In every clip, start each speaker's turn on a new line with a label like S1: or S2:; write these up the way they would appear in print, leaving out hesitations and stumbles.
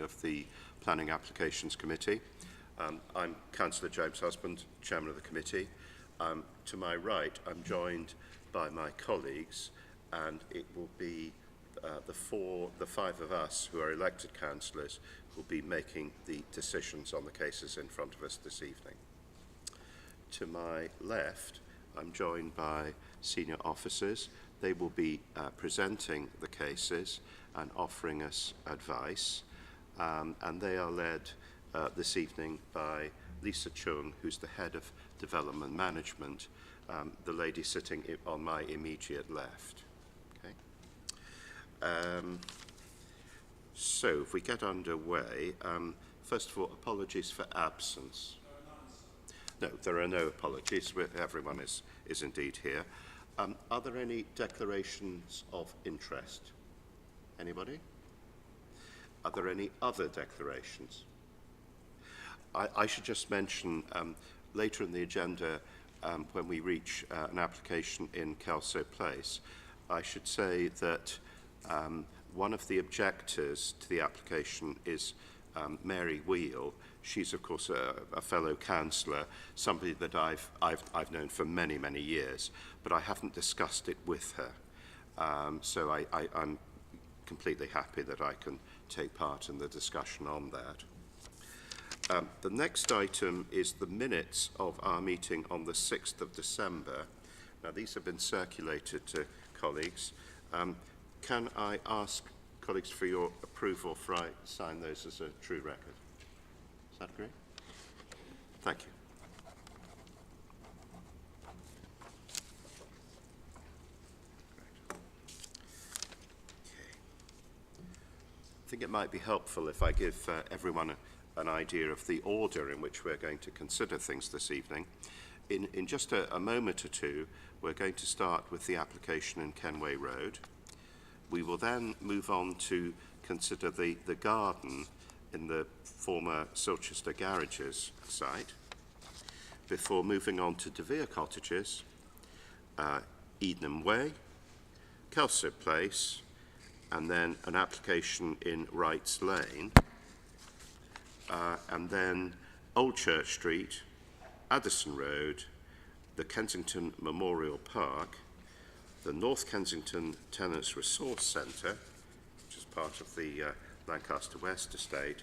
S1: of the Planning Applications Committee. I'm Councillor James Husband, Chairman of the committee. To my right, I'm joined by my colleagues, and it will be the five of us who are elected councillors who will be making the decisions on the cases in front of us this evening. To my left, I'm joined by senior officers. They will be presenting the cases and offering us advice, and they are led this evening by Lisa Chung, who's the head of development management, the lady sitting on my immediate left. Okay. So if we get underway, first of all, apologies for absence. No, there are no apologies. Everyone is indeed here. Are there any declarations of interest? Anybody? Are there any other declarations? I should just mention later in the agenda, when we reach an application in Kelso Place, I should say that one of the objectors to the application is Mary Wheel. She's, of course, a fellow councillor, somebody that I've known for many, many years, but I haven't discussed it with her. So I'm completely happy that I can take part in the discussion on that. The next item is the minutes of our meeting on the 6th of December. Now, these have been circulated to colleagues. Can I ask colleagues for your approval for I sign those as a true record? Is that great? Thank you. I think it might be helpful if I give everyone an idea of the order in which we're going to consider things this evening. In just a moment or two, we're going to start with the application in Kenway Road. We will then move on to consider the garden in the former Silchester Garages site, before moving on to De Vere Cottages, Edenham Way, Kelso Place, and then an application in Wrights Lane, and then Old Church Street, Addison Road, the Kensington Memorial Park, the North Kensington Tenants Resource Centre, which is part of the Lancaster West estate,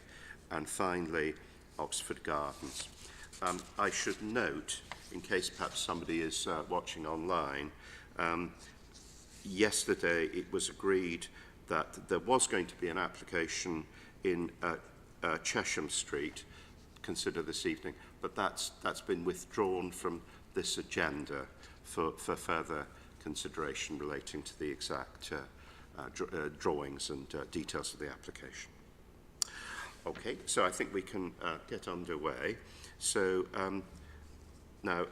S1: and finally Oxford Gardens. I should note, in case perhaps somebody is watching online, yesterday it was agreed that there was going to be an application in Chesham Street considered this evening, but that's been withdrawn from this agenda for further consideration relating to the exact drawings and details of the application. Okay, so I think we can get underway. So now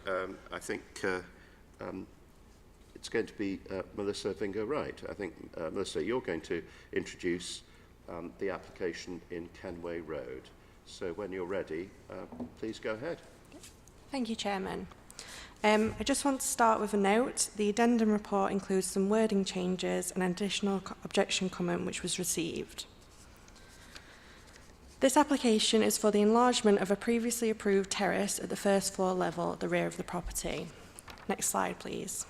S1: I think it's going to be Melissa Vinger-Wright. I think, Melissa, you're going to introduce the application in Kenway Road. So when you're ready, please go ahead.
S2: Thank you, Chairman. I just want to start with a note. The addendum report includes some wording changes and an additional objection comment which was received. This application is for the enlargement of a previously approved terrace at the first floor level at the rear of the property. Next slide, please.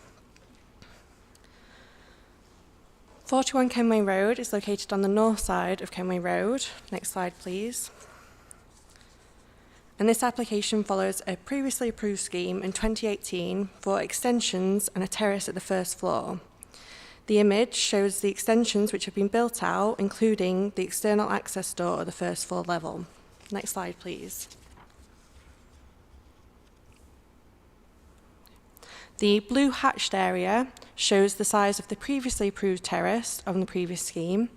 S2: 41 Kenway Road is located on the north side of Kenway Road. Next slide, please. And this application follows a previously approved scheme in 2018 for extensions and a terrace at the first floor. The image shows the extensions which have been built out, including the external access door at the first floor level. Next slide, please. The blue hatched area shows the size of the previously approved terrace on the previous scheme,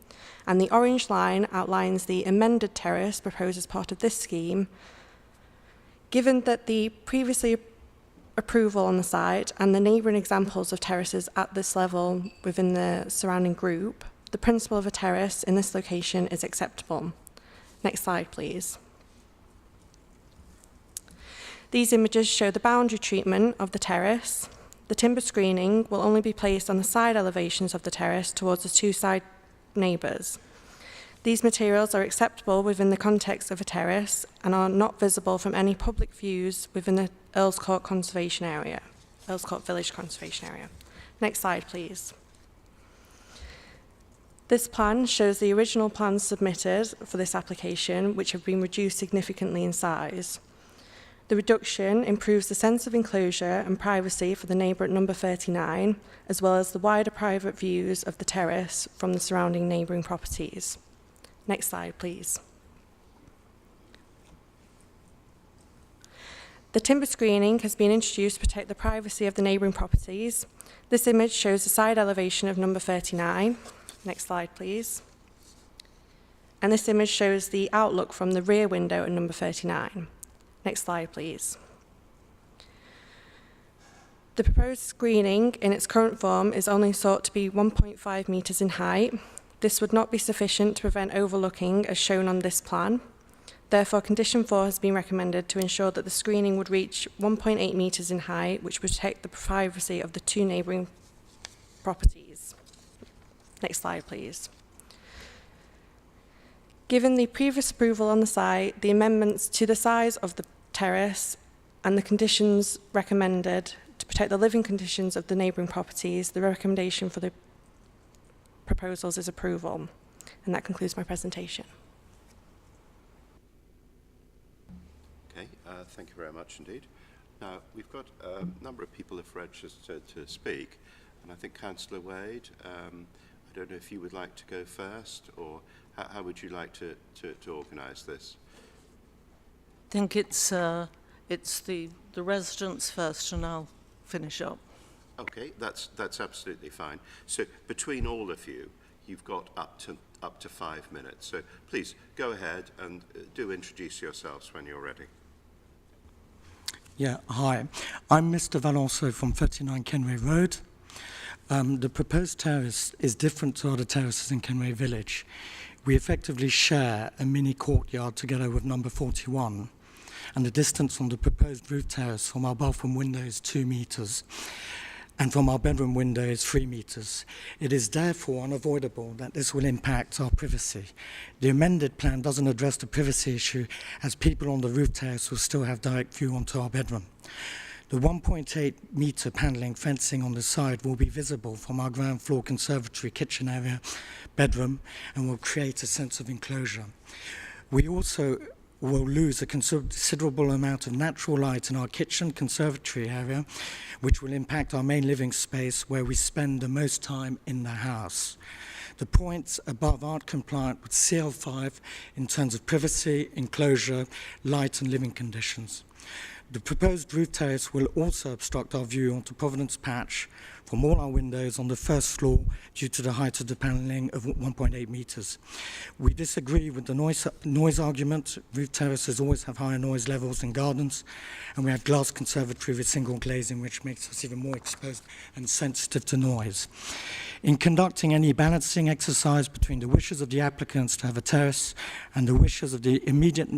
S2: and the orange line outlines the amended terrace proposed as part of this scheme. Given that the previously approval on the site and the neighbouring examples of terraces at this level within the surrounding group, the principle of a terrace in this location is acceptable. Next slide, please. These images show the boundary treatment of the terrace. The timber screening will only be placed on the side elevations of the terrace towards the two side neighbours. These materials are acceptable within the context of a terrace and are not visible from any public views within the Earls Court Conservation Area, Earls Court Village Conservation Area. Next slide, please. This plan shows the original plans submitted for this application, which have been reduced significantly in size. The reduction improves the sense of enclosure and privacy for the neighbour at number 39, as well as the wider private views of the terrace from the surrounding neighbouring properties. Next slide, please. The timber screening has been introduced to protect the privacy of the neighbouring properties. This image shows the side elevation of number 39. Next slide, please. And this image shows the outlook from the rear window at number 39. Next slide, please. The proposed screening in its current form is only sought to be 1.5 metres in height. This would not be sufficient to prevent overlooking as shown on this plan. Therefore, condition 4 has been recommended to ensure that the screening would reach 1.8 metres in height, which would protect the privacy of the two neighbouring properties. Next slide, please. Given the previous approval on the site, the amendments to the size of the terrace and the conditions recommended to protect the living conditions of the neighbouring properties, the recommendation for the proposals is approval. And that concludes my presentation.
S1: Okay, thank you very much indeed. Now, we've got a number of people have registered to speak, and I think Councillor Wade, I don't know if you would like to go first, or how would you like to organise this?
S3: I think it's the residents first, and I'll finish up.
S1: Okay, that's absolutely fine. So between all of you, you've got up to 5 minutes. So please go ahead and do introduce yourselves when you're ready.
S4: Yeah, hi. I'm Mr. Valenceau from 39 Kenway Road. The proposed terrace is different to other terraces in Kenway Village. We effectively share a mini courtyard together with number 41, and the distance from the proposed roof terrace from our bathroom window is 2 metres, and from our bedroom window is 3 metres. It is therefore unavoidable that this will impact our privacy. The amended plan doesn't address the privacy issue, as people on the roof terrace will still have direct view onto our bedroom. The 1.8 metre panelling fencing on the side will be visible from our ground floor conservatory, kitchen area, bedroom, and will create a sense of enclosure. We also will lose a considerable amount of natural light in our kitchen conservatory area, which will impact our main living space where we spend the most time in the house. The points above aren't compliant with CL5 in terms of privacy, enclosure, light and living conditions. The proposed roof terrace will also obstruct our view onto Providence Patch from all our windows on the first floor due to the height of the panelling of 1.8 metres. We disagree with the noise argument. Roof terraces always have higher noise levels in gardens, and we have glass conservatory with single glazing, which makes us even more exposed and sensitive to noise. In conducting any balancing exercise between the wishes of the applicants to have a terrace and the wishes of the immediate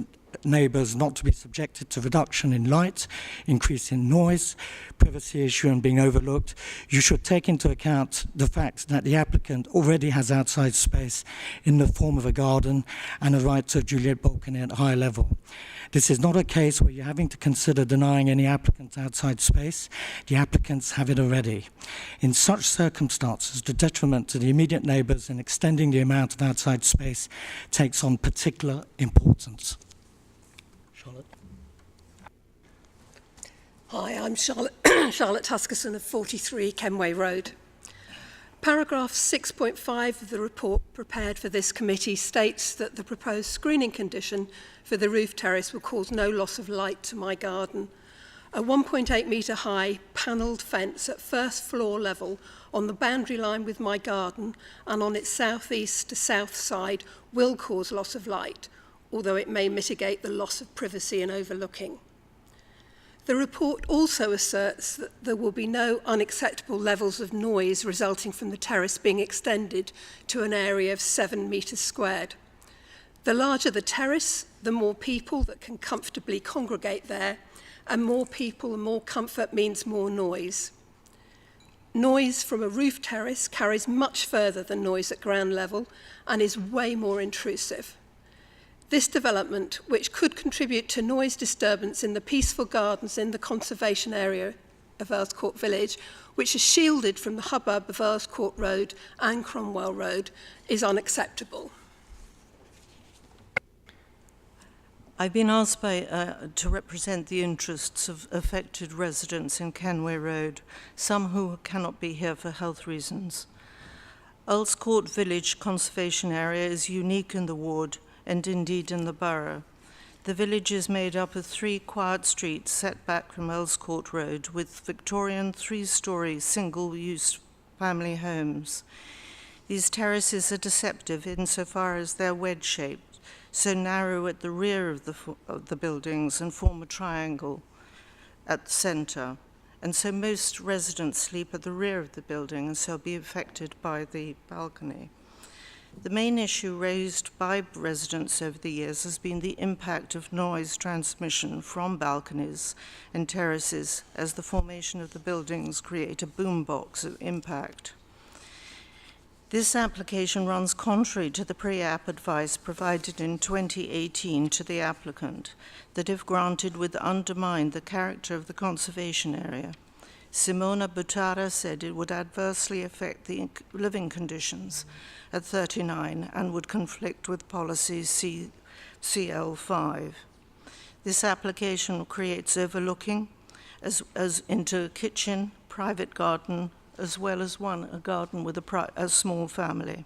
S4: neighbours not to be subjected to reduction in light, increase in noise, privacy issue and being overlooked, you should take into account the fact that the applicant already has outside space in the form of a garden and a right to a Juliet balcony at a higher level. This is not a case where you're having to consider denying any applicant outside space. The applicants have it already. In such circumstances, the detriment to the immediate neighbours in extending the amount of outside space takes on particular importance. Charlotte.
S5: Hi, I'm Charlotte Huskisson of 43 Kenway Road. Paragraph 6.5 of the report prepared for this committee states that the proposed screening condition for the roof terrace will cause no loss of light to my garden. A 1.8 metre high panelled fence at first floor level on the boundary line with my garden and on its southeast to south side will cause loss of light, although it may mitigate the loss of privacy and overlooking. The report also asserts that there will be no unacceptable levels of noise resulting from the terrace being extended to an area of 7 metres squared. The larger the terrace, the more people that can comfortably congregate there, and more people and more comfort means more noise. Noise from a roof terrace carries much further than noise at ground level and is way more intrusive. This development, which could contribute to noise disturbance in the peaceful gardens in the conservation area of Earls Court Village, which is shielded from the hubbub of Earls Court Road and Cromwell Road, is unacceptable.
S3: I've been asked to represent the interests of affected residents in Kenway Road, some who cannot be here for health reasons. Earls Court Village Conservation Area is unique in the ward and indeed in the borough. The village is made up of 3 quiet streets set back from Earls Court Road with Victorian 3-storey single-use family homes. These terraces are deceptive insofar as they're wedge-shaped, so narrow at the rear of the buildings and form a triangle at the centre. And so most residents sleep at the rear of the building and so be affected by the balcony. The main issue raised by residents over the years has been the impact of noise transmission from balconies and terraces as the formation of the buildings create a boombox of impact. This application runs contrary to the pre-app advice provided in 2018 to the applicant that, if granted, would undermine the character of the conservation area. Simona Butara said it would adversely affect the living conditions at 39 and would conflict with policy CL5. This application creates overlooking as into a kitchen, private garden, as well as a garden with a small family.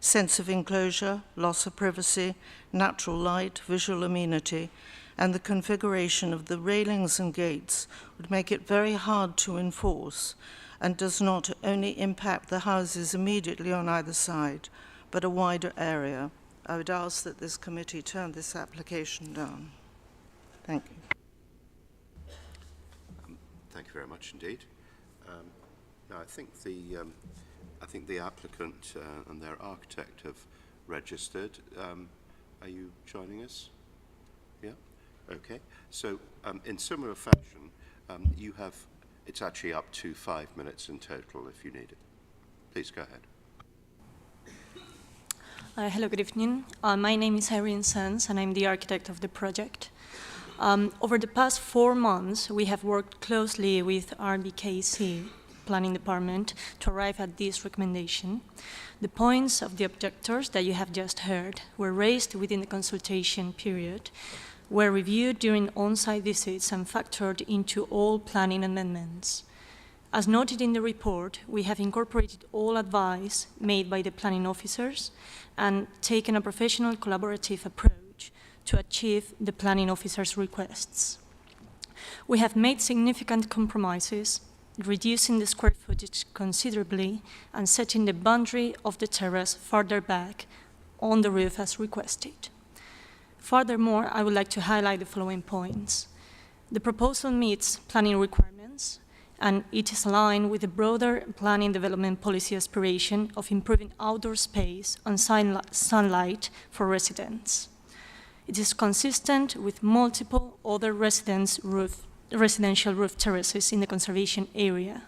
S3: Sense of enclosure, loss of privacy, natural light, visual amenity, and the configuration of the railings and gates would make it very hard to enforce and does not only impact the houses immediately on either side, but a wider area. I would ask that this committee turn this application down. Thank you.
S1: Thank you very much indeed. Now, I think the applicant and their architect have registered. Are you joining us? Yeah. Okay. So, in similar fashion, you have. It's actually up to 5 minutes in total if you need it. Please go ahead.
S6: Hello, good evening. My name is Irene Sands, and I'm the architect of the project. Over the past 4 months, we have worked closely with RBKC Planning Department to arrive at this recommendation. The points of the objectors that you have just heard were raised within the consultation period, were reviewed during on-site visits and factored into all planning amendments. As noted in the report, we have incorporated all advice made by the planning officers and taken a professional collaborative approach to achieve the planning officers' requests. We have made significant compromises, reducing the square footage considerably and setting the boundary of the terrace further back on the roof as requested. Furthermore, I would like to highlight the following points. The proposal meets planning requirements, and it is aligned with the broader planning development policy aspiration of improving outdoor space and sunlight for residents. It is consistent with multiple other residential roof terraces in the conservation area,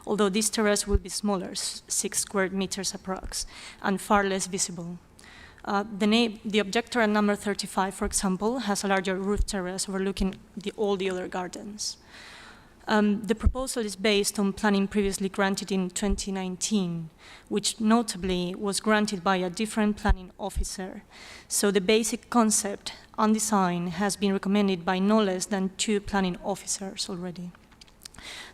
S6: although this terrace will be smaller, 6 square meters approx, and far less visible. The objector at number 35, for example, has a larger roof terrace overlooking all the other gardens. The proposal is based on planning previously granted in 2019, which notably was granted by a different planning officer. So the basic concept and design has been recommended by no less than 2 planning officers already.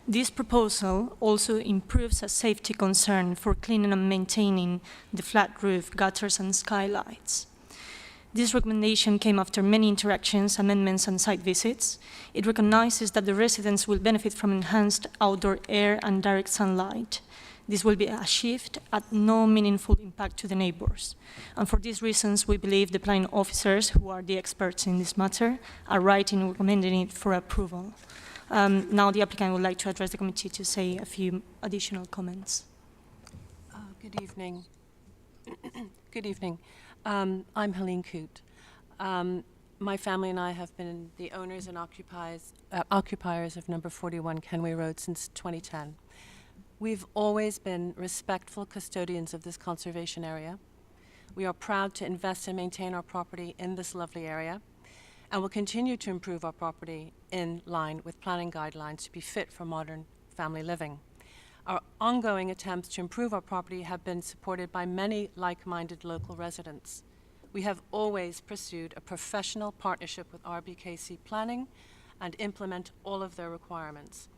S6: This proposal also improves a safety concern for cleaning and maintaining the flat roof, gutters, and skylights. This recommendation came after many interactions, amendments, and site visits. It recognizes that the residents will benefit from enhanced outdoor air and direct sunlight. This will be achieved at no meaningful impact to the neighbors. And for these reasons, we believe the planning officers, who are the experts in this matter, are right in recommending it for approval. Now the applicant would like to address the committee to say a few additional comments.
S7: Good evening. Good evening. I'm Helene Coote. My family and I have been the owners and occupiers of number 41 Kenway Road since 2010. We've always been respectful custodians of this conservation area. We are proud to invest and maintain our property in this lovely area, and will continue to improve our property in line with planning guidelines to be fit for modern family living. Our ongoing attempts to improve our property have been supported by many like-minded local residents. We have always pursued a professional partnership with RBKC Planning and implement all of their requirements.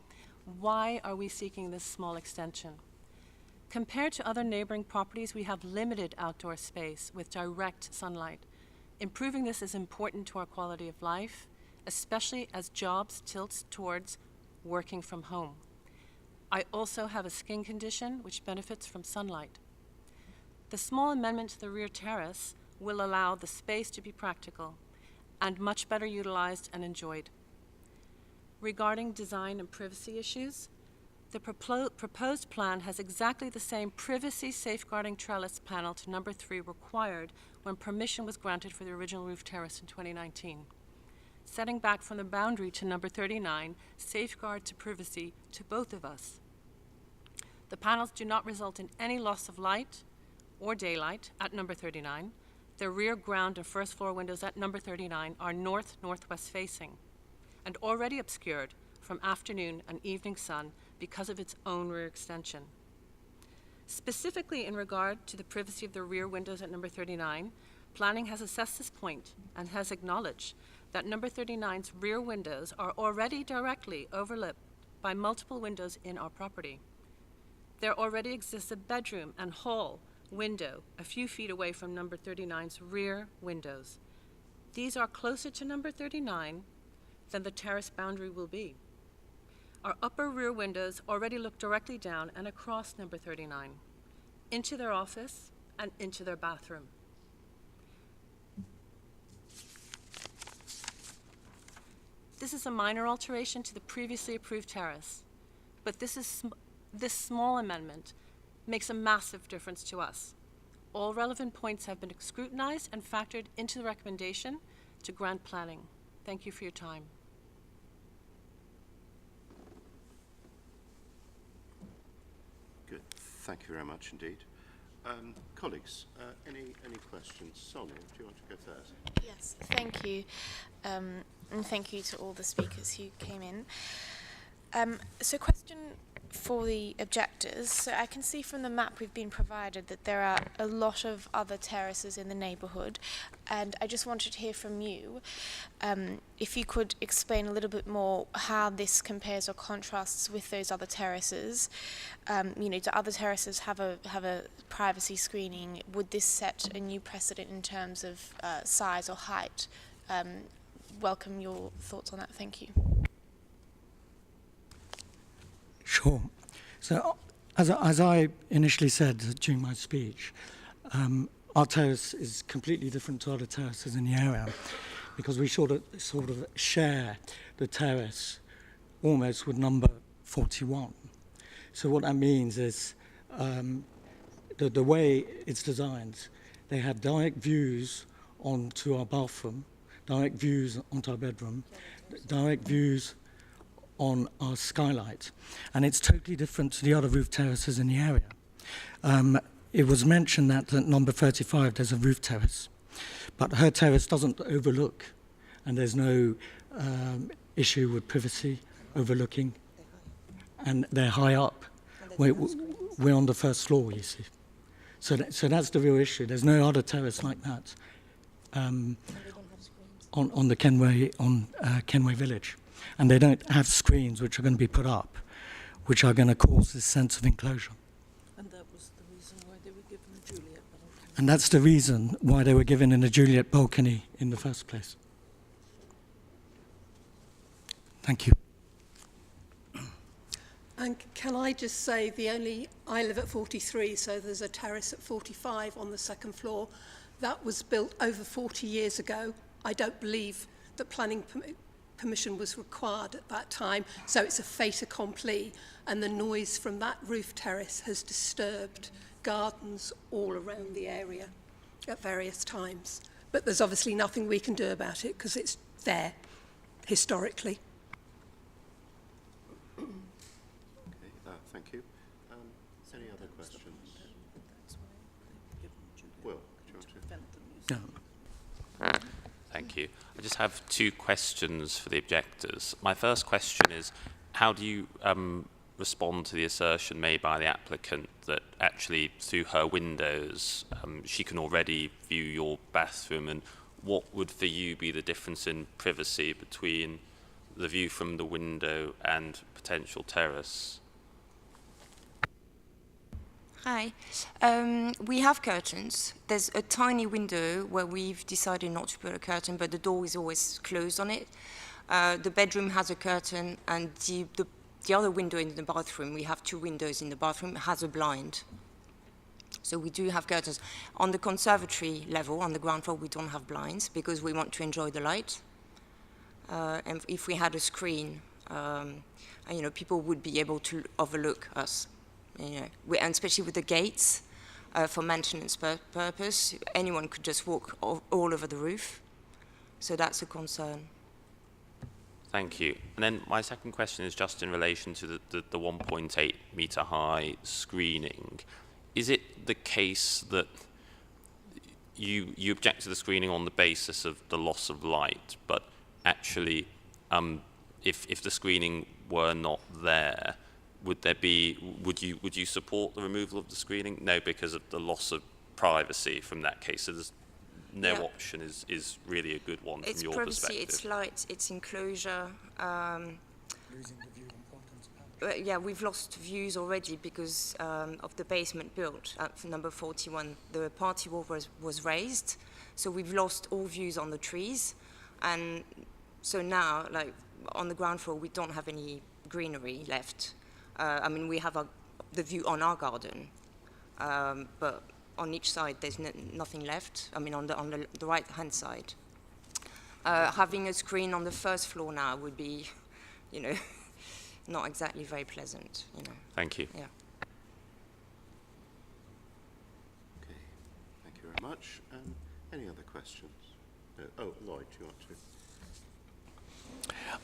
S7: Why are we seeking this small extension? Compared to other neighboring properties, we have limited outdoor space with direct sunlight. Improving this is important to our quality of life, especially as jobs tilt towards working from home. I also have a skin condition which benefits from sunlight. The small amendment to the rear terrace will allow the space to be practical and much better utilized and enjoyed. Regarding design and privacy issues, the proposed plan has exactly the same privacy safeguarding trellis panel to number 3 required when permission was granted for the original roof terrace in 2019. Setting back from the boundary to number 39 safeguard to privacy to both of us. The panels do not result in any loss of light or daylight at number 39. The rear ground and first floor windows at number 39 are north-northwest facing and already obscured from afternoon and evening sun because of its own rear extension. Specifically in regard to the privacy of the rear windows at number 39, planning has assessed this point and has acknowledged that number 39's rear windows are already directly overlapped by multiple windows in our property. There already exists a bedroom and hall window a few feet away from number 39's rear windows. These are closer to number 39 than the terrace boundary will be. Our upper rear windows already look directly down and across number 39, into their office and into their bathroom. This is a minor alteration to the previously approved terrace, but this small amendment makes a massive difference to us. All relevant points have been scrutinized and factored into the recommendation to grant planning. Thank you for your time.
S1: Good. Thank you very much indeed. Colleagues, any questions? Sonia, do you want to go first?
S8: Yes, thank you. And thank you to all the speakers who came in. So question for the objectors. So I can see from the map we've been provided that there are a lot of other terraces in the neighbourhood, and I just wanted to hear from you if you could explain a little bit more how this compares or contrasts with those other terraces. You know, do other terraces have a privacy screening? Would this set a new precedent in terms of size or height? Welcome your thoughts on that. Thank you.
S4: Sure. So, as I initially said during my speech, our terrace is completely different to other terraces in the area because we sort of share the terrace almost with number 41. So what that means is the way it's designed, they have direct views onto our bathroom, direct views onto our bedroom, direct views on our skylight, and it's totally different to the other roof terraces in the area. It was mentioned that at number 35 there's a roof terrace, but her terrace doesn't overlook, and there's no issue with privacy overlooking, and they're high up. We're on the first floor, you see. So that's the real issue. There's no other terrace like that on the Kenway Village. And they don't have screens which are going to be put up, which are going to cause this sense of enclosure.
S3: And that was the reason why they were given a Juliet balcony.
S4: And that's the reason why they were given in a Juliet balcony in the first place. Thank you.
S5: And can I just say, I live at 43, so there's a terrace at 45 on the second floor. That was built over 40 years ago. I don't believe that planning permission was required at that time, so it's a fait accompli, and the noise from that roof terrace has disturbed gardens all around the area at various times. But there's obviously nothing we can do about it because it's there historically.
S1: Okay, thank you.
S9: you. I just have two questions for the objectors. My first question is, how do you respond to the assertion made by the applicant that actually through her windows she can already view your bathroom, and what would for you be the difference in privacy between the view from the window and potential terrace?
S10: Hi. We have curtains. There's a tiny window where we've decided not to put a curtain, but the door is always closed on it. The bedroom has a curtain, and the other window in the bathroom, we have two windows in the bathroom, has a blind. So we do have curtains. On the conservatory level, on the ground floor, we don't have blinds because we want to enjoy the light. And if we had a screen, people would be able to overlook us. And especially with the gates, for maintenance purpose, anyone could just walk all over the roof. So that's a concern.
S9: Thank you. And then my second question is just in relation to the 1.8 metre high screening. Is it the case that you object to the screening on the basis of the loss of light, but actually if the screening were not there, would you support the removal of the screening? No, because of the loss of privacy from that case. So there's no option is really a good one from your
S10: privacy,
S9: perspective.
S10: it's light, it's enclosure.
S4: Losing the view on Portland's Power.
S10: We've lost views already because of the basement built at number 41. The party wall was raised, so we've lost all views on the trees. And so now, like on the ground floor, we don't have any greenery left. We have the view on our garden, but on each side there's nothing left. On the right-hand side. Having a screen on the first floor now would be, not exactly very pleasant.
S9: Thank you.
S10: Yeah.
S1: Okay, thank you very much. Any other questions? No. Oh, Lloyd, do you want to?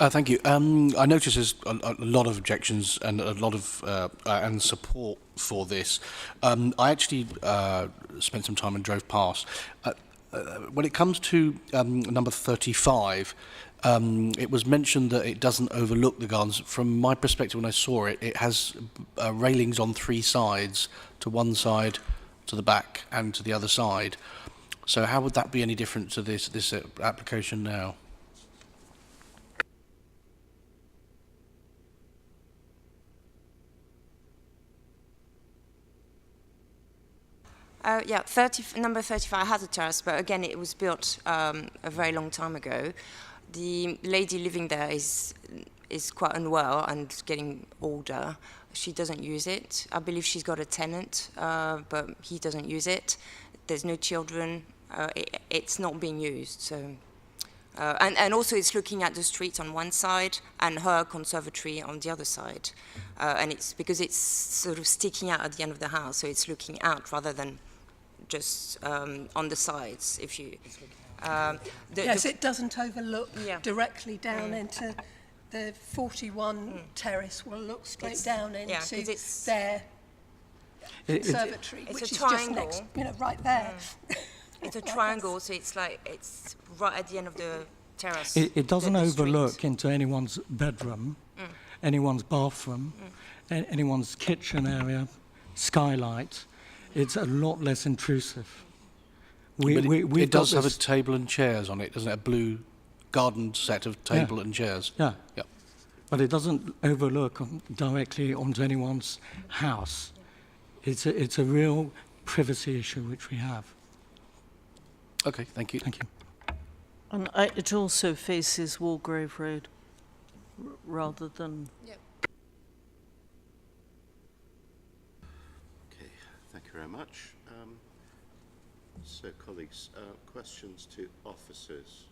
S11: Thank you. I notice there's a lot of objections and a lot of and support for this. I actually spent some time and drove past. When it comes to number 35, it was mentioned that it doesn't overlook the gardens. From my perspective, when I saw it, it has railings on three sides, to one side, to the back, and to the other side. So how would that be any different to this application now?
S10: Number 35 has a terrace, but again, it was built a very long time ago. The lady living there is quite unwell and getting older. She doesn't use it. I believe she's got a tenant, but he doesn't use it. There's no children. It's not being used. So, and also it's looking at the street on one side and her conservatory on the other side. And it's because it's sort of sticking out at the end of the house, so it's looking out rather than just on the sides. If you,
S5: it doesn't overlook directly down into the 41 terrace. Will look straight down into their conservatory,
S10: it's
S5: which
S10: a
S5: is
S10: triangle.
S5: just next, right there.
S10: It's a triangle, so it's right at the end of the terrace.
S4: It doesn't overlook into anyone's bedroom, anyone's bathroom, anyone's kitchen area, skylight. It's a lot less intrusive.
S11: It does have a table and chairs on it, doesn't it? A blue garden set of table and chairs.
S4: Yeah.
S11: Yep.
S4: But it doesn't overlook directly onto anyone's house. It's a real privacy issue which we have.
S11: Okay, thank you.
S4: Thank you.
S3: And it also faces Walgrave Road rather than...
S1: Okay, thank you very much. So, colleagues, questions to officers.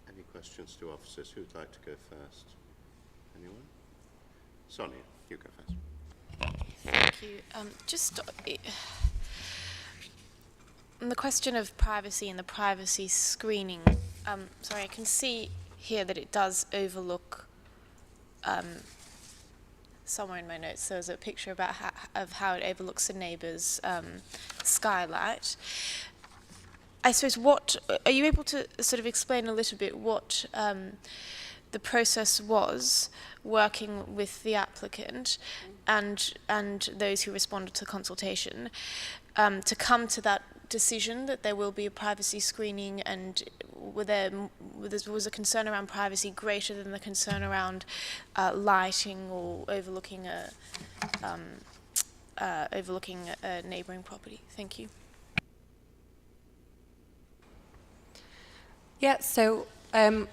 S1: Any questions to officers? Who would like to go first? Anyone? Sonia, you go first.
S8: Thank you. Just on the question of privacy and the privacy screening, I can see here that it does overlook, somewhere in my notes there's a picture about how it overlooks the neighbour's skylight. I suppose what are you able to sort of explain a little bit what the process was working with the applicant and those who responded to consultation to come to that decision that there will be a privacy screening, and was a concern around privacy greater than the concern around lighting or overlooking a neighbouring property? Thank you.
S2: Yeah, so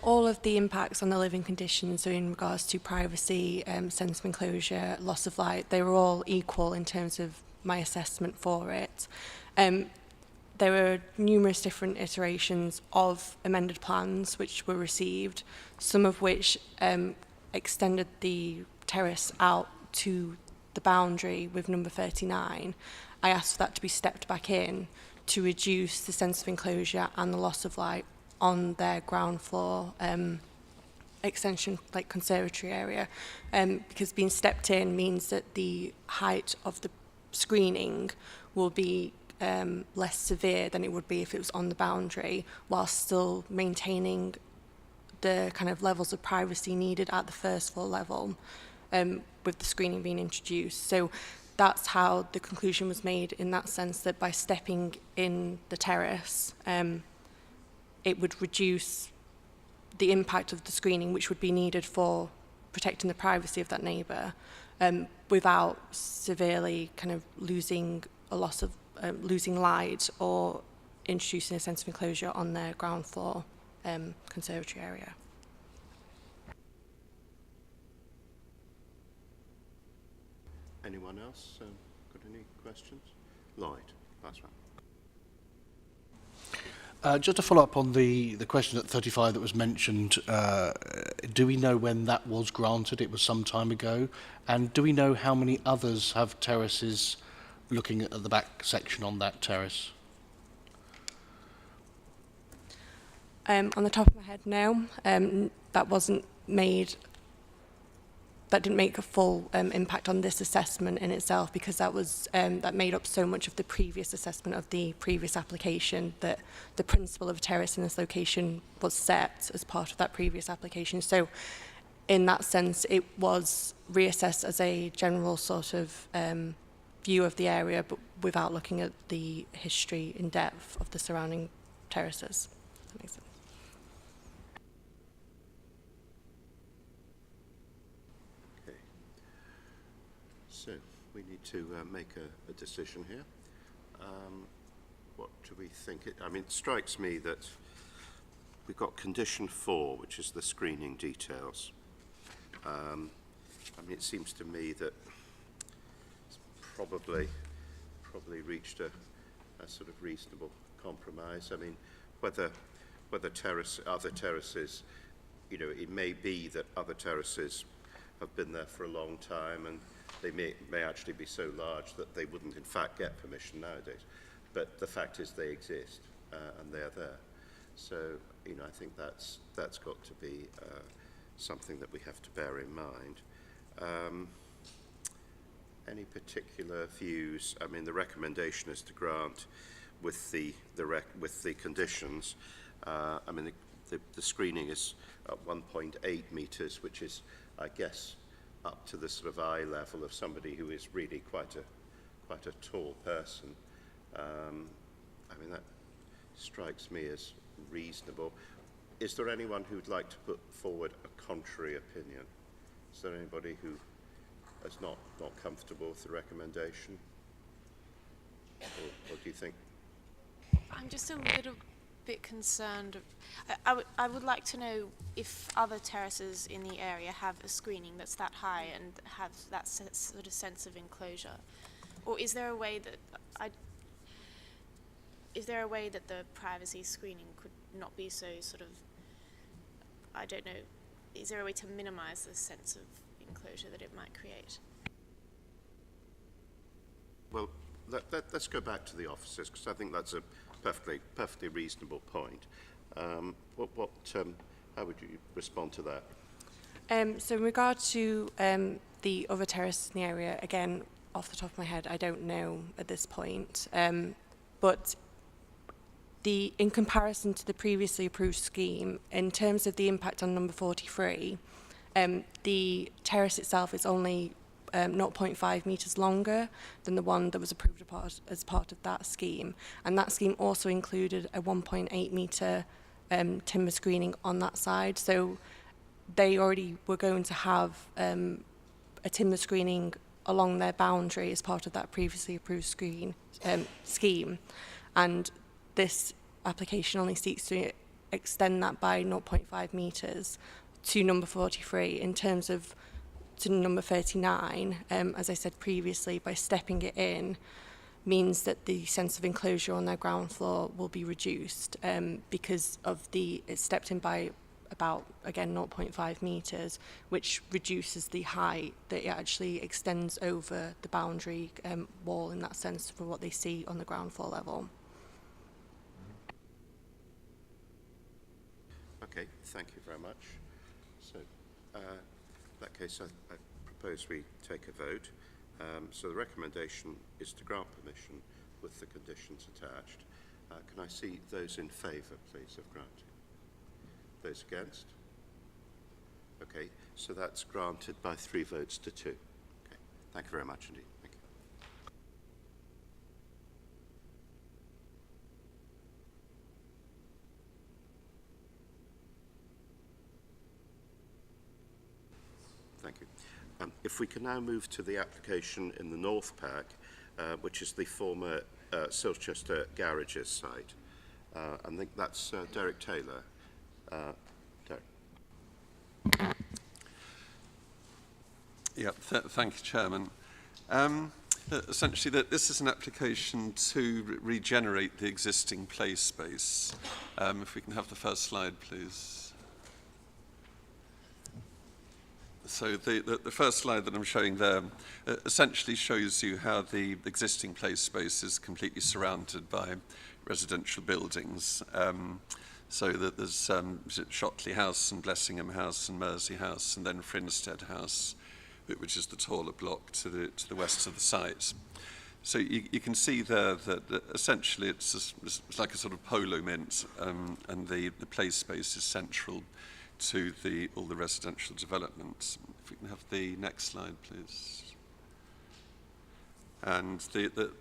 S2: all of the impacts on the living conditions, so in regards to privacy, sense of enclosure, loss of light, they were all equal in terms of my assessment for it. There were numerous different iterations of amended plans which were received, some of which extended the terrace out to the boundary with number 39. I asked for that to be stepped back in to reduce the sense of enclosure and the loss of light on their ground floor extension, like conservatory area, because being stepped in means that the height of the screening will be less severe than it would be if it was on the boundary, while still maintaining the kind of levels of privacy needed at the first floor level, with the screening being introduced. So that's how the conclusion was made, in that sense that by stepping in the terrace, it would reduce the impact of the screening which would be needed for protecting the privacy of that neighbour, without severely kind of losing light or introducing a sense of enclosure on their ground floor conservatory area.
S1: Anyone else got any questions? Lloyd, last one.
S11: Just to follow up on the question at 35 that was mentioned, do we know when that was granted? It was some time ago. And do we know how many others have terraces looking at the back section on that terrace?
S2: On the top of my head, no. That didn't make a full impact on this assessment in itself, because that made up so much of the previous assessment of the previous application, that the principle of a terrace in this location was set as part of that previous application. So in that sense, it was reassessed as a general sort of view of the area, but without looking at the history in depth of the surrounding terraces. That makes sense.
S1: So we need to make a decision here. What do we think? It strikes me that we've got condition 4, which is the screening details. It seems to me that it's probably reached a sort of reasonable compromise. Whether other terraces, it may be that other terraces have been there for a long time, and they may actually be so large that they wouldn't in fact get permission nowadays. But the fact is they exist, and they're there. So, I think that's got to be something that we have to bear in mind. Any particular views? The recommendation is to grant with the conditions. The screening is at 1.8 metres, which is, I guess, up to the sort of eye level of somebody who is really quite a tall person. That strikes me as reasonable. Is there anyone who'd like to put forward a contrary opinion? Is there anybody who is not comfortable with the recommendation? Or do you think?
S8: I'm just a little bit concerned. I would like to know if other terraces in the area have a screening that's that high and have that sort of sense of enclosure, or is there a way that the privacy screening could not be so sort of, I don't know, is there a way to minimize the sense of enclosure that it might create?
S1: Well, let's go back to the officers, because I think that's a perfectly reasonable point. How would you respond to that?
S2: So in regard to the other terraces in the area, again, off the top of my head, I don't know at this point. But in comparison to the previously approved scheme, in terms of the impact on number 43, the terrace itself is only 0.5 metres longer than the one that was approved as part of that scheme. And that scheme also included a 1.8 metre timber screening on that side. So they already were going to have a timber screening along their boundary as part of that previously approved scheme. And this application only seeks to extend that by 0.5 metres to number 43. In terms of to number 39, as I said previously, by stepping it in means that the sense of enclosure on their ground floor will be reduced because of it's stepped in by about, again, 0.5 metres, which reduces the height that it actually extends over the boundary wall in that sense for what they see on the ground floor level.
S1: Okay, thank you very much. So, in that case, I propose we take a vote. So the recommendation is to grant permission with the conditions attached. Can I see those in favour, please, of granting? Those against? Okay, so that's granted by 3 votes to 2. Okay, thank you very much indeed. Thank you. Thank you. If we can now move to the application in the North Pack, which is the former Silchester Garages site. I think that's Derek Taylor. Derek.
S12: Yeah, thank you, Chairman. Essentially, this is an application to regenerate the existing play space. If we can have the first slide, please. So the first slide that I'm showing there essentially shows you how the existing play space is completely surrounded by residential buildings. So that there's Shotley House and Blessingham House and Mersey House and then Frinstead House, which is the taller block to the west of the site. So you can see there that essentially it's like a sort of polo mint, and the play space is central to all the residential developments. If we can have the next slide, please. And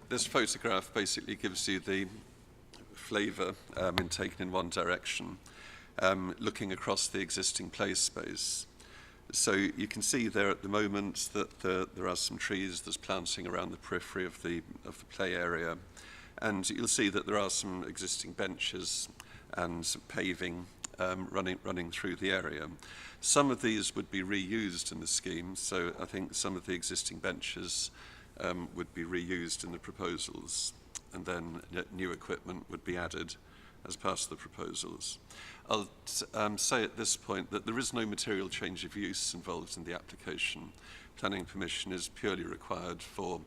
S12: this photograph basically gives you the flavour taken in one direction, looking across the existing play space. So you can see there at the moment that there are some trees, there's planting around the periphery of the play area, and you'll see that there are some existing benches and some paving running through the area. Some of these would be reused in the scheme, so I think some of the existing benches would be reused in the proposals, and then new equipment would be added as part of the proposals. I'll say at this point that there is no material change of use involved in the application. Planning permission is purely required for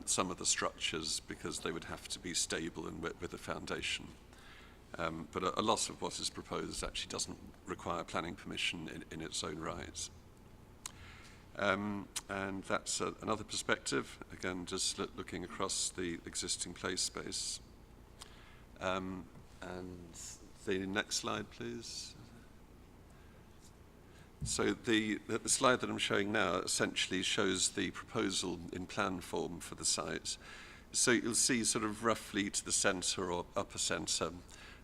S12: some of the structures because they would have to be stable and with a foundation. But a lot of what is proposed actually doesn't require planning permission in its own right. And that's another perspective, again, just looking across the existing play space. And the next slide, please. So the slide that I'm showing now essentially shows the proposal in plan form for the site. So you'll see sort of roughly to the centre or upper centre,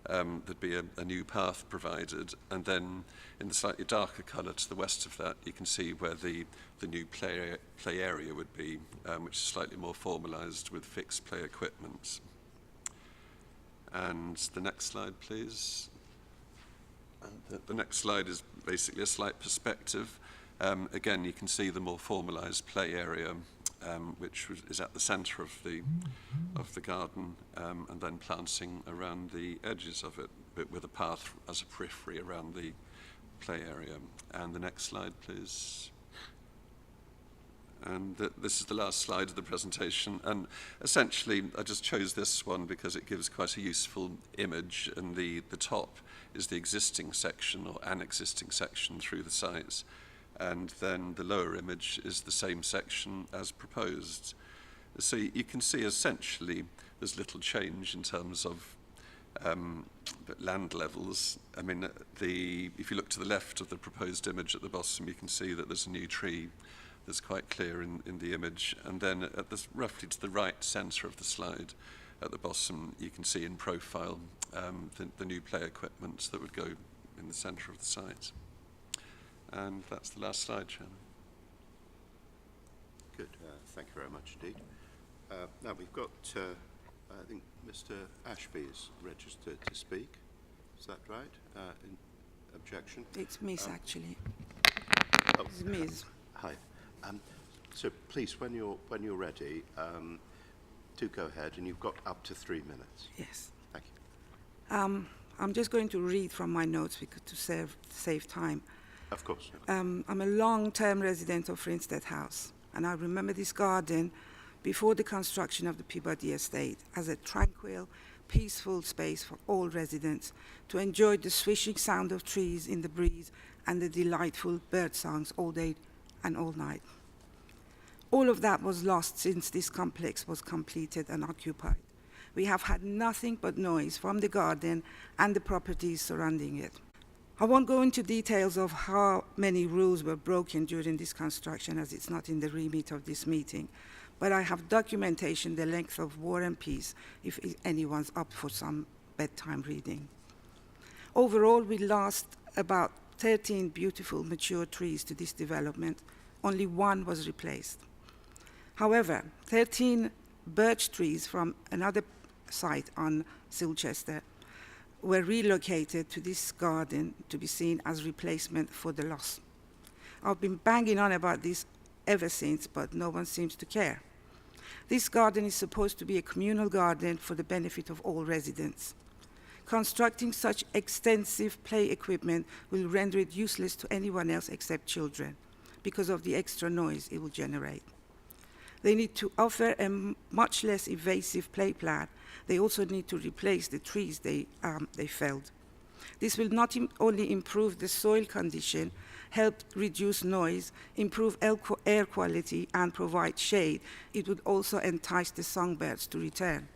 S12: there'd be a new path provided, and then in the slightly darker colour to the west of that, you can see where the new play area would be, which is slightly more formalised with fixed play equipment. And the next slide, please. And the next slide is basically a slight perspective. Again, you can see the more formalised play area, which is at the centre of the garden, and then planting around the edges of it, but with a path as a periphery around the play area. And the next slide, please. And this is the last slide of the presentation. And essentially, I just chose this one because it gives quite a useful image. And the top is the existing section or an existing section through the site. And then the lower image is the same section as proposed. So you can see essentially there's little change in terms of but land levels, I mean, if you look to the left of the proposed image at the bottom, you can see that there's a new tree that's quite clear in the image. And then roughly to the right centre of the slide, at the bottom, you can see in profile the new play equipment that would go in the centre of the site. And that's the last slide, Chairman.
S1: Good. Thank you very much indeed. Now we've got, I think Mr. Ashby is registered to speak. Is that right? In objection?
S13: It's Miss, actually.
S1: Oh,
S13: It's Ms.
S1: Hi. So please, when you're ready, do go ahead, and you've got up to 3 minutes.
S13: Yes.
S1: Thank you.
S13: I'm just going to read from my notes because to save time.
S1: Of course.
S13: I'm a long-term resident of Frinstead House, and I remember this garden before the construction of the Peabody Estate as a tranquil, peaceful space for all residents to enjoy the swishing sound of trees in the breeze and the delightful bird songs all day and all night. All of that was lost since this complex was completed and occupied. We have had nothing but noise from the garden and the properties surrounding it. I won't go into details of how many rules were broken during this construction, as it's not in the remit of this meeting, but I have documentation the length of War and Peace if anyone's up for some bedtime reading. Overall, we lost about 13 beautiful mature trees to this development. Only one was replaced. However, 13 birch trees from another site on Silchester were relocated to this garden to be seen as replacement for the loss. I've been banging on about this ever since, but no one seems to care. This garden is supposed to be a communal garden for the benefit of all residents. Constructing such extensive play equipment will render it useless to anyone else except children because of the extra noise it will generate. They need to offer a much less invasive play plan. They also need to replace the trees they felled. This will not only improve the soil condition, help reduce noise, improve air quality, and provide shade, it would also entice the songbirds to return.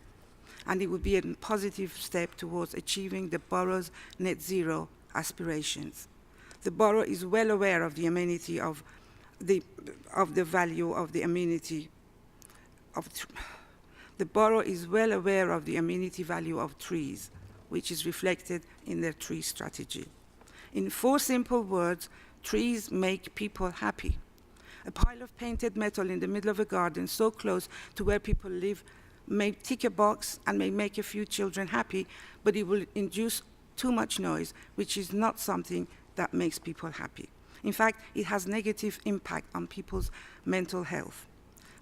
S13: And it would be a positive step towards achieving the borough's net zero aspirations. The borough is well aware of the amenity of the value of the amenity of the borough is well aware of the amenity value of trees, which is reflected in their tree strategy. In 4 simple words, trees make people happy. A pile of painted metal in the middle of a garden so close to where people live may tick a box and may make a few children happy, but it will induce too much noise, which is not something that makes people happy. In fact, it has negative impact on people's mental health.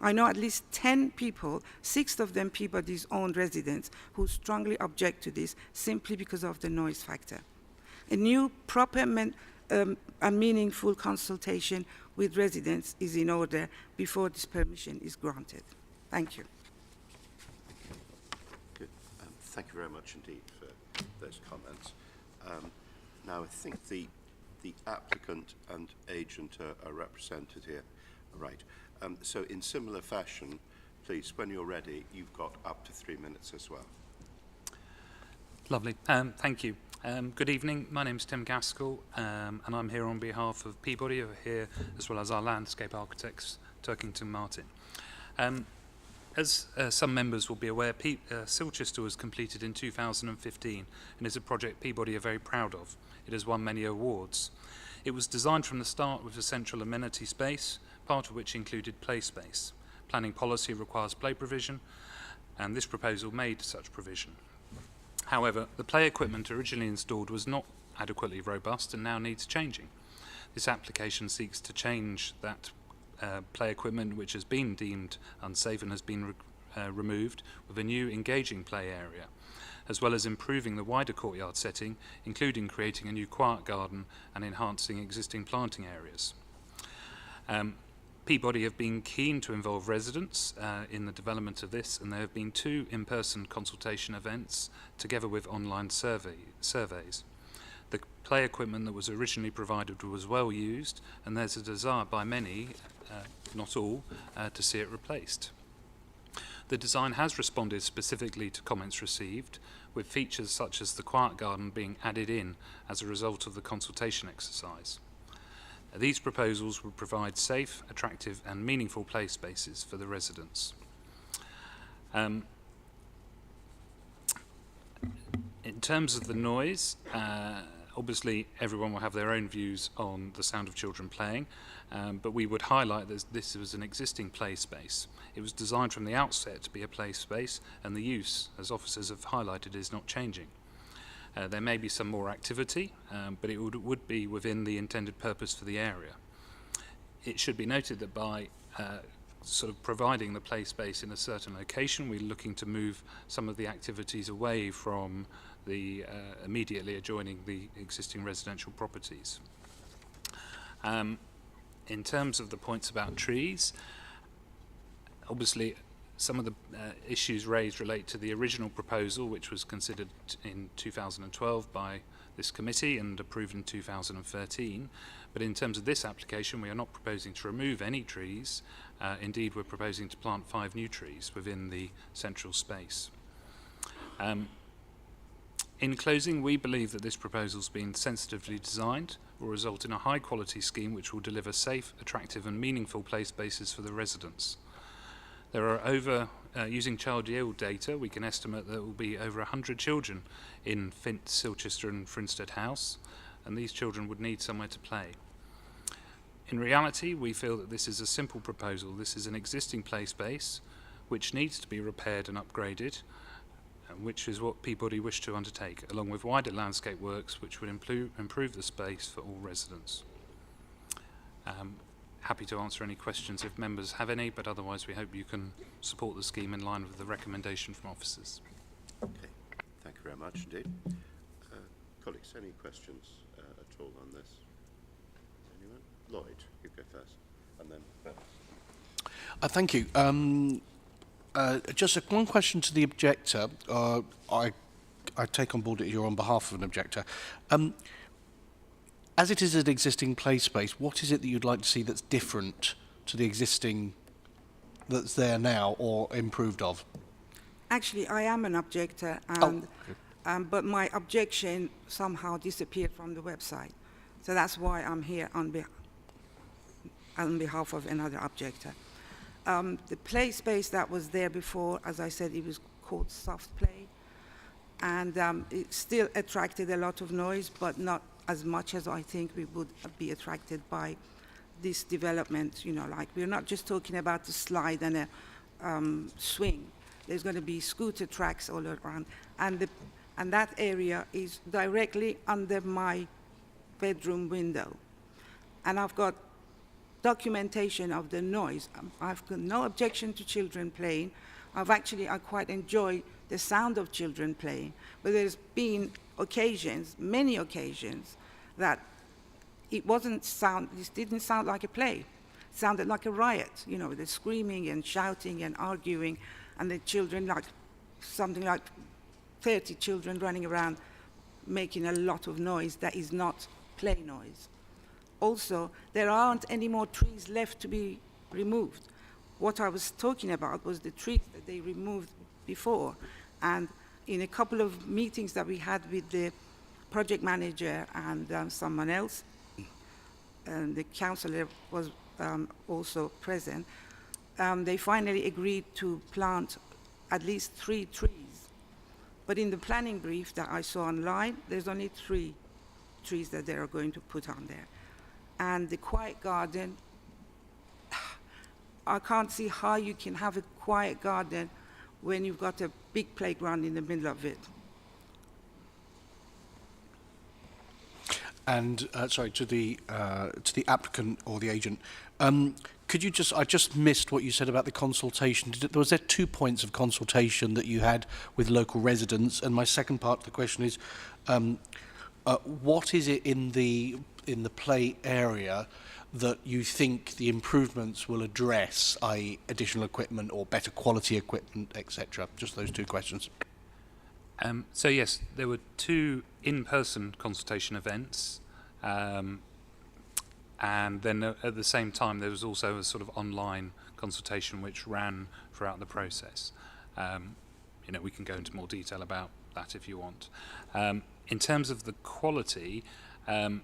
S13: I know at least 10 people, 6 of them Peabody's own residents, who strongly object to this simply because of the noise factor. A new, proper and meaningful consultation with residents is in order before this permission is granted. Thank you.
S1: Good. Thank you very much indeed for those comments. Now, I think the applicant and agent are represented here. Right. So in similar fashion, please, when you're ready, you've got up to 3 minutes as well.
S14: Lovely. Thank you. Good evening. My name's Tim Gaskell, and I'm here on behalf of Peabody, who are here, as well as our landscape architects, Turkington Martin. As some members will be aware, Silchester was completed in 2015 and is a project Peabody are very proud of. It has won many awards. It was designed from the start with a central amenity space, part of which included play space. Planning policy requires play provision, and this proposal made such provision. However, the play equipment originally installed was not adequately robust and now needs changing. This application seeks to change that play equipment which has been deemed unsafe and has been removed with a new engaging play area, as well as improving the wider courtyard setting, including creating a new quiet garden and enhancing existing planting areas. Peabody have been keen to involve residents in the development of this, and there have been 2 in-person consultation events together with online surveys. The play equipment that was originally provided was well used, and there's a desire by many, not all, to see it replaced. The design has responded specifically to comments received, with features such as the quiet garden being added in as a result of the consultation exercise. These proposals would provide safe, attractive and meaningful play spaces for the residents. In terms of the noise, obviously everyone will have their own views on the sound of children playing, but we would highlight that this was an existing play space. It was designed from the outset to be a play space, and the use, as officers have highlighted, is not changing. There may be some more activity, but it would be within the intended purpose for the area. It should be noted that by sort of providing the play space in a certain location, we're looking to move some of the activities away from the immediately adjoining the existing residential properties. In terms of the points about trees, obviously some of the issues raised relate to the original proposal, which was considered in 2012 by this committee and approved in 2013. But in terms of this application, we are not proposing to remove any trees. Indeed, we're proposing to plant 5 new trees within the central space. In closing, we believe that this proposal has been sensitively designed, will result in a high-quality scheme which will deliver safe, attractive and meaningful play spaces for the residents. There are using child yield data, we can estimate there will be over 100 children in Fint, Silchester and Frinstead House, and these children would need somewhere to play. In reality, we feel that this is a simple proposal. This is an existing play space which needs to be repaired and upgraded, which is what Peabody wish to undertake, along with wider landscape works which would improve the space for all residents. Happy to answer any questions if members have any, but otherwise we hope you can support the scheme in line with the recommendation from officers.
S1: Okay, thank you very much indeed. Colleagues, any questions at all on this? Anyone? Lloyd, you go first, and then Beth.
S11: Thank you. Just one question to the objector. I take on board that you're on behalf of an objector. As it is an existing play space, what is it that you'd like to see that's different to the existing that's there now or improved of?
S13: Actually, I am an objector, and, but my objection somehow disappeared from the website. So that's why I'm here on behalf of another objector. The play space that was there before, as I said, it was called soft play, and it still attracted a lot of noise, but not as much as I think we would be attracted by this development. You know, like, we're not just talking about the slide and a swing. There's going to be scooter tracks all around, and that area is directly under my bedroom window, and I've got documentation of the noise. I've got no objection to children playing. I quite enjoy the sound of children playing, but there's been occasions, many occasions, that this didn't sound like a play. It sounded like a riot, you know, the screaming and shouting and arguing, and the children, like something like 30 children running around making a lot of noise that is not play noise. Also, there aren't any more trees left to be removed. What I was talking about was the trees that they removed before. And in a couple of meetings that we had with the project manager and someone else, and the councillor was also present, they finally agreed to plant at least 3 trees. But in the planning brief that I saw online, there's only 3 trees that they are going to put on there. And the quiet garden, I can't see how you can have a quiet garden when you've got a big playground in the middle of it.
S11: And sorry, to the applicant or the agent, could you I just missed what you said about the consultation. Was there 2 points of consultation that you had with local residents? And my second part of the question is, what is it in the play area that you think the improvements will address, i.e. additional equipment or better quality equipment, etc.? Just those 2 questions.
S14: So yes, there were 2 in-person consultation events, and then at the same time there was also a sort of online consultation which ran throughout the process. You know, we can go into more detail about that if you want. In terms of the quality, I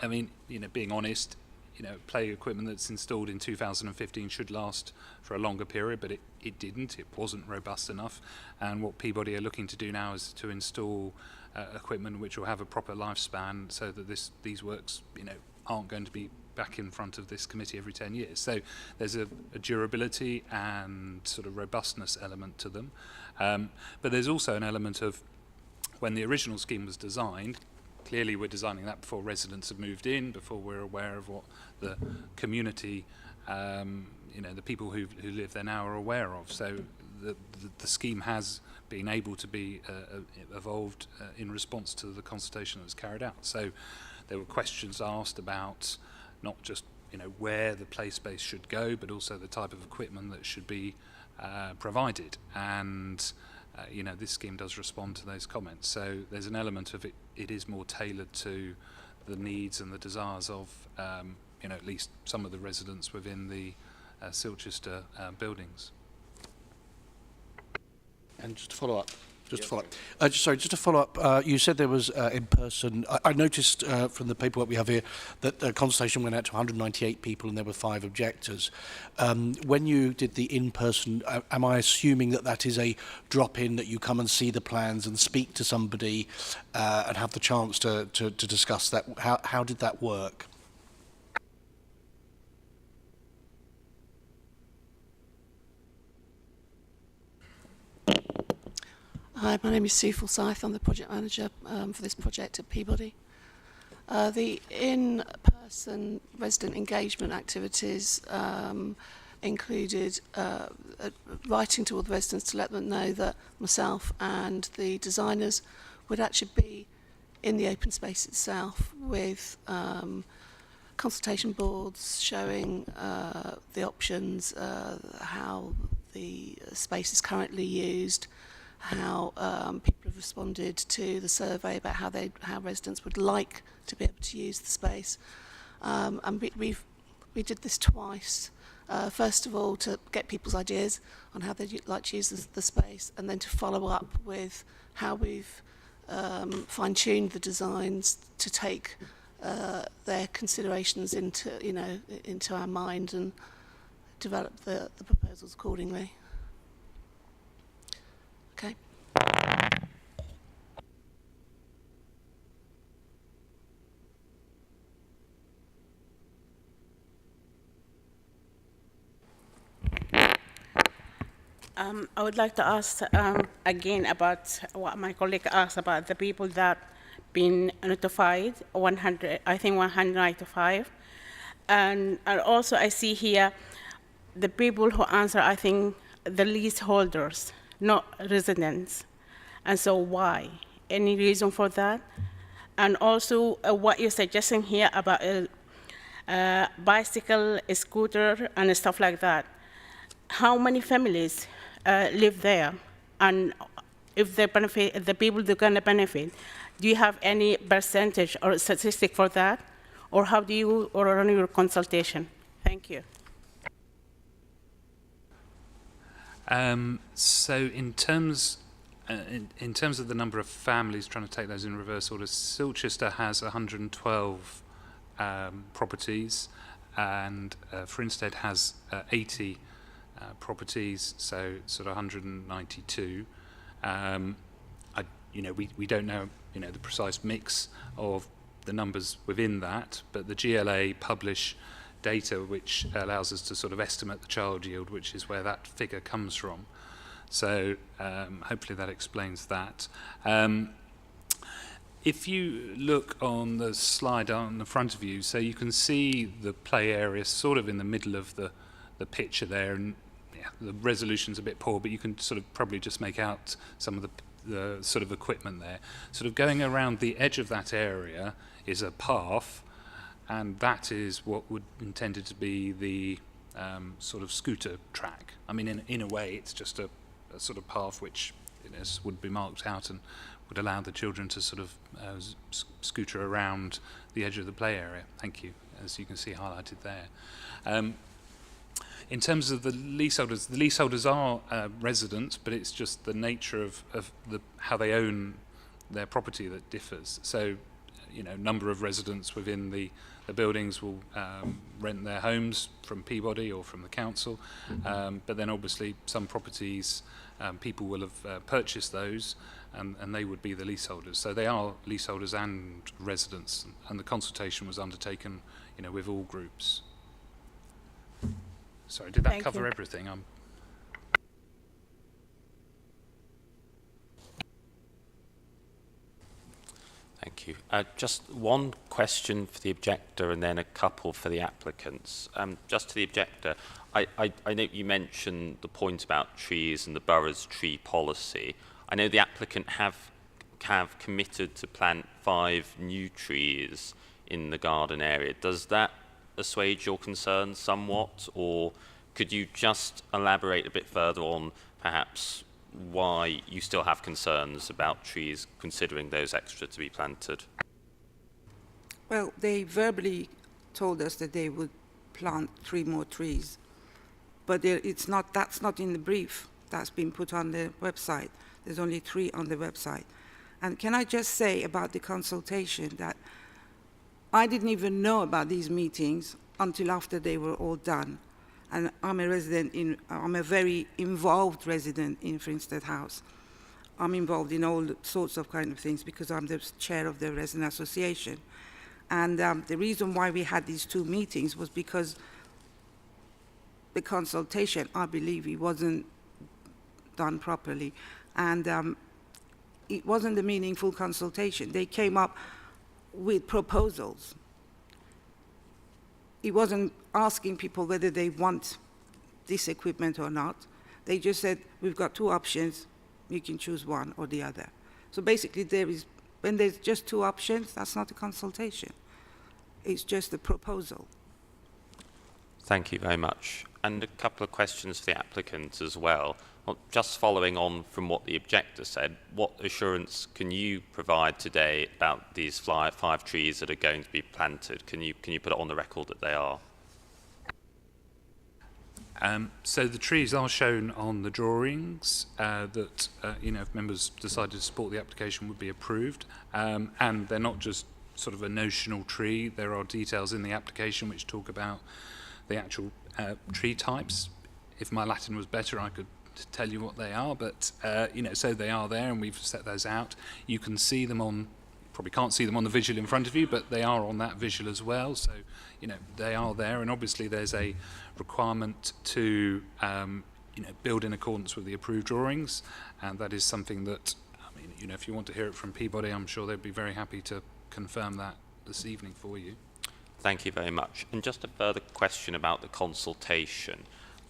S14: mean, you know, being honest, you know, play equipment that's installed in 2015 should last for a longer period, but it didn't. It wasn't robust enough. And what Peabody are looking to do now is to install equipment which will have a proper lifespan, so that these works, you know, aren't going to be back in front of this committee every 10 years. So there's a durability and sort of robustness element to them. But there's also an element of, when the original scheme was designed, clearly we're designing that before residents have moved in, before we're aware of what the community, you know, the people who live there now are aware of. So the scheme has been able to be evolved in response to the consultation that was carried out. So there were questions asked about not just, you know, where the play space should go, but also the type of equipment that should be provided. And you know, this scheme does respond to those comments. So there's an element of it is more tailored to the needs and the desires of, you know, at least some of the residents within the Silchester buildings.
S11: And just to follow up, just to follow up, you said there was in person. I noticed from the paperwork we have here that the consultation went out to 198 people and there were 5 objectors. When you did the in-person, am I assuming that that is a drop-in, that you come and see the plans and speak to somebody and have the chance to discuss that? How did that work?
S15: Hi, my name is Sue Forsyth. I'm the project manager for this project at Peabody. The in-person resident engagement activities included writing to all the residents to let them know that myself and the designers would actually be in the open space itself with consultation boards showing the options, how the space is currently used, how people have responded to the survey about how residents would like to be able to use the space. And we did this twice. First of all, to get people's ideas on how they'd like to use the space, and then to follow up with how we've fine-tuned the designs to take their considerations into our mind and develop the proposals accordingly. Okay.
S16: I would like to ask again about what my colleague asked about the people that been notified, 195. And also I see here the people who answer, I think, the leaseholders, not residents. And so why? Any reason for that? And also what you're suggesting here about bicycle, scooter, and stuff like that. How many families live there? And if they benefit, the people that are going to benefit, do you have any percentage or statistic for that? Or how do you run your consultation? Thank you.
S14: So in terms of the number of families, trying to take those in reverse order, Silchester has 112 properties, and Frinstead has 80 properties, so sort of 192. We don't know, the precise mix of the numbers within that, but the GLA publish data which allows us to sort of estimate the child yield, which is where that figure comes from. So hopefully that explains that. If you look on the slide on the front of you, so you can see the play area sort of in the middle of the picture there, and the resolution's a bit poor, but you can sort of probably just make out some of the sort of equipment there. Sort of going around the edge of that area is a path, and that is what would intended to be the sort of scooter track. I mean, in a way, it's just a sort of path which would be marked out and would allow the children to sort of scooter around the edge of the play area. Thank you, as you can see highlighted there. In terms of the leaseholders are residents, but it's just the nature of how they own their property that differs. So, number of residents within the buildings will rent their homes from Peabody or from the council, but then obviously some properties, people will have purchased those, and they would be the leaseholders. So they are leaseholders and residents, and the consultation was undertaken, with all groups. Sorry, did that
S16: Thank
S14: cover
S16: you.
S14: everything?
S9: Thank you. Just one question for the objector and then a couple for the applicants. Just to the objector, I know you mentioned the point about trees and the borough's tree policy. I know the applicant have committed to plant 5 new trees in the garden area. Does that assuage your concerns somewhat, or could you just elaborate a bit further on perhaps why you still have concerns about trees, considering those extra to be planted?
S13: Well, they verbally told us that they would plant 3 more trees, but that's not in the brief that's been put on the website. There's only 3 on the website. And can I just say about the consultation that I didn't even know about these meetings until after they were all done. And I'm a very involved resident in Frinstead House. I'm involved in all sorts of kind of things because I'm the chair of the resident association. And the reason why we had these 2 meetings was because the consultation, I believe, it wasn't done properly. And it wasn't a meaningful consultation. They came up with proposals. It wasn't asking people whether they want this equipment or not. They just said, we've got 2 options, you can choose one or the other. So basically, when there's just 2 options, that's not a consultation. It's just a proposal.
S9: Thank you very much. And a couple of questions for the applicant as well. Well, just following on from what the objector said, what assurance can you provide today about these 5 trees that are going to be planted? Can you put it on the record that they are?
S14: So the trees are shown on the drawings that, if members decided to support the application, would be approved. And they're not just sort of a notional tree. There are details in the application which talk about the actual tree types. If my Latin was better, I could tell you what they are, but so they are there, and we've set those out. You can see them on, probably can't see them on the visual in front of you, but they are on that visual as well. So they are there, and obviously there's a requirement to build in accordance with the approved drawings, and that is something that, if you want to hear it from Peabody, I'm sure they'd be very happy to confirm that this evening for you.
S9: Thank you very much. And just a further question about the consultation.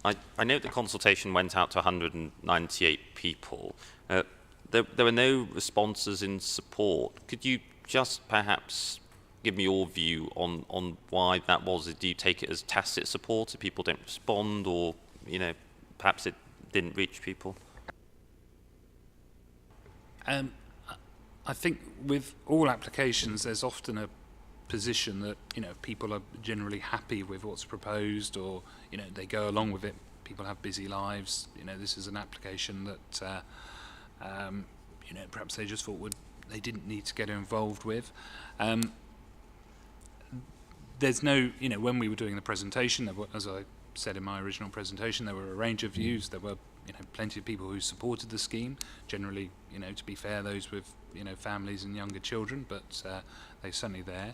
S9: I know the consultation went out to 198 people. There were no responses in support. Could you just perhaps give me your view on why that was? Do you take it as tacit support if people don't respond, or perhaps it didn't reach people?
S14: I think with all applications, there's often a position that people are generally happy with what's proposed, or they go along with it. People have busy lives. This is an application that perhaps they just thought they didn't need to get involved with. There's no, when we were doing the presentation, there were, as I said in my original presentation, there were a range of views. There were plenty of people who supported the scheme. Generally, to be fair, those with families and younger children, but they're certainly there.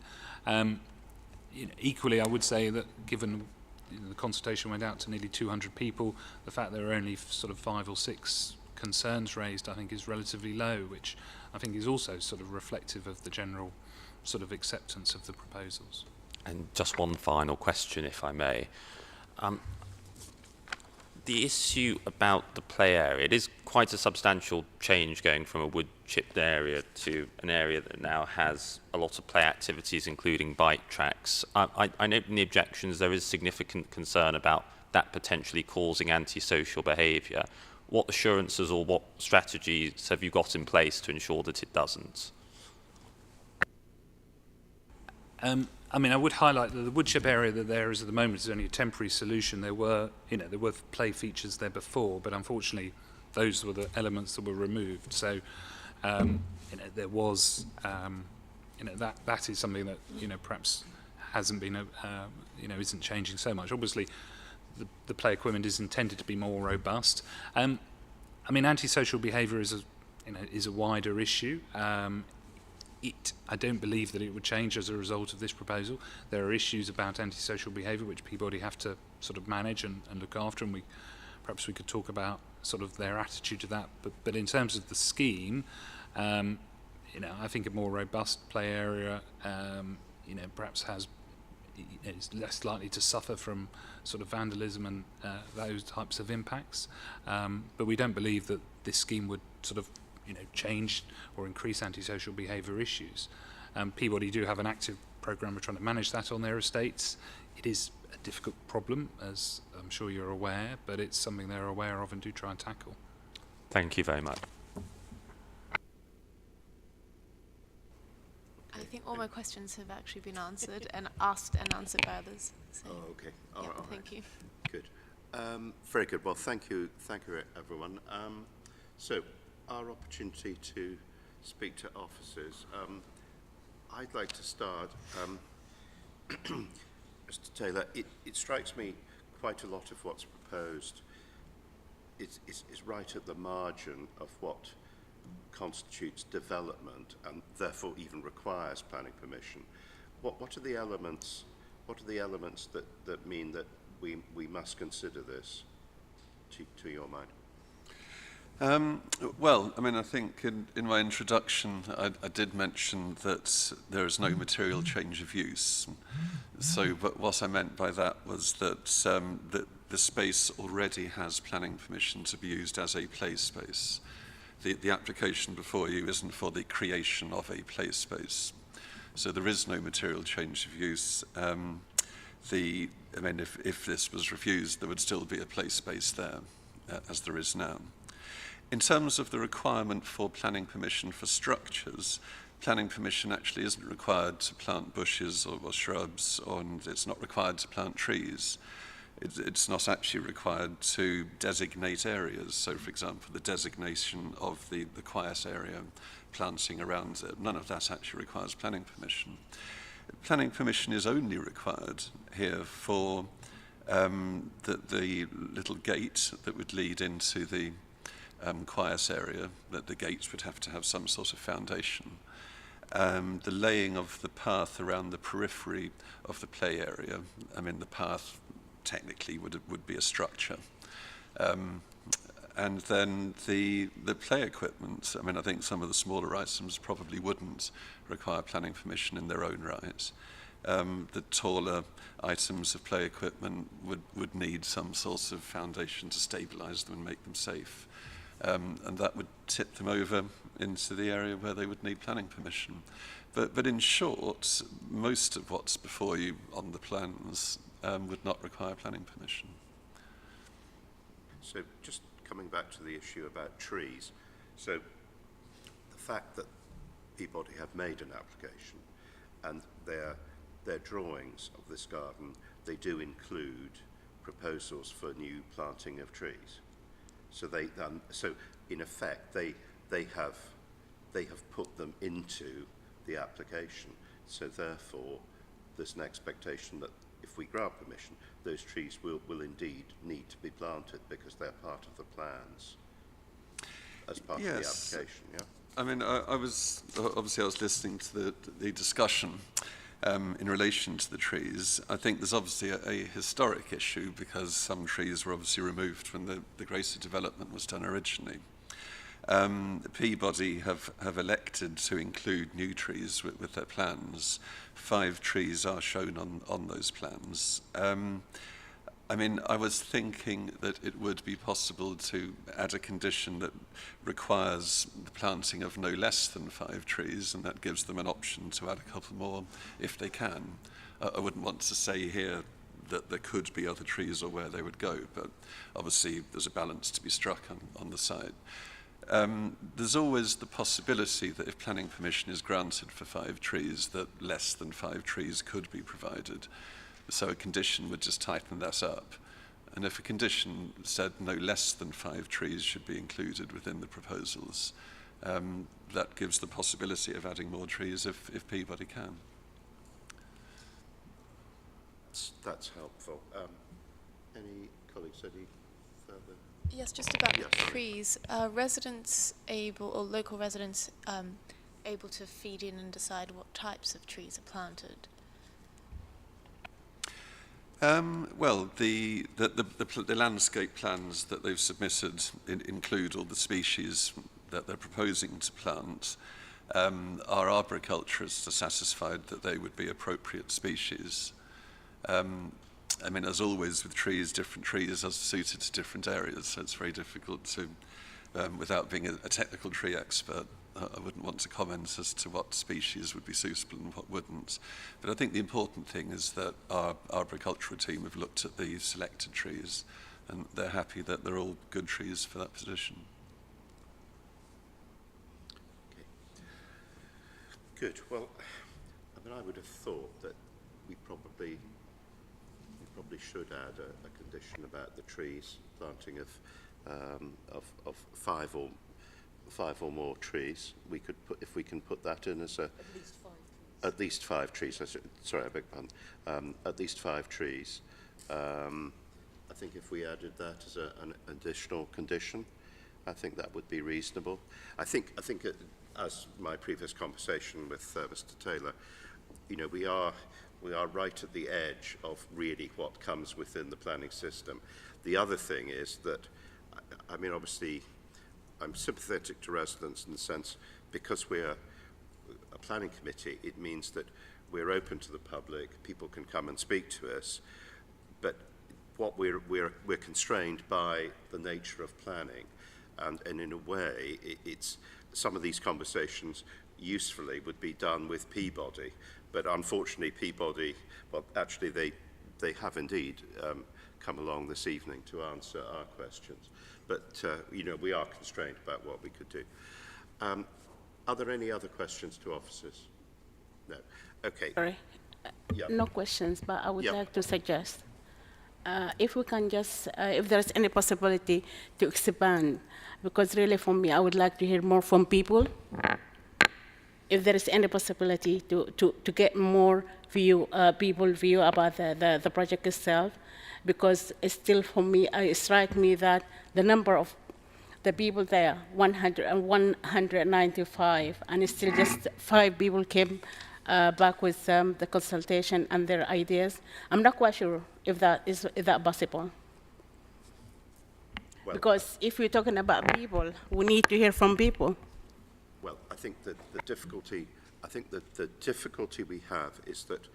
S14: Equally, I would say that given the consultation went out to nearly 200 people, the fact there are only sort of 5 or 6 concerns raised, I think, is relatively low, which I think is also sort of reflective of the general sort of acceptance of the proposals.
S9: And just one final question, if I may. The issue about the play area, it is quite a substantial change going from a wood-chipped area to an area that now has a lot of play activities, including bike tracks. I note in the objections there is significant concern about that potentially causing antisocial behaviour. What assurances or what strategies have you got in place to ensure that it doesn't?
S14: I mean, I would highlight that the woodchip area that there is at the moment is only a temporary solution. There were play features there before, but unfortunately, those were the elements that were removed. So, there was, that is something that perhaps hasn't been, isn't changing so much. Obviously, the play equipment is intended to be more robust. I mean, antisocial behaviour is a wider issue. I don't believe that it would change as a result of this proposal. There are issues about antisocial behaviour which Peabody have to sort of manage and look after, and perhaps we could talk about sort of their attitude to that. But in terms of the scheme, I think a more robust play area, perhaps is less likely to suffer from sort of vandalism and those types of impacts. But we don't believe that this scheme would sort of change or increase antisocial behaviour issues. Peabody do have an active programme of trying to manage that on their estates. It is a difficult problem, as I'm sure you're aware, but it's something they're aware of and do try and tackle.
S9: Thank you very much.
S8: I think all my questions have actually been answered and asked and answered by others. So,
S1: okay. All right.
S8: Thank you.
S1: Good. Very good. Well, thank you, everyone. So, our opportunity to speak to officers. I'd like to start. Mr. Taylor, it strikes me quite a lot of what's proposed is right at the margin of what constitutes development and therefore even requires planning permission. What are the elements? What are the elements that mean that we must consider this, to your mind?
S12: Well, I mean, I think in my introduction, I did mention that there is no material change of use. So, but what I meant by that was that the space already has planning permission to be used as a play space. The application before you isn't for the creation of a play space. So there is no material change of use. If this was refused, there would still be a play space there, as there is now. In terms of the requirement for planning permission for structures, planning permission actually isn't required to plant bushes or shrubs, and it's not required to plant trees. It's not actually required to designate areas. So, for example, the designation of the quiet area, planting around it, none of that actually requires planning permission. Planning permission is only required here for the little gate that would lead into the quiet area, that the gates would have to have some sort of foundation. The laying of the path around the periphery of the play area, the path technically would be a structure. And then the play equipment, I think some of the smaller items probably wouldn't require planning permission in their own right. The taller items of play equipment would need some sort of foundation to stabilise them and make them safe. And that would tip them over into the area where they would need planning permission. But in short, most of what's before you on the plans would not require planning permission.
S1: So just coming back to the issue about trees, so the fact that Peabody have made an application and their drawings of this garden, they do include proposals for new planting of trees. So so in effect they have put them into the application. So therefore, there's an expectation that if we grant permission, those trees will indeed need to be planted because they're part of the plans as part of the application. Yeah.
S12: I was listening to the discussion in relation to the trees. I think there's obviously a historic issue because some trees were obviously removed when the greater development was done originally. Peabody have elected to include new trees with their plans. 5 trees are shown on those plans. I was thinking that it would be possible to add a condition that requires the planting of no less than 5 trees, and that gives them an option to add a couple more if they can. I wouldn't want to say here that there could be other trees or where they would go, but obviously there's a balance to be struck on the site. there's always the possibility that if planning permission is granted for 5 trees, that less than 5 trees could be provided. So a condition would just tighten that up. And if a condition said no less than 5 trees should be included within the proposals, that gives the possibility of adding more trees if Peabody can.
S1: That's helpful. Any colleagues, any further?
S8: Yes, just about
S1: Yes.
S8: the trees. Residents able, or local residents able to feed in and decide what types of trees are planted?
S12: Well, the landscape plans that they've submitted include all the species that they're proposing to plant. Our arboriculturists are satisfied that they would be appropriate species. I mean, as always with trees, different trees are suited to different areas, so it's very difficult to, without being a technical tree expert, I wouldn't want to comment as to what species would be suitable and what wouldn't. But I think the important thing is that our arboricultural team have looked at the selected trees and they're happy that they're all good trees for that position.
S1: Okay. Good. Well, I mean, I would have thought that we probably should add a condition about the trees, planting of 5 or more trees. We could put, if we can put that in as a at least 5 trees. Sorry, I beg your pardon. At least 5 trees. I think if we added that as an additional condition, I think that would be reasonable. I think as my previous conversation with Mr. Taylor, you know, we are right at the edge of really what comes within the planning system. The other thing is that, I mean, obviously, I'm sympathetic to residents in the sense, because we're a planning committee, it means that we're open to the public, people can come and speak to us, but what we're constrained by the nature of planning, and in a way, it's some of these conversations usefully would be done with Peabody, but unfortunately Peabody, well, actually they have indeed come along this evening to answer our questions. But, you know, we are constrained about what we could do. Are there any other questions to officers? No. Okay.
S16: Sorry. No questions, but I would like to suggest, if we can just, if there's any possibility to expand, because really for me, I would like to hear more from people. If there is any possibility to get more people view about the project itself, because it's still for me, it strikes me that the number of the people there, 195, and it's still just 5 people came back with the consultation and their ideas. I'm not quite sure if that is possible. Well, because if we're talking about people, we need to hear from people.
S1: Well, I think that the difficulty we have is that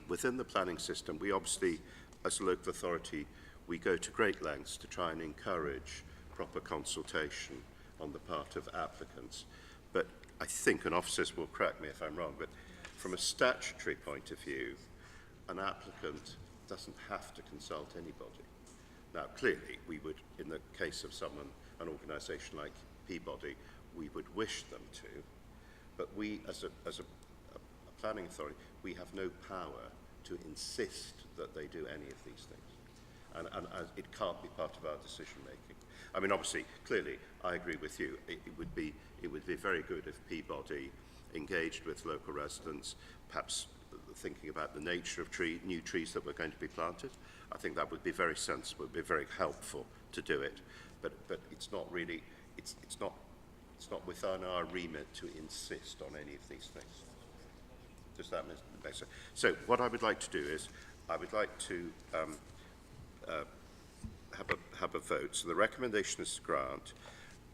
S1: within the planning system, we obviously, as a local authority, we go to great lengths to try and encourage proper consultation on the part of applicants. But I think, and officers will correct me if I'm wrong, but from a statutory point of view, an applicant doesn't have to consult anybody. Now, clearly, we would, in the case of someone, an organisation like Peabody, we would wish them to, but we, as a planning authority, we have no power to insist that they do any of these things. And it can't be part of our decision making. I mean, obviously, clearly, I agree with you. It would be very good if Peabody engaged with local residents, perhaps thinking about the nature of new trees that were going to be planted. I think that would be very sensible, would be very helpful to do it. But it's not really, it's not within our remit to insist on any of these things. Does that make sense? So what I would like to do is, I would like to have a vote. So the recommendation is to grant.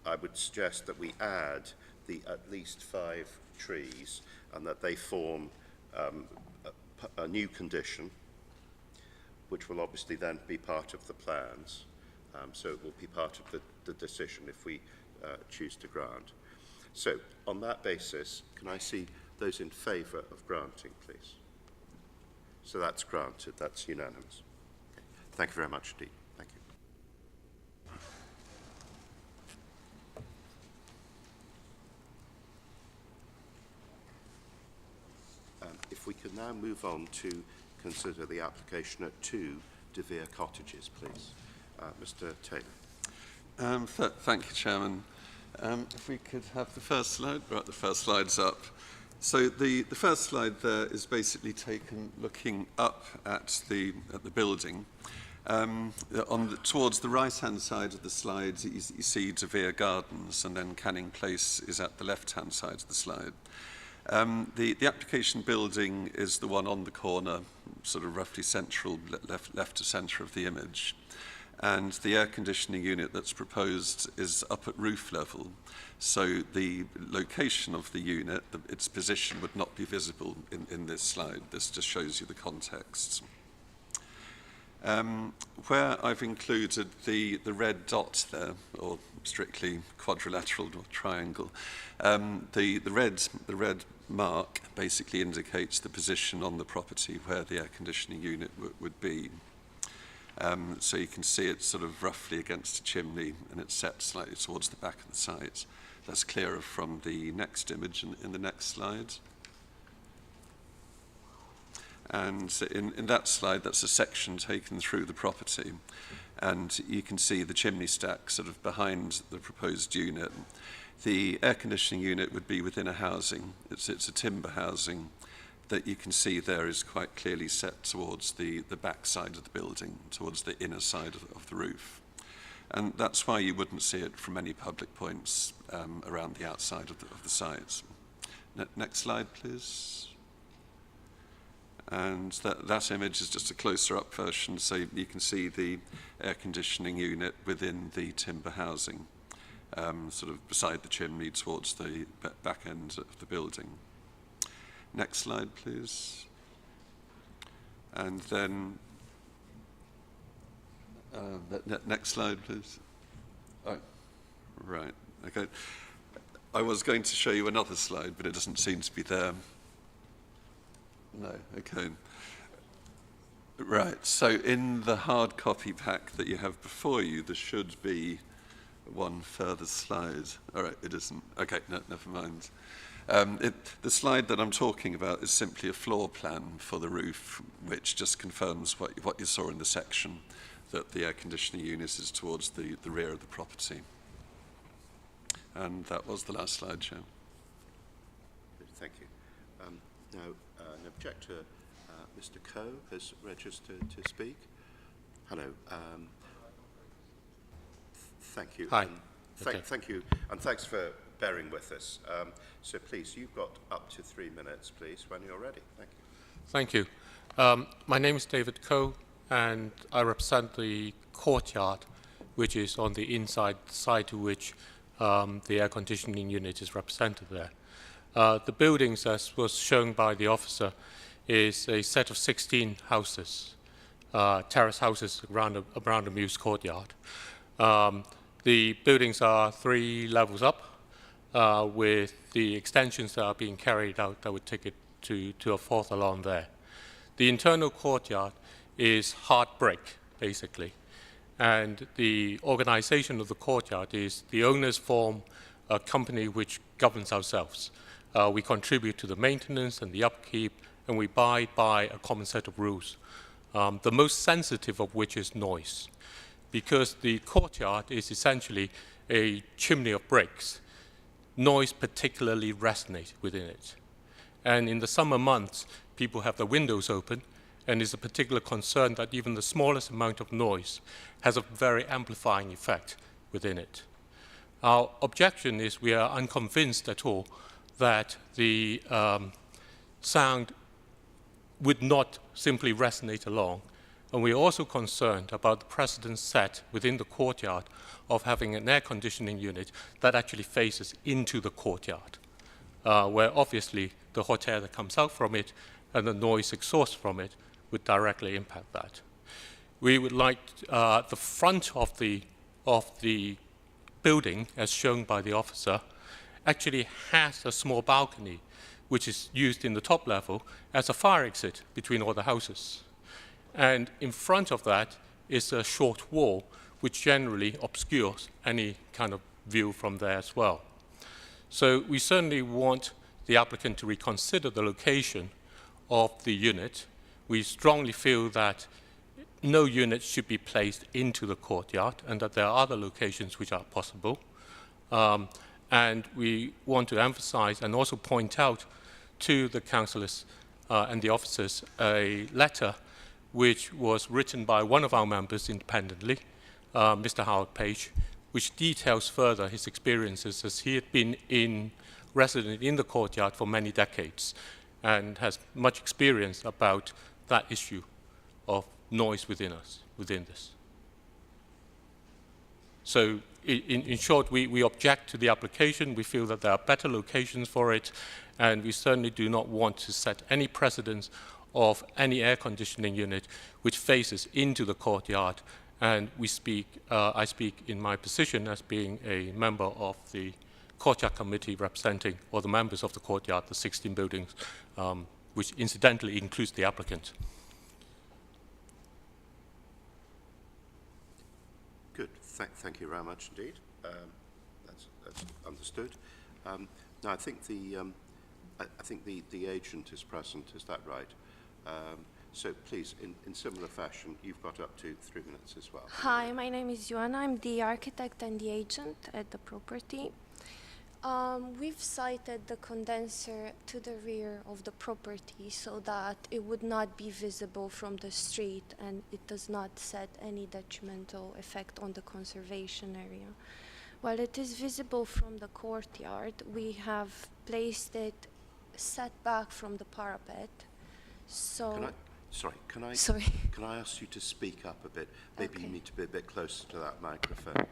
S1: I would suggest that we add the at least 5 trees and that they form a new condition, which will obviously then be part of the plans. So it will be part of the decision if we choose to grant. So on that basis, can I see those in favour of granting, please? So that's granted, that's unanimous. Okay. Thank you very much indeed. Thank you. if we can now move on to consider the application at 2 De Vere Cottages, please. Mr. Taylor.
S12: Thank you, Chairman. If we could have the first slide. Right, the first slide's up. So the first slide there is basically taken looking up at the building. Towards the right-hand side of the slide, you see De Vere Gardens, and then Canning Place is at the left-hand side of the slide. The application building is the one on the corner, sort of roughly central, left to centre of the image. And the air conditioning unit that's proposed is up at roof level. So the location of the unit, its position would not be visible in this slide. This just shows you the context. Where I've included the red dot there, or strictly quadrilateral or triangle, the red mark basically indicates the position on the property where the air conditioning unit would be. So you can see it sort of roughly against a chimney, and it's set slightly towards the back of the sides. That's clearer from the next image in the next slide. And in that slide, that's a section taken through the property. And you can see the chimney stack sort of behind the proposed unit. The air conditioning unit would be within a housing. It's a timber housing that you can see there is quite clearly set towards the back side of the building, towards the inner side of the roof. And that's why you wouldn't see it from any public points around the outside of the sides. Next slide, please. And that image is just a closer up version, so you can see the air conditioning unit within the timber housing, sort of beside the chimney towards the back end of the building. Next slide, please. And then, next slide, please. Oh, right, okay. I was going to show you another slide, but it doesn't seem to be there. No, okay. Right, so in the hard copy pack that you have before you, there should be one further slide. All right, it isn't. Okay, no, never mind. The slide that I'm talking about is simply a floor plan for the roof, which just confirms what you saw in the section, that the air conditioning unit is towards the rear of the property. And that was the last slide, Chair.
S1: Thank you. Now, an objector, Mr. Coe, has registered to speak. Hello. Thank you.
S17: Hi.
S1: Thank you, and thanks for bearing with us. So please, you've got up to 3 minutes, please, when you're ready. Thank you.
S17: Thank you. My name is David Coe, and I represent the courtyard, which is on the inside side to which the air conditioning unit is represented there. The buildings, as was shown by the officer, is a set of 16 houses, terrace houses around the Mews courtyard. The buildings are 3 levels up, with the extensions that are being carried out that would take it to a 4th along there. The internal courtyard is hard brick, basically, and the organization of the courtyard is the owners form a company which governs ourselves. We contribute to the maintenance and the upkeep, and we abide by a common set of rules, the most sensitive of which is noise, because the courtyard is essentially a chimney of bricks. Noise particularly resonates within it. And in the summer months, people have their windows open, and it's a particular concern that even the smallest amount of noise has a very amplifying effect within it. Our objection is we are unconvinced at all that the sound would not simply resonate along. And we're also concerned about the precedent set within the courtyard of having an air conditioning unit that actually faces into the courtyard, where obviously the hot air that comes out from it and the noise exhaust from it would directly impact that. We would like the front of the building, as shown by the officer, actually has a small balcony which is used in the top level as a fire exit between all the houses. And in front of that is a short wall which generally obscures any kind of view from there as well. So we certainly want the applicant to reconsider the location of the unit. We strongly feel that no unit should be placed into the courtyard and that there are other locations which are possible. And we want to emphasize and also point out to the councillors and the officers a letter which was written by one of our members independently, Mr. Howard Page, which details further his experiences as he had been resident in the courtyard for many decades and has much experience about that issue of noise within this. So in short, we object to the application. We feel that there are better locations for it, and we certainly do not want to set any precedence of any air conditioning unit which faces into the courtyard. And I speak in my position as being a member of the courtyard committee representing, or the members of the courtyard, the 16 buildings, which incidentally includes the applicant.
S1: Good. Thank you very much indeed. That's understood. Now I think the agent is present. Is that right? So please, in similar fashion, you've got up to 3 minutes as well.
S18: Hi, my name is Joanna. I'm the architect and the agent at the property. We've sited the condenser to the rear of the property so that it would not be visible from the street and it does not set any detrimental effect on the conservation area. While it is visible from the courtyard, we have placed it set back from the parapet. So
S1: Can I ask you to speak up a bit? Maybe
S18: Okay.
S1: you need to be a bit closer to that microphone.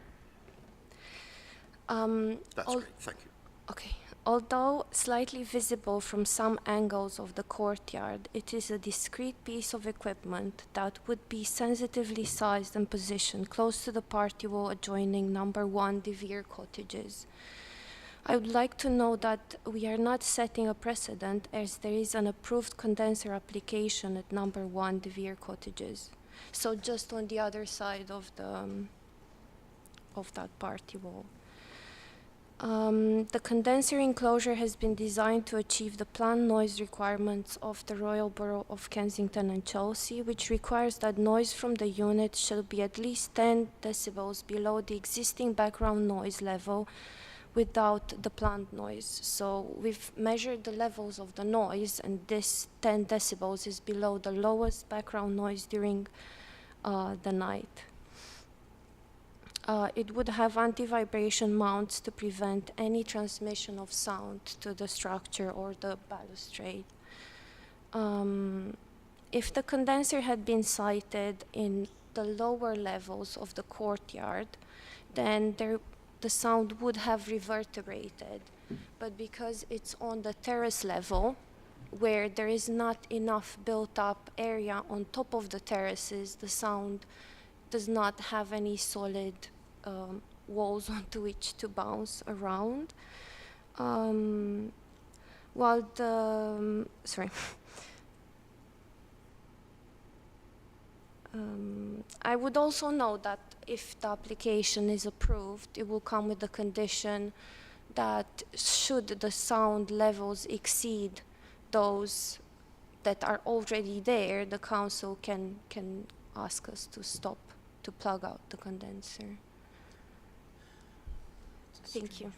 S1: That's great, thank you.
S18: Okay. Although slightly visible from some angles of the courtyard, it is a discrete piece of equipment that would be sensitively sized and positioned close to the party wall adjoining number 1 De Vere cottages. I would like to note that we are not setting a precedent as there is an approved condenser application at number 1 De Vere cottages. So just on the other side of that party wall. The condenser enclosure has been designed to achieve the planned noise requirements of the Royal Borough of Kensington and Chelsea, which requires that noise from the unit shall be at least 10 decibels below the existing background noise level without the planned noise. So we've measured the levels of the noise, and this 10 decibels is below the lowest background noise during the night. It would have anti-vibration mounts to prevent any transmission of sound to the structure or the balustrade. If the condenser had been sited in the lower levels of the courtyard, then the sound would have reverberated. But because it's on the terrace level, where there is not enough built-up area on top of the terraces, the sound does not have any solid walls onto which to bounce around. While the I would also note that if the application is approved, it will come with the condition that should the sound levels exceed those that are already there, the council can ask us to stop, to plug out the condenser. Thank you.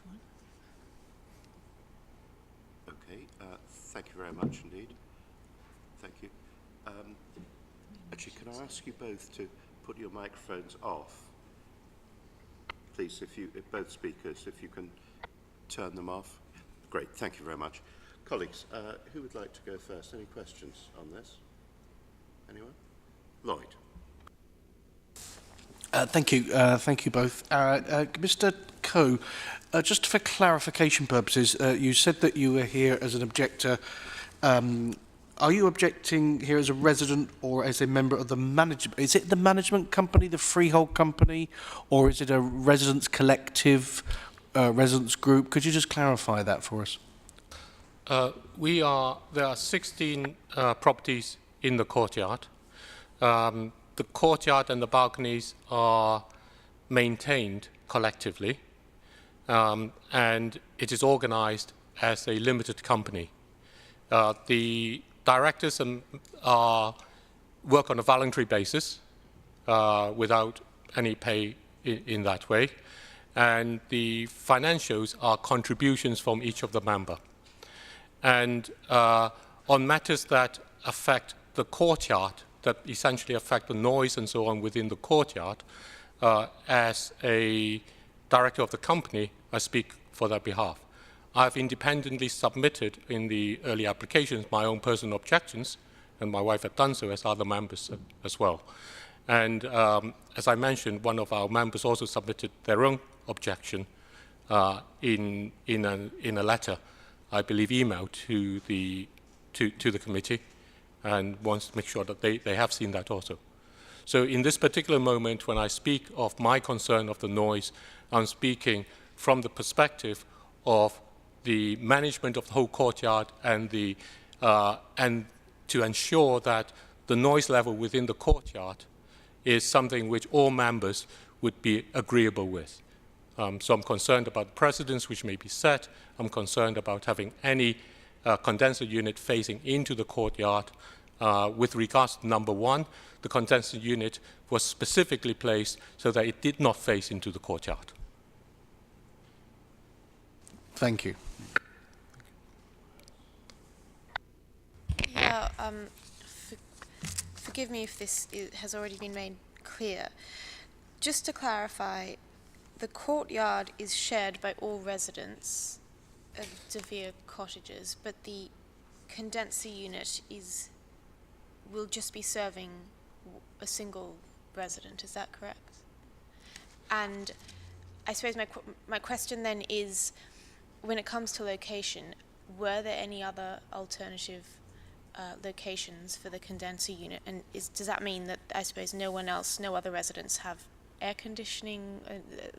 S1: Okay, thank you very much indeed. Thank you. Actually, can I ask you both to put your microphones off? Please, if both speakers, if you can turn them off. Great, thank you very much. Colleagues, who would like to go first? Any questions on this? Anyone? Lloyd.
S11: Thank you both. Mr. Coe, just for clarification purposes, you said that you were here as an objector. Are you objecting here as a resident or as a member of the management? Is it the management company, the freehold company, or is it a residents collective, residents group? Could you just clarify that for us?
S17: There are 16 properties in the courtyard. The courtyard and the balconies are maintained collectively, and it is organized as a limited company. The directors work on a voluntary basis without any pay in that way. And the financials are contributions from each of the member. And on matters that affect the courtyard, that essentially affect the noise and so on within the courtyard, as a director of the company, I speak for their behalf. I've independently submitted in the early applications my own personal objections, and my wife had done so, as other members as well. And as I mentioned, one of our members also submitted their own objection in a letter, I believe, emailed to the committee, and wants to make sure that they have seen that also. So in this particular moment, when I speak of my concern of the noise, I'm speaking from the perspective of the management of the whole courtyard and to ensure that the noise level within the courtyard is something which all members would be agreeable with. So I'm concerned about the precedents which may be set. I'm concerned about having any condenser unit facing into the courtyard. With regards to number one, the condenser unit was specifically placed so that it did not face into the courtyard.
S11: Thank you.
S8: Yeah, forgive me if this has already been made clear. Just to clarify, the courtyard is shared by all residents of De Vere Cottages, but the condenser unit will just be serving a single resident. Is that correct? And I suppose my question then is, when it comes to location, were there any other alternative locations for the condenser unit? And does that mean that, I suppose, no other residents have air conditioning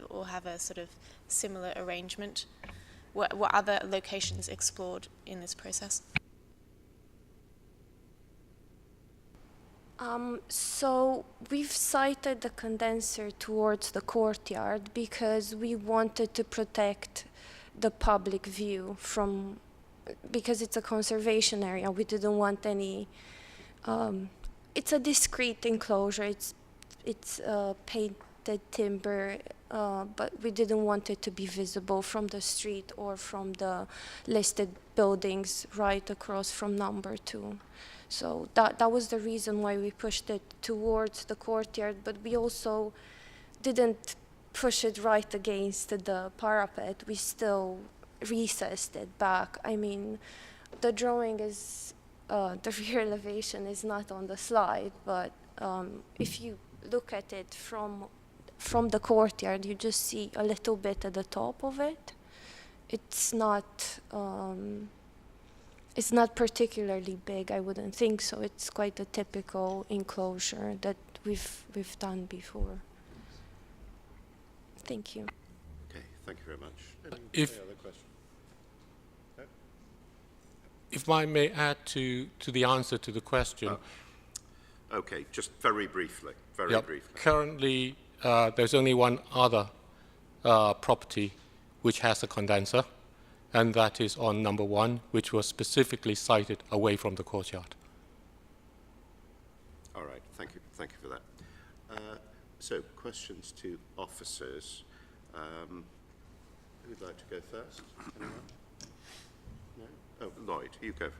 S8: or have a sort of similar arrangement? What other locations explored in this process?
S18: So we've sited the condenser towards the courtyard because we wanted to protect the public view because it's a conservation area. We didn't want any, it's a discrete enclosure. It's painted timber, but we didn't want it to be visible from the street or from the listed buildings right across from number 2. So that was the reason why we pushed it towards the courtyard, but we also didn't push it right against the parapet. We still recessed it back. I mean, the drawing is, the rear elevation is not on the slide, but if you look at it from the courtyard, you just see a little bit at the top of it. It's not particularly big, I wouldn't think so. It's quite a typical enclosure that we've done before. Thank you.
S1: Okay, thank you very much.
S17: Any other questions? No? If I may add to the answer to the question.
S1: Okay, just very briefly. Briefly.
S17: Currently, there's only one other property which has a condenser, and that is on number 1, which was specifically sited away from the courtyard.
S1: All right, thank you for that. So, questions to officers. Who'd like to go first? Anyone? No? Oh, Lloyd, you go.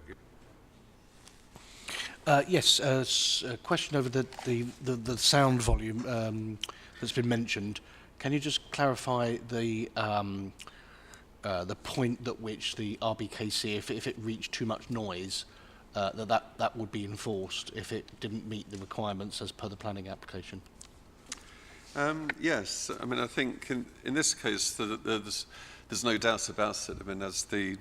S11: Yes, a question over the sound volume that's been mentioned. Can you just clarify the point at which the RBKC, if it reached too much noise, that would be enforced if it didn't meet the requirements as per the planning application?
S12: Yes, I mean, I think in this case there's no doubt about it. I mean, as the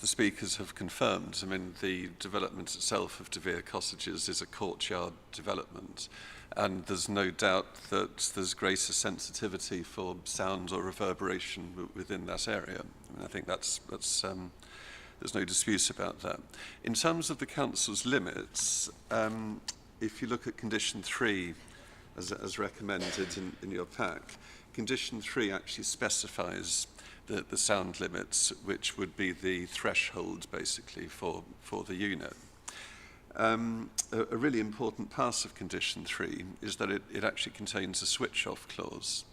S12: speakers have confirmed, I mean, the development itself of De Vere Cottages is a courtyard development, and there's no doubt that there's greater sensitivity for sound or reverberation within that area. I mean, I think that's there's no dispute about that. In terms of the council's limits, if you look at condition 3, as recommended in your pack, condition 3 actually specifies the sound limits, which would be the threshold basically for the unit. a really important part of condition 3 is that it actually contains a switch-off clause.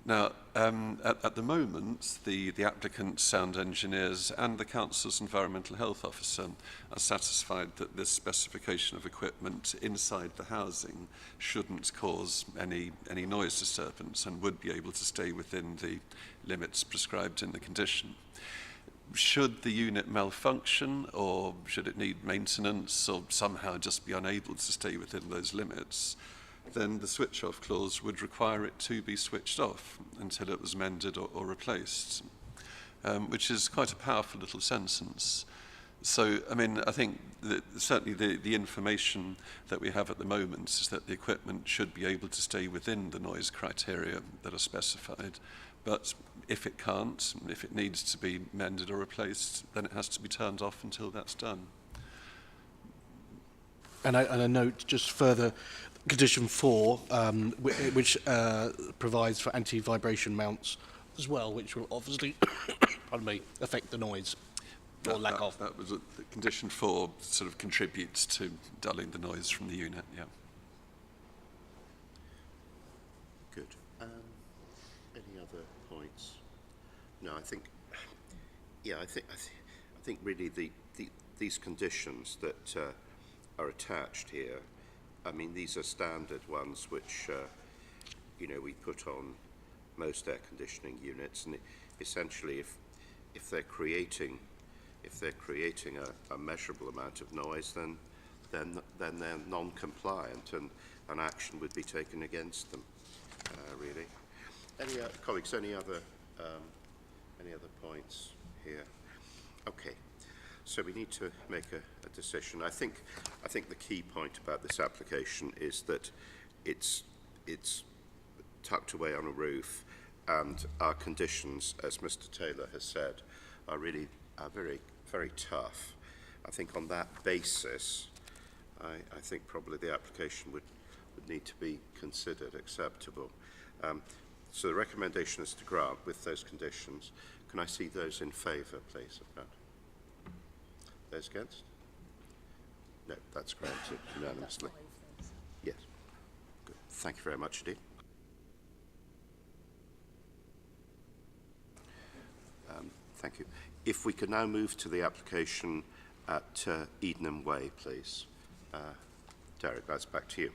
S12: Now, at the moment, the applicant, sound engineers, and the council's environmental health officer are satisfied that this specification of equipment inside the housing shouldn't cause any noise disturbance and would be able to stay within the limits prescribed in the condition. Should the unit malfunction, or should it need maintenance, or somehow just be unable to stay within those limits, then the switch-off clause would require it to be switched off until it was mended or replaced, which is quite a powerful little sentence. So, I mean, I think that certainly the information that we have at the moment is that the equipment should be able to stay within the noise criteria that are specified, but if it can't, if it needs to be mended or replaced, then it has to be turned off until that's done.
S11: And a note just further, condition 4, which provides for anti-vibration mounts as well, which will obviously, pardon me, affect the noise or lack of.
S12: That was condition 4 sort of contributes to dulling the noise from the unit, yeah.
S1: Good. Any other points? No, I think, yeah, I think really these conditions that are attached here, I mean, these are standard ones which, you know, we put on most air conditioning units, and essentially, if they're creating a measurable amount of noise, then they're non-compliant, and action would be taken against them. Really, colleagues, any other points here? Okay. So we need to make a decision. I think the key point about this application is that it's tucked away on a roof, and our conditions, as Mr. Taylor has said, are very, very tough. I think on that basis, I think probably the application would need to be considered acceptable. So the recommendation is to grant with those conditions. Can I see those in favour, please, of that? Those against? No, that's granted unanimously. Yes. Good. Thank you very much indeed. Thank you. If we could now move to the application at Edenham Way, please. Derek, that's back to you.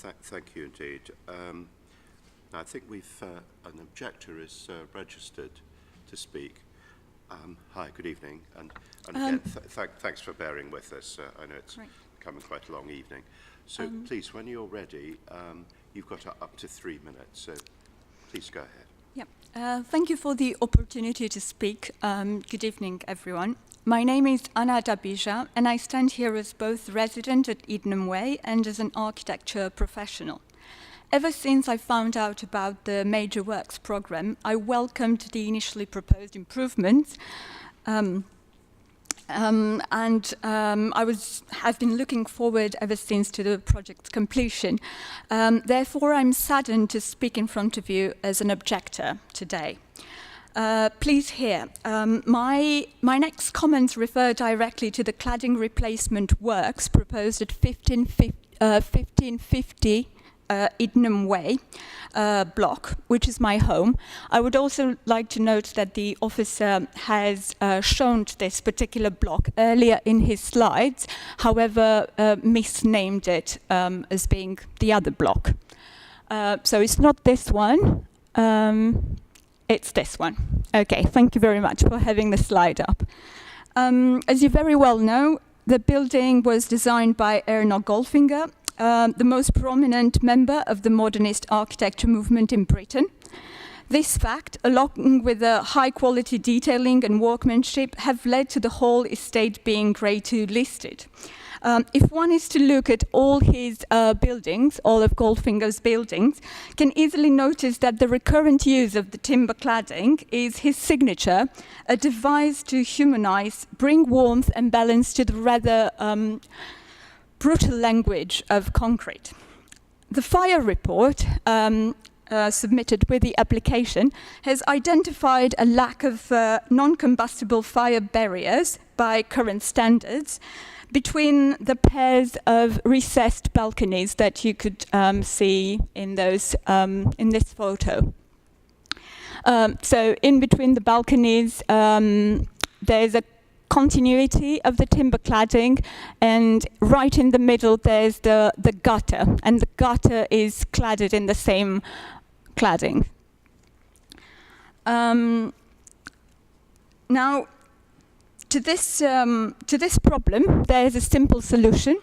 S1: Thank you indeed. Now I think we've an objector is registered to speak. Hi, good evening, and again, thanks for bearing with us. I know it's becoming quite a long evening. So please, when you're ready, you've got up to 3 minutes. So please go ahead.
S19: Yeah. Thank you for the opportunity to speak. Good evening, everyone. My name is Anna Dabija, and I stand here as both resident at Edenham Way and as an architecture professional. Ever since I found out about the Major Works programme, I welcomed the initially proposed improvements, I've been looking forward ever since to the project's completion. Therefore, I'm saddened to speak in front of you as an objector today. Please hear, my next comments refer directly to the cladding replacement works proposed at 1550 Edenham Way block, which is my home. I would also like to note that the officer has shown this particular block earlier in his slides, however, misnamed it as being the other block. So it's not this one, it's this one. Okay, thank you very much for having the slide up. As you very well know, the building was designed by Erno Golfinger, the most prominent member of the modernist architecture movement in Britain. This fact, along with the high-quality detailing and workmanship, have led to the whole estate being Grade 2 listed. If one is to look at all his buildings, all of Goldfinger's buildings, can easily notice that the recurrent use of the timber cladding is his signature, a device to humanize, bring warmth and balance to the rather brutal language of concrete. The fire report submitted with the application has identified a lack of non-combustible fire barriers by current standards between the pairs of recessed balconies that you could see in those in this photo. So in between the balconies, there's a continuity of the timber cladding, and right in the middle there's the gutter, and the gutter is cladded in the same cladding. Now, to this problem, there is a simple solution.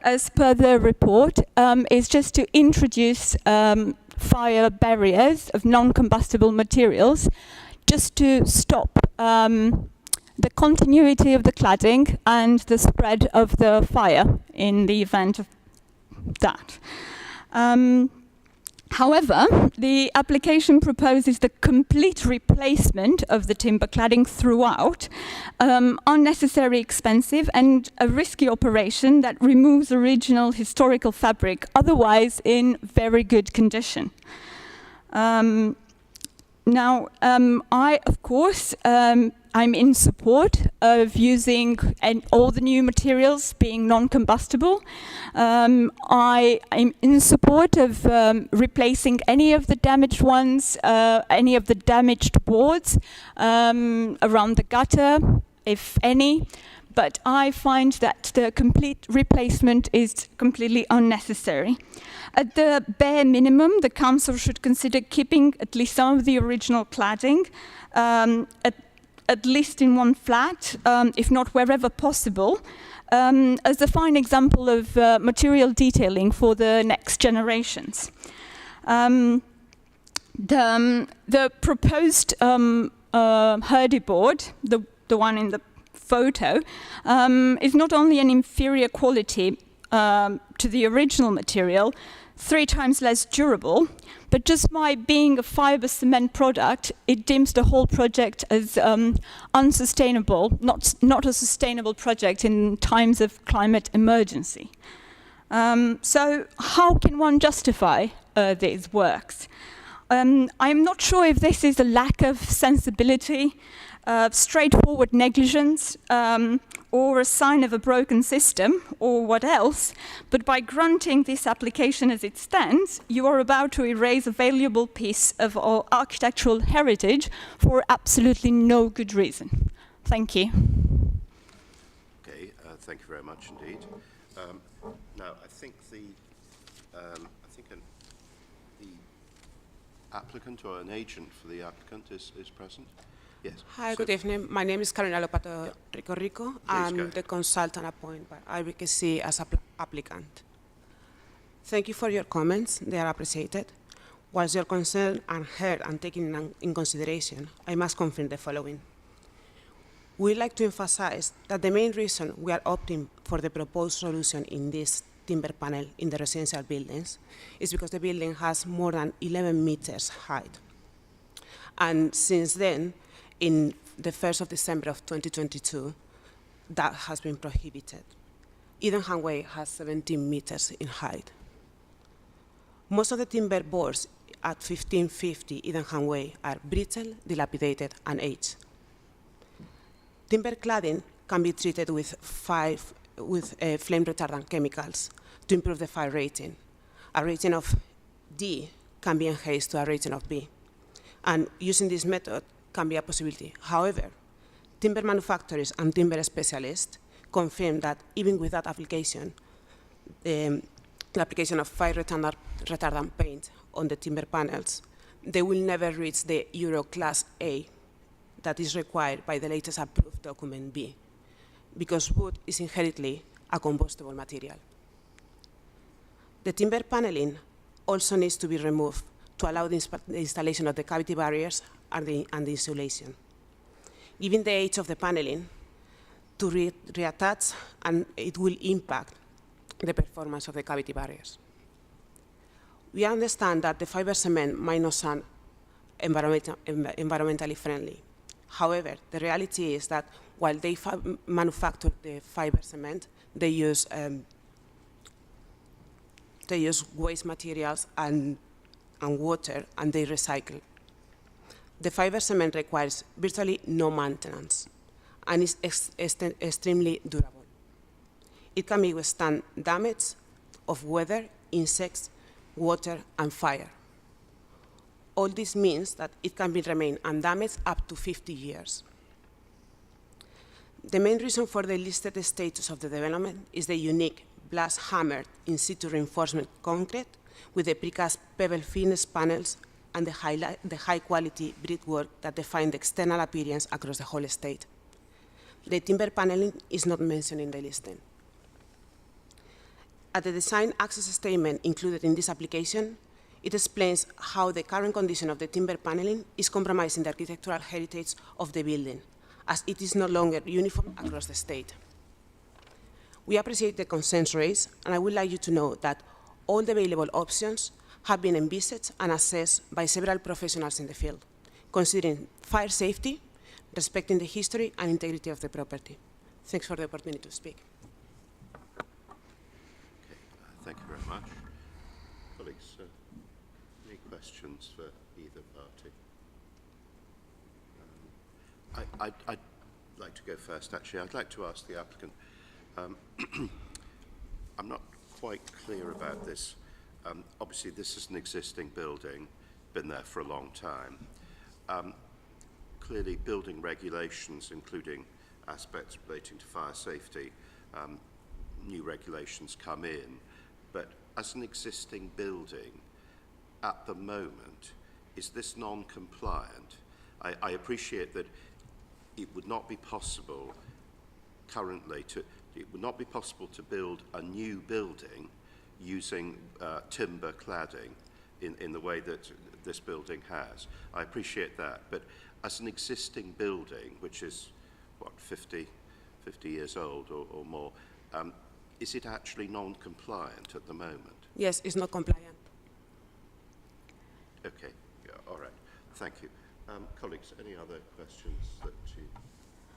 S19: As per the report, is just to introduce fire barriers of non-combustible materials, just to stop the continuity of the cladding and the spread of the fire in the event of that. However, the application proposes the complete replacement of the timber cladding throughout, unnecessary, expensive, and a risky operation that removes original historical fabric, otherwise in very good condition. Now, I, of course, I'm in support of using all the new materials being non-combustible. I'm in support of replacing any of the damaged ones, any of the damaged boards around the gutter, if any. But I find that the complete replacement is completely unnecessary. At the bare minimum, the council should consider keeping at least some of the original cladding, at least in one flat, if not wherever possible, as a fine example of material detailing for the next generations. The proposed Hurdy board, the one in the photo, is not only an inferior quality to the original material, 3 times less durable, but just by being a fibre cement product, it deems the whole project as unsustainable, not a sustainable project in times of climate emergency. So how can one justify these works? I'm not sure if this is a lack of sensibility, straightforward negligence, or a sign of a broken system, or what else, but by granting this application as it stands, you are about to erase a valuable piece of our architectural heritage for absolutely no good reason. Thank you.
S1: Okay, thank you very much indeed. Now, I think the I think the applicant or an agent for the applicant is present. Yes.
S20: Hi,
S1: So-
S20: good evening. My name is Carolina Lopato Rico Rico.
S1: go
S20: I'm
S1: ahead.
S20: the consultant appointed by IBKC as applicant. Thank you for your comments. They are appreciated. Whilst your concerns are heard and taken in consideration, I must confirm the following. We'd like to emphasize that the main reason we are opting for the proposed solution in this timber panel in the residential buildings is because the building has more than 11 meters height. And since then, in the 1st of December of 2022, that has been prohibited. Edenham Way has 17 meters in height. Most of the timber boards at 1550 Edenham Way are brittle, dilapidated, and aged. Timber cladding can be treated with flame retardant chemicals to improve the fire rating. A rating of D can be enhanced to a rating of B. And using this method can be a possibility. However, timber manufacturers and timber specialists confirm that even with that application, the application of fire retardant paint on the timber panels, they will never reach the Euro Class A that is required by the latest approved document B, because wood is inherently a combustible material. The timber paneling also needs to be removed to allow the installation of the cavity barriers and the insulation. Given the age of the paneling, to reattach, and it will impact the performance of the cavity barriers. We understand that the fiber cement might not sound environmentally friendly. However, the reality is that while they manufacture the fiber cement, they use waste materials and water, and they recycle. The fiber cement requires virtually no maintenance and is extremely durable. It can withstand damage of weather, insects, water, and fire. All this means that it can remain undamaged up to 50 years. The main reason for the listed status of the development is the unique blast-hammered in-situ reinforcement concrete with the precast pebble finish panels and the high-quality brickwork that define the external appearance across the whole estate. The timber paneling is not mentioned in the listing. At the design access statement included in this application, it explains how the current condition of the timber paneling is compromising the architectural heritage of the building, as it is no longer uniform across the state. We appreciate the concerns raised, and I would like you to know that all the available options have been envisaged and assessed by several professionals in the field, considering fire safety, respecting the history and integrity of the property. Thanks for the opportunity to speak.
S1: Thank you very much. Colleagues, any questions for either party? I'd like to go first, actually. I'd like to ask the applicant. I'm not quite clear about this. Obviously, this is an existing building, been there for a long time. Clearly, building regulations, including aspects relating to fire safety, new regulations come in. But as an existing building, at the moment, is this non-compliant? I appreciate that it would not be possible currently to build a new building using timber cladding in the way that this building has. I appreciate that, but as an existing building, which is, what, 50 years old or more, is it actually non-compliant at the moment?
S20: Yes, it's not compliant.
S1: Okay, yeah, all right. Thank you. Colleagues, any other questions that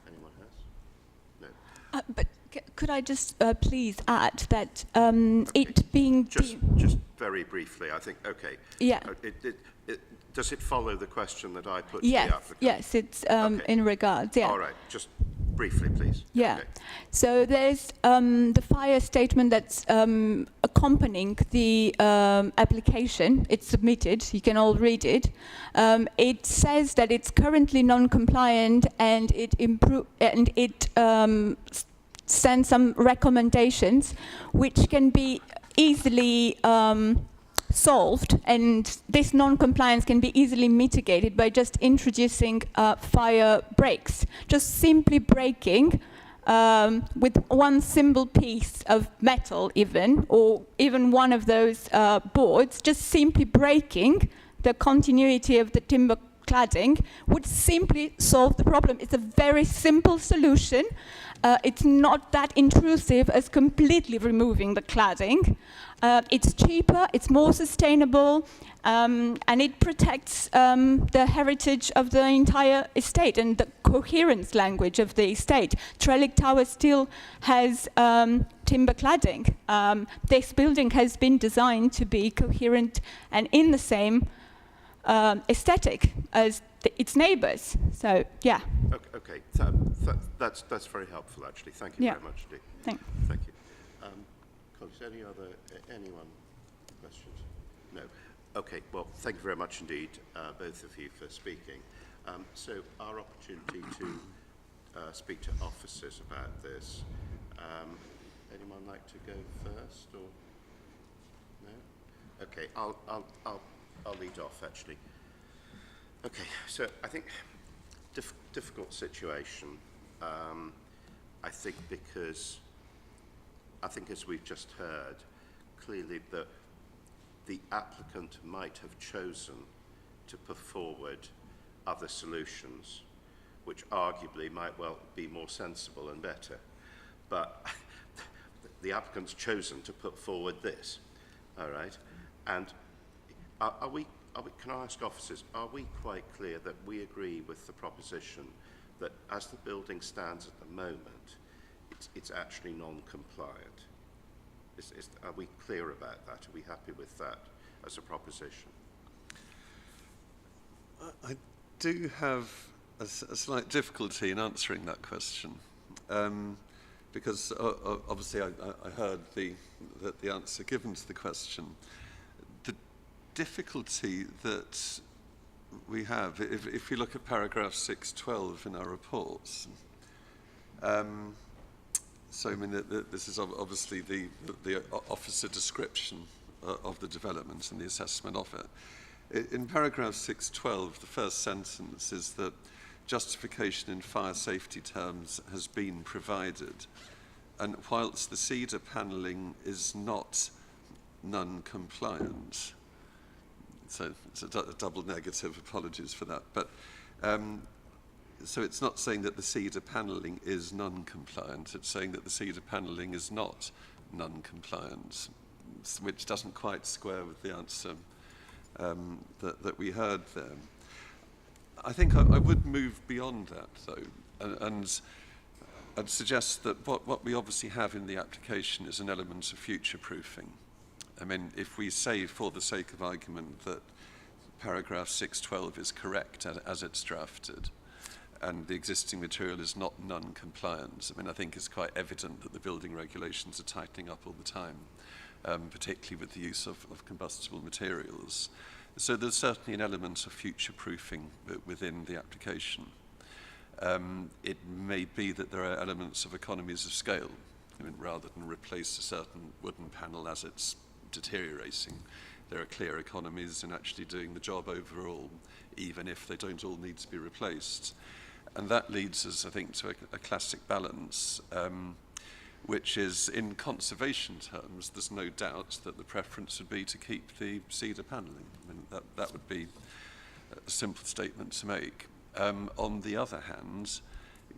S1: anyone has? No.
S19: But could I just please add that it being...
S1: Just very briefly, I think, okay.
S19: Yeah.
S1: Does it follow the question that I put to
S19: Yes,
S1: the applicant?
S19: yes, it's in regards, yeah.
S1: All right, just briefly, please.
S19: Yeah.
S1: Okay.
S19: So there's the fire statement that's accompanying the application. It's submitted. You can all read it. It says that it's currently non-compliant, and it sends some recommendations, which can be easily solved, and this non-compliance can be easily mitigated by just introducing fire brakes. Just simply braking with one simple piece of metal even, or even one of those boards, just simply braking the continuity of the timber cladding would simply solve the problem. It's a very simple solution. It's not that intrusive as completely removing the cladding. It's cheaper, it's more sustainable, and it protects the heritage of the entire estate and the coherence language of the estate. Trellick Tower still has timber cladding. This building has been designed to be coherent and in the same aesthetic as its neighbours. So, yeah.
S1: Okay. That's very helpful, actually. Thank you very much indeed. Thank you. Colleagues, anyone questions? No. Okay. Well, thank you very much indeed, both of you, for speaking. So, our opportunity to speak to officers about this. Anyone like to go first, or no? Okay. I'll lead off, actually. Okay, so I think difficult situation. I think because, as we've just heard, clearly that the applicant might have chosen to put forward other solutions, which arguably might well be more sensible and better. But the applicant's chosen to put forward this, all right? And can I ask officers, are we quite clear that we agree with the proposition that as the building stands at the moment, it's actually non-compliant? Are we clear about that? Are we happy with that as a proposition?
S12: I do have a slight difficulty in answering that question, because obviously I heard the answer given to the question. Difficulty that we have, if you look at paragraph 612 in our reports, so I mean this is obviously the officer description of the development and the assessment of it. In paragraph 612, the first sentence is that justification in fire safety terms has been provided, and whilst the cedar panelling is not non-compliant. So it's a double negative, apologies for that. But so it's not saying that the cedar panelling is non-compliant, it's saying that the cedar panelling is not non-compliant, which doesn't quite square with the answer that we heard there. I think I would move beyond that, though, and I'd suggest that what we obviously have in the application is an element of future-proofing. I mean, if we say, for the sake of argument, that paragraph 612 is correct as it's drafted, and the existing material is not non-compliant, I mean, I think it's quite evident that the building regulations are tightening up all the time, particularly with the use of combustible materials. So there's certainly an element of future-proofing within the application. It may be that there are elements of economies of scale. I mean, rather than replace a certain wooden panel as it's deteriorating, there are clear economies in actually doing the job overall, even if they don't all need to be replaced. And that leads us, I think, to a classic balance, which is, in conservation terms, there's no doubt that the preference would be to keep the cedar panelling. I mean, that would be a simple statement to make. On the other hand,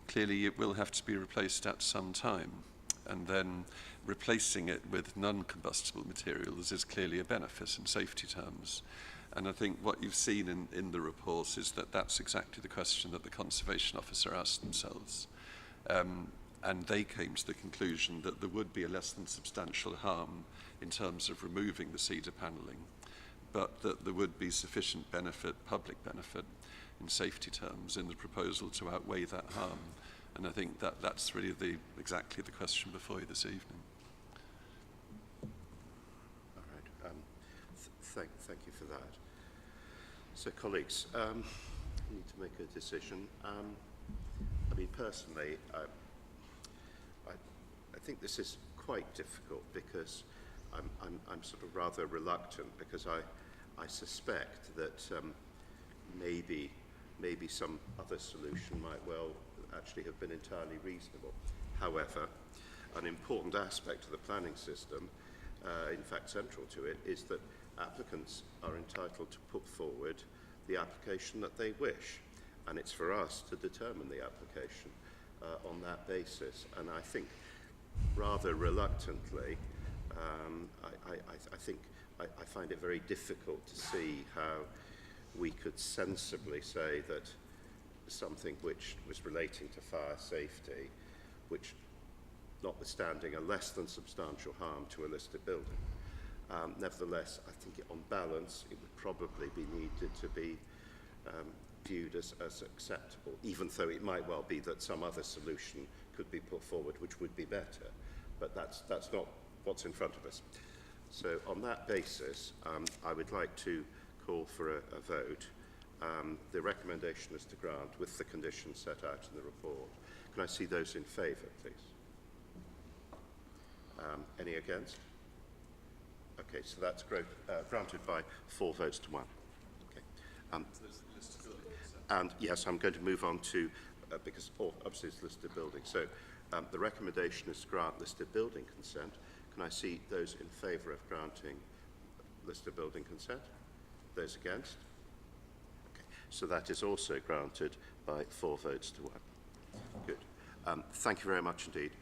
S12: clearly it will have to be replaced at some time, and then replacing it with non-combustible materials is clearly a benefit in safety terms. And I think what you've seen in the reports is that that's exactly the question that the conservation officer asked themselves. And they came to the conclusion that there would be a less than substantial harm in terms of removing the cedar panelling, but that there would be sufficient benefit, public benefit, in safety terms in the proposal to outweigh that harm. And I think that's really exactly the question before you this evening.
S1: All right. Thank you for that. So, colleagues, we need to make a decision. I mean, personally, I think this is quite difficult because I'm sort of rather reluctant because I suspect that maybe some other solution might well actually have been entirely reasonable. However, an important aspect of the planning system, in fact central to it, is that applicants are entitled to put forward the application that they wish, and it's for us to determine the application on that basis. And I think rather reluctantly, I find it very difficult to see how we could sensibly say that something which was relating to fire safety, which notwithstanding a less than substantial harm to a listed building, nevertheless, I think on balance it would probably be needed to be viewed as acceptable, even though it might well be that some other solution could be put forward which would be better. But that's not what's in front of us. So on that basis, I would like to call for a vote. The recommendation is to grant with the conditions set out in the report. Can I see those in favour, please? Any against? Okay, so that's granted by 4 votes to 1. Okay. And yes, I'm going to move on to, because obviously it's listed building. So the recommendation is to grant listed building consent. Can I see those in favour of granting listed building consent? Those against? Okay. So that is also granted by 4 votes to 1. Good. Thank you very much indeed.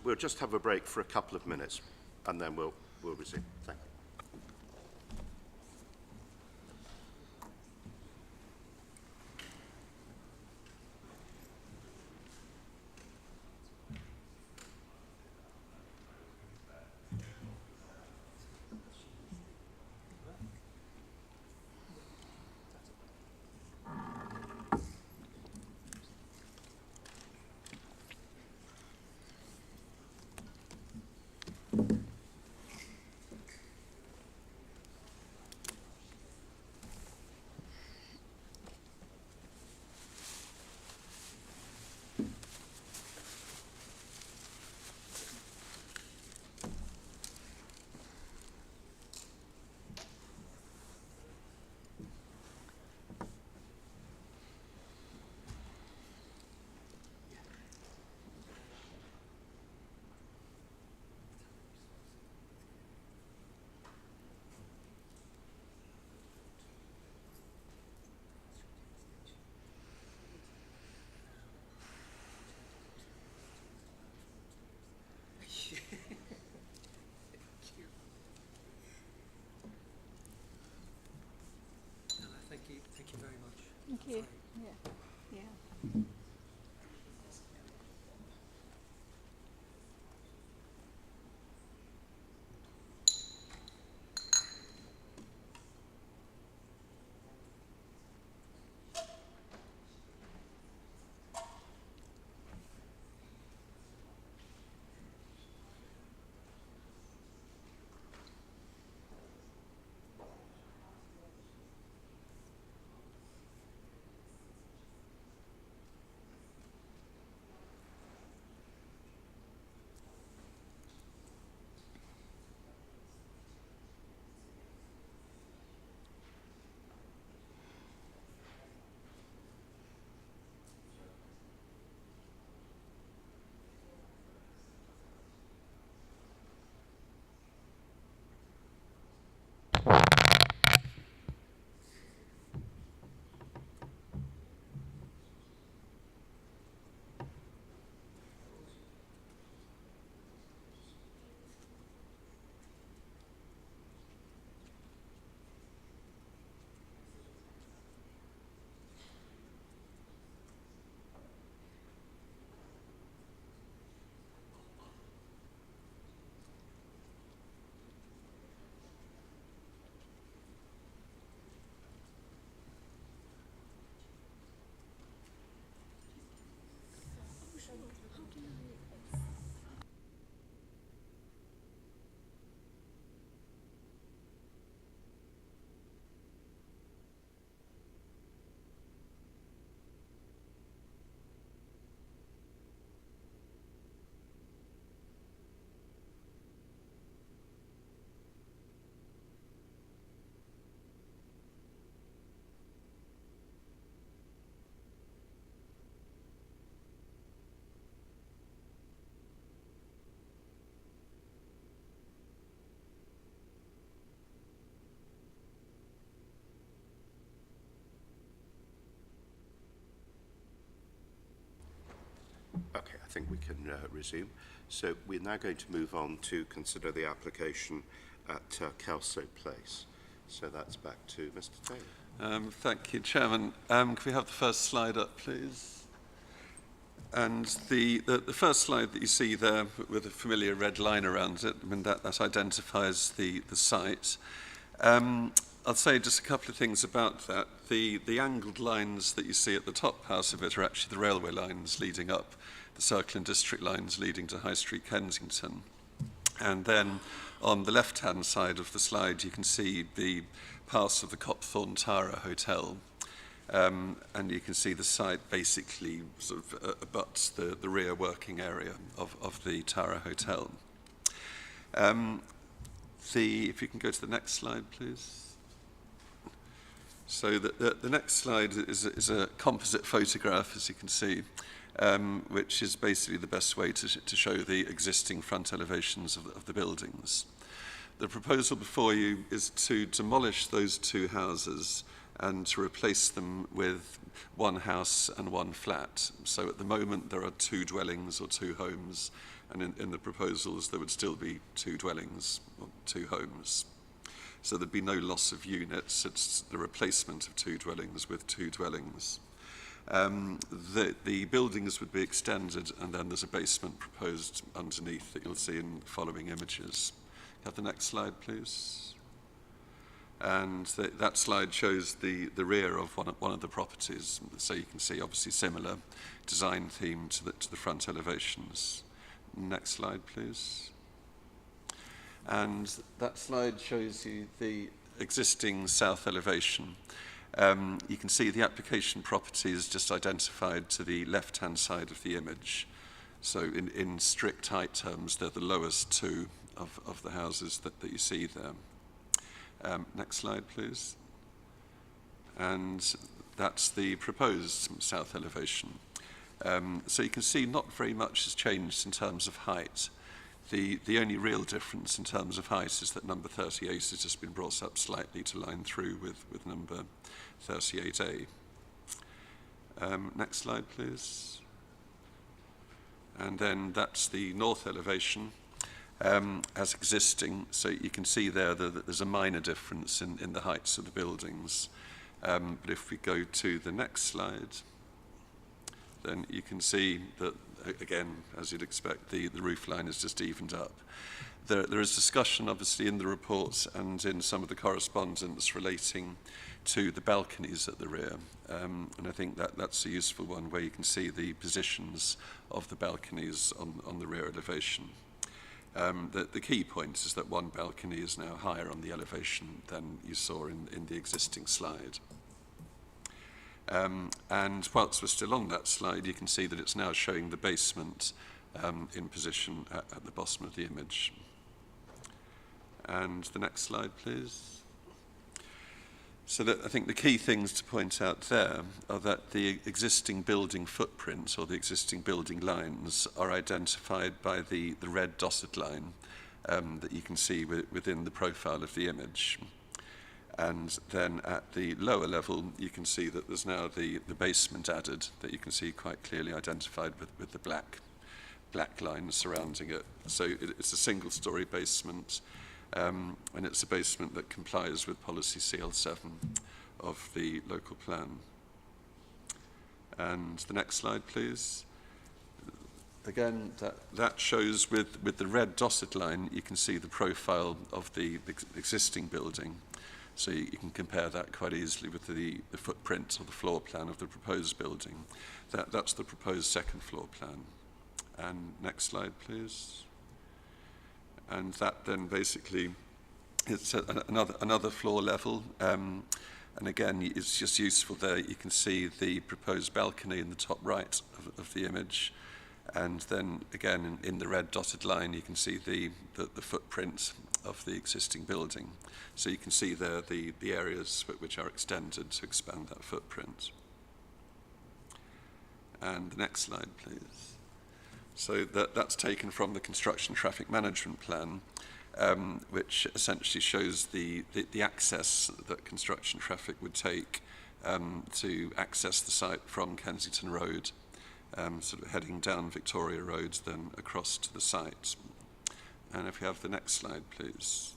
S1: We'll just have a break for a couple of minutes, and then we'll resume. Thank you.
S21: Thank you very much.
S19: Thank you. Yeah.
S1: think we can resume. So we're now going to move on to consider the application at Kelso Place. So that's back to Mr. Taylor.
S12: Thank you, Chairman. Can we have the first slide up, please? And the first slide that you see there with a familiar red line around it, I mean, that identifies the site. I'll say just a couple of things about that. The angled lines that you see at the top part of it are actually the railway lines leading up, the Circle and District lines leading to High Street Kensington. And then on the left-hand side of the slide, you can see the pass of the Copthorne Tara Hotel. And you can see the site basically sort of abuts the rear working area of the Tara Hotel. If you can go to the next slide, please. So the next slide is a composite photograph, as you can see, which is basically the best way to show the existing front elevations of the buildings. The proposal before you is to demolish those two houses and to replace them with one house and one flat. So at the moment there are two dwellings or two homes, and in the proposals there would still be two dwellings or two homes. So there'd be no loss of units, it's the replacement of two dwellings with two dwellings. The buildings would be extended, and then there's a basement proposed underneath that you'll see in the following images. Have the next slide, please. And that slide shows the rear of one of the properties, so you can see obviously similar design theme to the front elevations. Next slide, please. And that slide shows you the existing south elevation. You can see the application property is just identified to the left-hand side of the image. So in strict height terms, they're the lowest two of the houses that you see there. Next slide, please. And that's the proposed south elevation. So you can see not very much has changed in terms of height. The only real difference in terms of height is that number 38 has just been brought up slightly to line through with number 38A. Next slide, please. And then that's the north elevation as existing. So you can see there that there's a minor difference in the heights of the buildings. But if we go to the next slide, then you can see that, again, as you'd expect, the roof line is just evened up. There is discussion, obviously, in the reports and in some of the correspondence relating to the balconies at the rear. And I think that's a useful one, where you can see the positions of the balconies on the rear elevation. The key point is that one balcony is now higher on the elevation than you saw in the existing slide. And whilst we're still on that slide, you can see that it's now showing the basement in position at the bottom of the image. And the next slide, please. So I think the key things to point out there are that the existing building footprint, or the existing building lines, are identified by the red dotted line that you can see within the profile of the image. And then at the lower level, you can see that there's now the basement added, that you can see quite clearly identified with the black lines surrounding it. So it's a single-storey basement, and it's a basement that complies with policy CL7 of the local plan. And the next slide, please. Again, that shows with the red dotted line, you can see the profile of the existing building. So you can compare that quite easily with the footprint or the floor plan of the proposed building. That's the proposed second floor plan. And next slide, please. And that then basically, it's another floor level. And again, it's just useful there. You can see the proposed balcony in the top right of the image. And then again, in the red dotted line, you can see the footprint of the existing building. So you can see there the areas which are extended to expand that footprint. And the next slide, please. So that's taken from the Construction Traffic Management Plan, which essentially shows the access that construction traffic would take to access the site from Kensington Road sort of heading down Victoria Road, then across to the site. And if you have the next slide, please.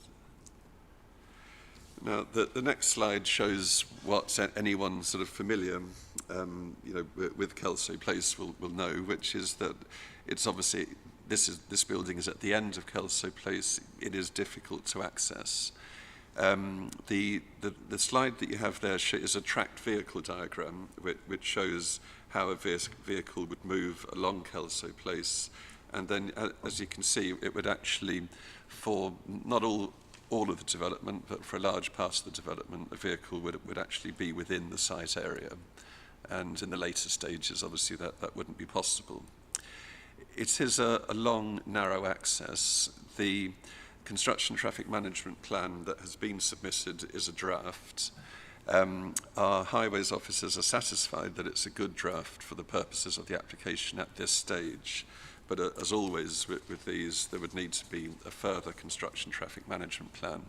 S12: Now, the next slide shows what anyone sort of familiar, with Kelso Place will know, which is that it's obviously this building is at the end of Kelso Place. It is difficult to access. The slide that you have there is a tracked vehicle diagram, which shows how a vehicle would move along Kelso Place, and then, as you can see, it would actually, for not all of the development, but for a large part of the development, a vehicle would actually be within the site area. And in the later stages, obviously, that wouldn't be possible. It is a long, narrow access. The construction traffic management plan that has been submitted is a draft. Our highways officers are satisfied that it's a good draft for the purposes of the application at this stage. But as always with these, there would need to be a further construction traffic management plan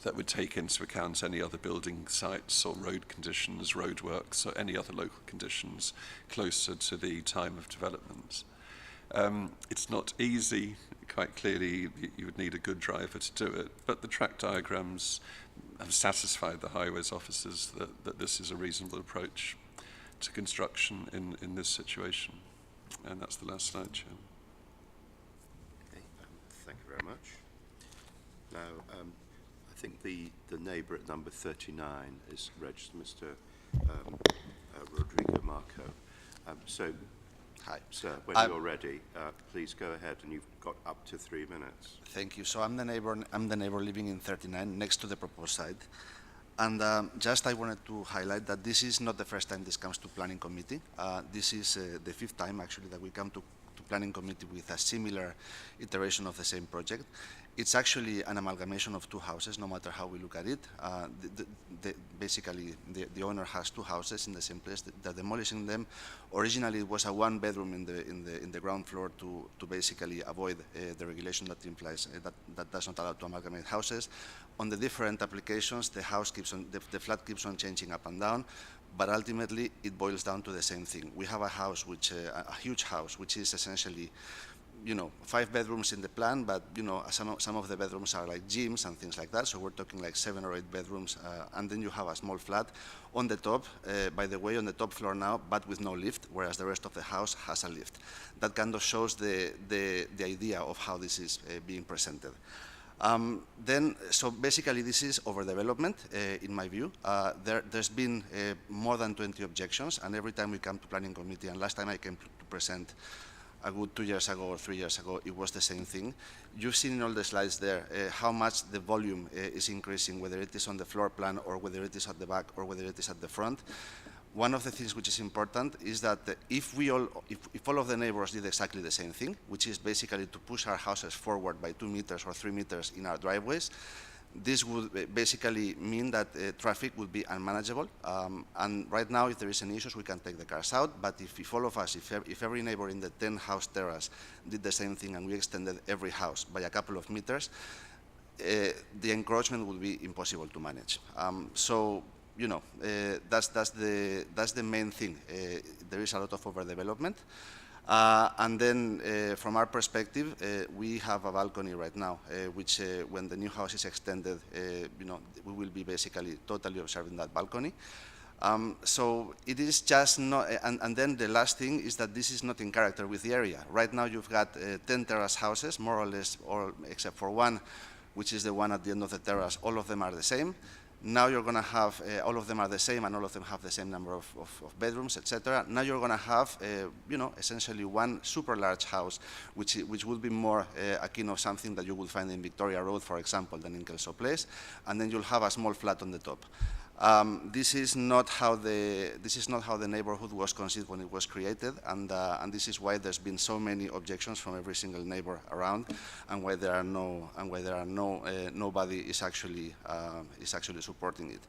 S12: that would take into account any other building sites or road conditions, roadworks, or any other local conditions closer to the time of development. It's not easy. Quite clearly, you would need a good driver to do it, but the track diagrams have satisfied the highways officers that this is a reasonable approach to construction in this situation. And that's the last slide, Chair.
S1: Okay, thank you very much. Now, I think the neighbour at number 39 is registered, Mr. Rodrigo Marco. So, hi, sir, when you're ready, please go ahead, and you've got up to 3 minutes.
S6: Thank you. So I'm the neighbour living in 39, next to the proposed site. And just I wanted to highlight that this is not the first time this comes to Planning Committee. This is the 5th time, actually, that we come to Planning Committee with a similar iteration of the same project. It's actually an amalgamation of 2 houses, no matter how we look at it. Basically, the owner has 2 houses in the same place. They're demolishing them. Originally, it was a 1-bedroom in the ground floor to basically avoid the regulation that implies that does not allow to amalgamate houses. On the different applications, the flat keeps on changing up and down, but ultimately it boils down to the same thing. We have a house, a huge house, which is essentially, 5 bedrooms in the plan, but some of the bedrooms are like gyms and things like that. So we're talking like 7 or 8 bedrooms, and then you have a small flat on the top. By the way, on the top floor now, but with no lift, whereas the rest of the house has a lift. That kind of shows the idea of how this is being presented. So basically this is overdevelopment, in my view. There's been more than 20 objections, and every time we come to Planning Committee, and last time I came to present a good 2 years ago or 3 years ago, it was the same thing. You've seen in all the slides there how much the volume is increasing, whether it is on the floor plan or whether it is at the back or whether it is at the front. One of the things which is important is that if all of the neighbors did exactly the same thing, which is basically to push our houses forward by 2 meters or 3 meters in our driveways, this would basically mean that traffic would be unmanageable. And right now, if there is any issues, we can take the cars out. But if all of us, if every neighbor in the 10-house terrace did the same thing and we extended every house by a couple of meters, the encroachment would be impossible to manage. That's the main thing. There is a lot of overdevelopment. And then from our perspective, we have a balcony right now, which when the new house is extended, we will be basically totally observing that balcony. So it is just not, and then the last thing is that this is not in character with the area. Right now you've got 10 terrace houses, more or less, except for one, which is the one at the end of the terrace. All of them are the same. Now you're going to have, all of them are the same, and all of them have the same number of bedrooms, etc. Now you're going to have, essentially one super large house, which would be more akin of something that you would find in Victoria Road, for example, than in Kelso Place, and then you'll have a small flat on the top. This is not how the neighborhood was conceived when it was created, and this is why there's been so many objections from every single neighbor around, and why there are nobody is actually supporting it.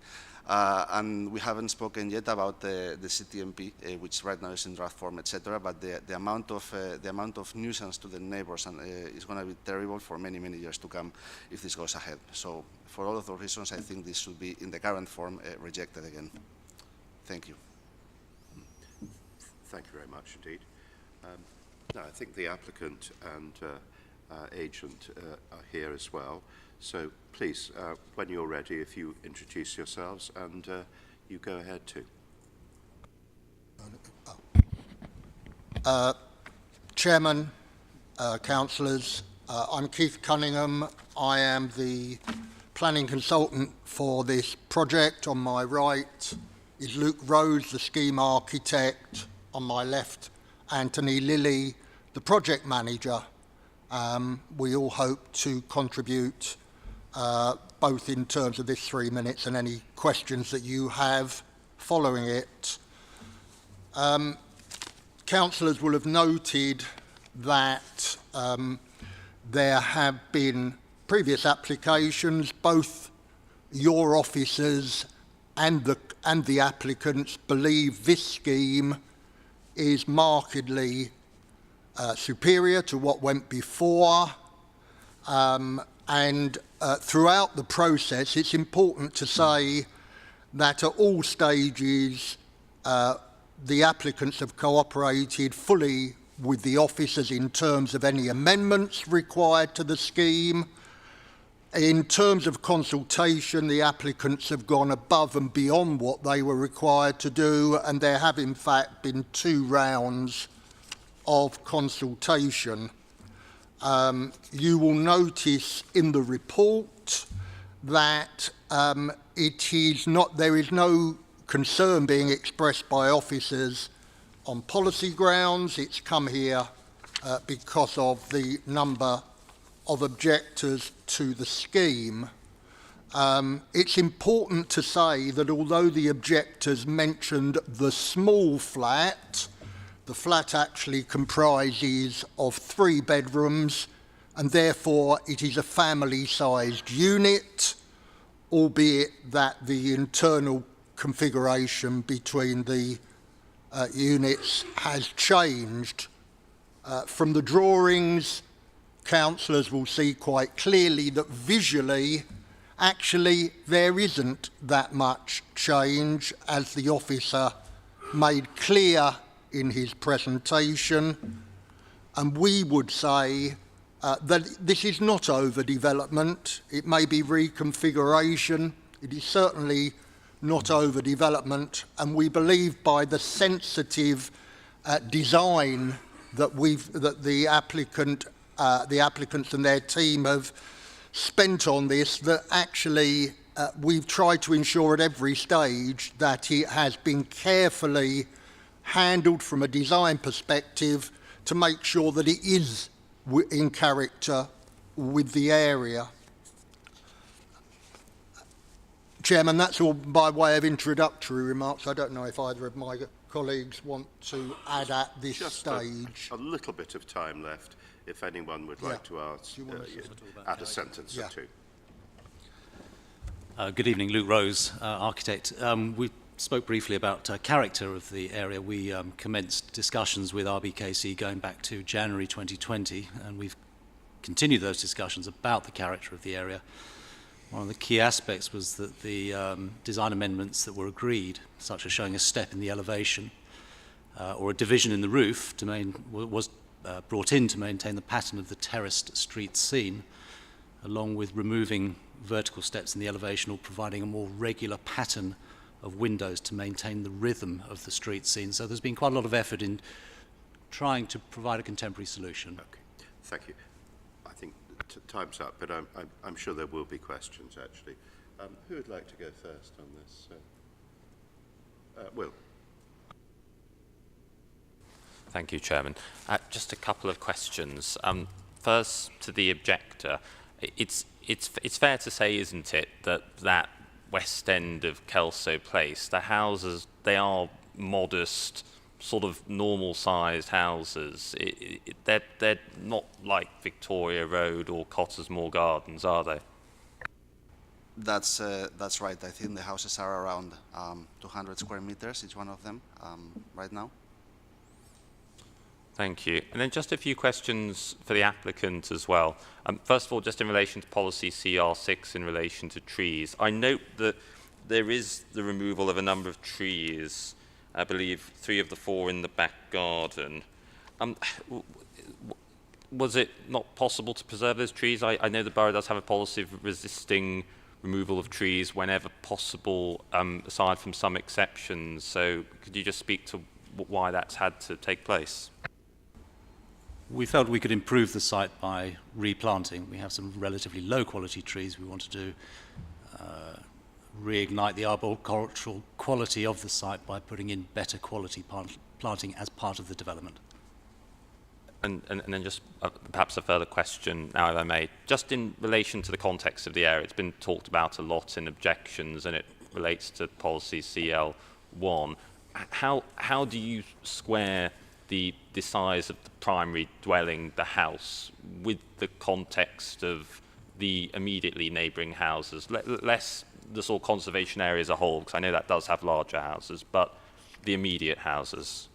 S6: And we haven't spoken yet about the CTMP, which right now is in draft form, etc. But the amount of nuisance to the neighbors is going to be terrible for many, many years to come if this goes ahead. So for all of those reasons, I think this should be in the current form rejected again. Thank you.
S1: Thank you very much indeed. No, I think the applicant and agent are here as well. So please, when you're ready, if you introduce yourselves, and you go ahead too.
S7: Chairman, councillors, I'm Keith Cunningham. I am the planning consultant for this project. On my right is Luke Rose, the scheme architect. On my left, Anthony Lilly, the project manager. We all hope to contribute both in terms of this 3 minutes and any questions that you have following it. Councillors will have noted that there have been previous applications. Both your officers and the applicants believe this scheme is markedly superior to what went before, and throughout the process it's important to say that at all stages the applicants have cooperated fully with the officers in terms of any amendments required to the scheme. In terms of consultation, the applicants have gone above and beyond what they were required to do, and there have in fact been 2 rounds of consultation. You will notice in the report that there is no concern being expressed by officers on policy grounds. It's come here because of the number of objectors to the scheme. It's important to say that although the objectors mentioned the small flat, the flat actually comprises of 3 bedrooms, and therefore it is a family-sized unit, albeit that the internal configuration between the units has changed. From the drawings, councillors will see quite clearly that visually, actually, there isn't that much change, as the officer made clear in his presentation. And we would say that this is not overdevelopment. It may be reconfiguration. It is certainly not overdevelopment, and we believe by the sensitive design that the applicants and their team have spent on this, that actually we've tried to ensure at every stage that it has been carefully handled from a design perspective to make sure that it is in character with the area. Chairman, that's all by way of introductory remarks. I don't know if either of my colleagues want to add at this stage.
S1: A little bit of time left, if anyone would like to ask, add a sentence or two.
S22: Good evening, Luke Rose, architect. We spoke briefly about character of the area. We commenced discussions with RBKC going back to January 2020, and we've continued those discussions about the character of the area. One of the key aspects was that the design amendments that were agreed, such as showing a step in the elevation or a division in the roof, was brought in to maintain the pattern of the terraced street scene, along with removing vertical steps in the elevation or providing a more regular pattern of windows to maintain the rhythm of the street scene. So there's been quite a lot of effort in trying to provide a contemporary solution.
S1: Okay, thank you. I think time's up, but I'm sure there will be questions, actually. Who would like to go first on this? Will.
S9: Thank you, Chairman. Just a couple of questions. First, to the objector, it's fair to say, isn't it, that west end of Kelso Place, the houses, they are modest, sort of normal-sized houses. They're not like Victoria Road or Cottesmore Gardens, are they?
S6: That's right. I think the houses are around 200 square meters, each one of them, right now.
S9: Thank you. And then just a few questions for the applicant as well. First of all, just in relation to policy CR6 in relation to trees, I note that there is the removal of a number of trees, I believe 3 of the 4 in the back garden. Was it not possible to preserve those trees? I know the borough does have a policy of resisting removal of trees whenever possible, aside from some exceptions. So could you just speak to why that's had to take place?
S22: We felt we could improve the site by replanting. We have some relatively low quality trees we want to do. Reignite the arboricultural quality of the site by putting in better quality planting as part of the development.
S9: And then just perhaps a further question now, if I may. Just in relation to the context of the area, it's been talked about a lot in objections, and it relates to policy CL1. How do you square the size of the primary dwelling, the house, with the context of the immediately neighbouring houses? Less the sort of conservation area as a whole, because I know that does have larger houses, but the immediate houses.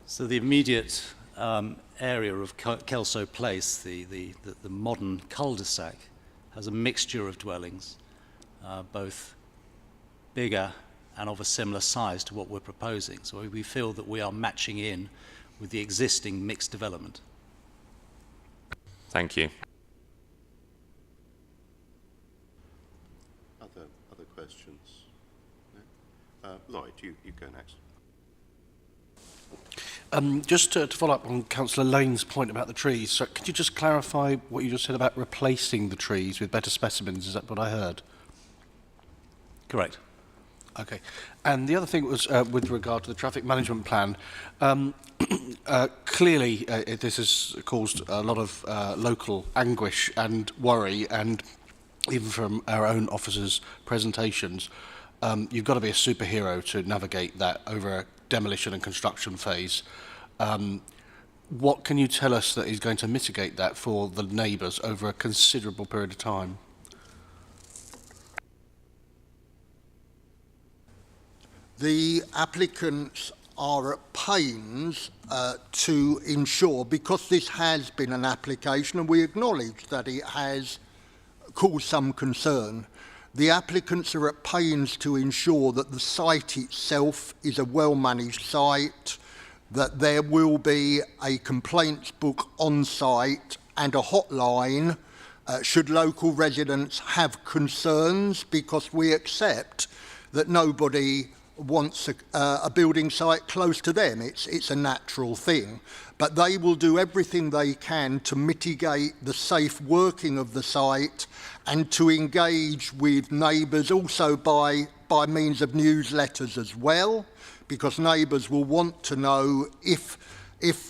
S22: So the immediate area of Kelso Place, the modern cul-de-sac, has a mixture of dwellings, both bigger and of a similar size to what we're proposing. So we feel that we are matching in with the existing mixed development.
S9: Thank you.
S1: Other questions? No? Lloyd, you go next.
S11: Just to follow up on Councillor Lane's point about the trees, so could you just clarify what you just said about replacing the trees with better specimens? Is that what I heard?
S22: Correct.
S11: Okay. And the other thing was with regard to the traffic management plan. Clearly, this has caused a lot of local anguish and worry, and even from our own officers' presentations, you've got to be a superhero to navigate that over a demolition and construction phase. What can you tell us that is going to mitigate that for the neighbours over a considerable period of time?
S7: The applicants are at pains to ensure, because this has been an application and we acknowledge that it has caused some concern, the applicants are at pains to ensure that the site itself is a well-managed site, that there will be a complaints book on site and a hotline should local residents have concerns, because we accept that nobody wants a building site close to them. It's a natural thing. But they will do everything they can to mitigate the safe working of the site and to engage with neighbours also by means of newsletters as well, because neighbours will want to know if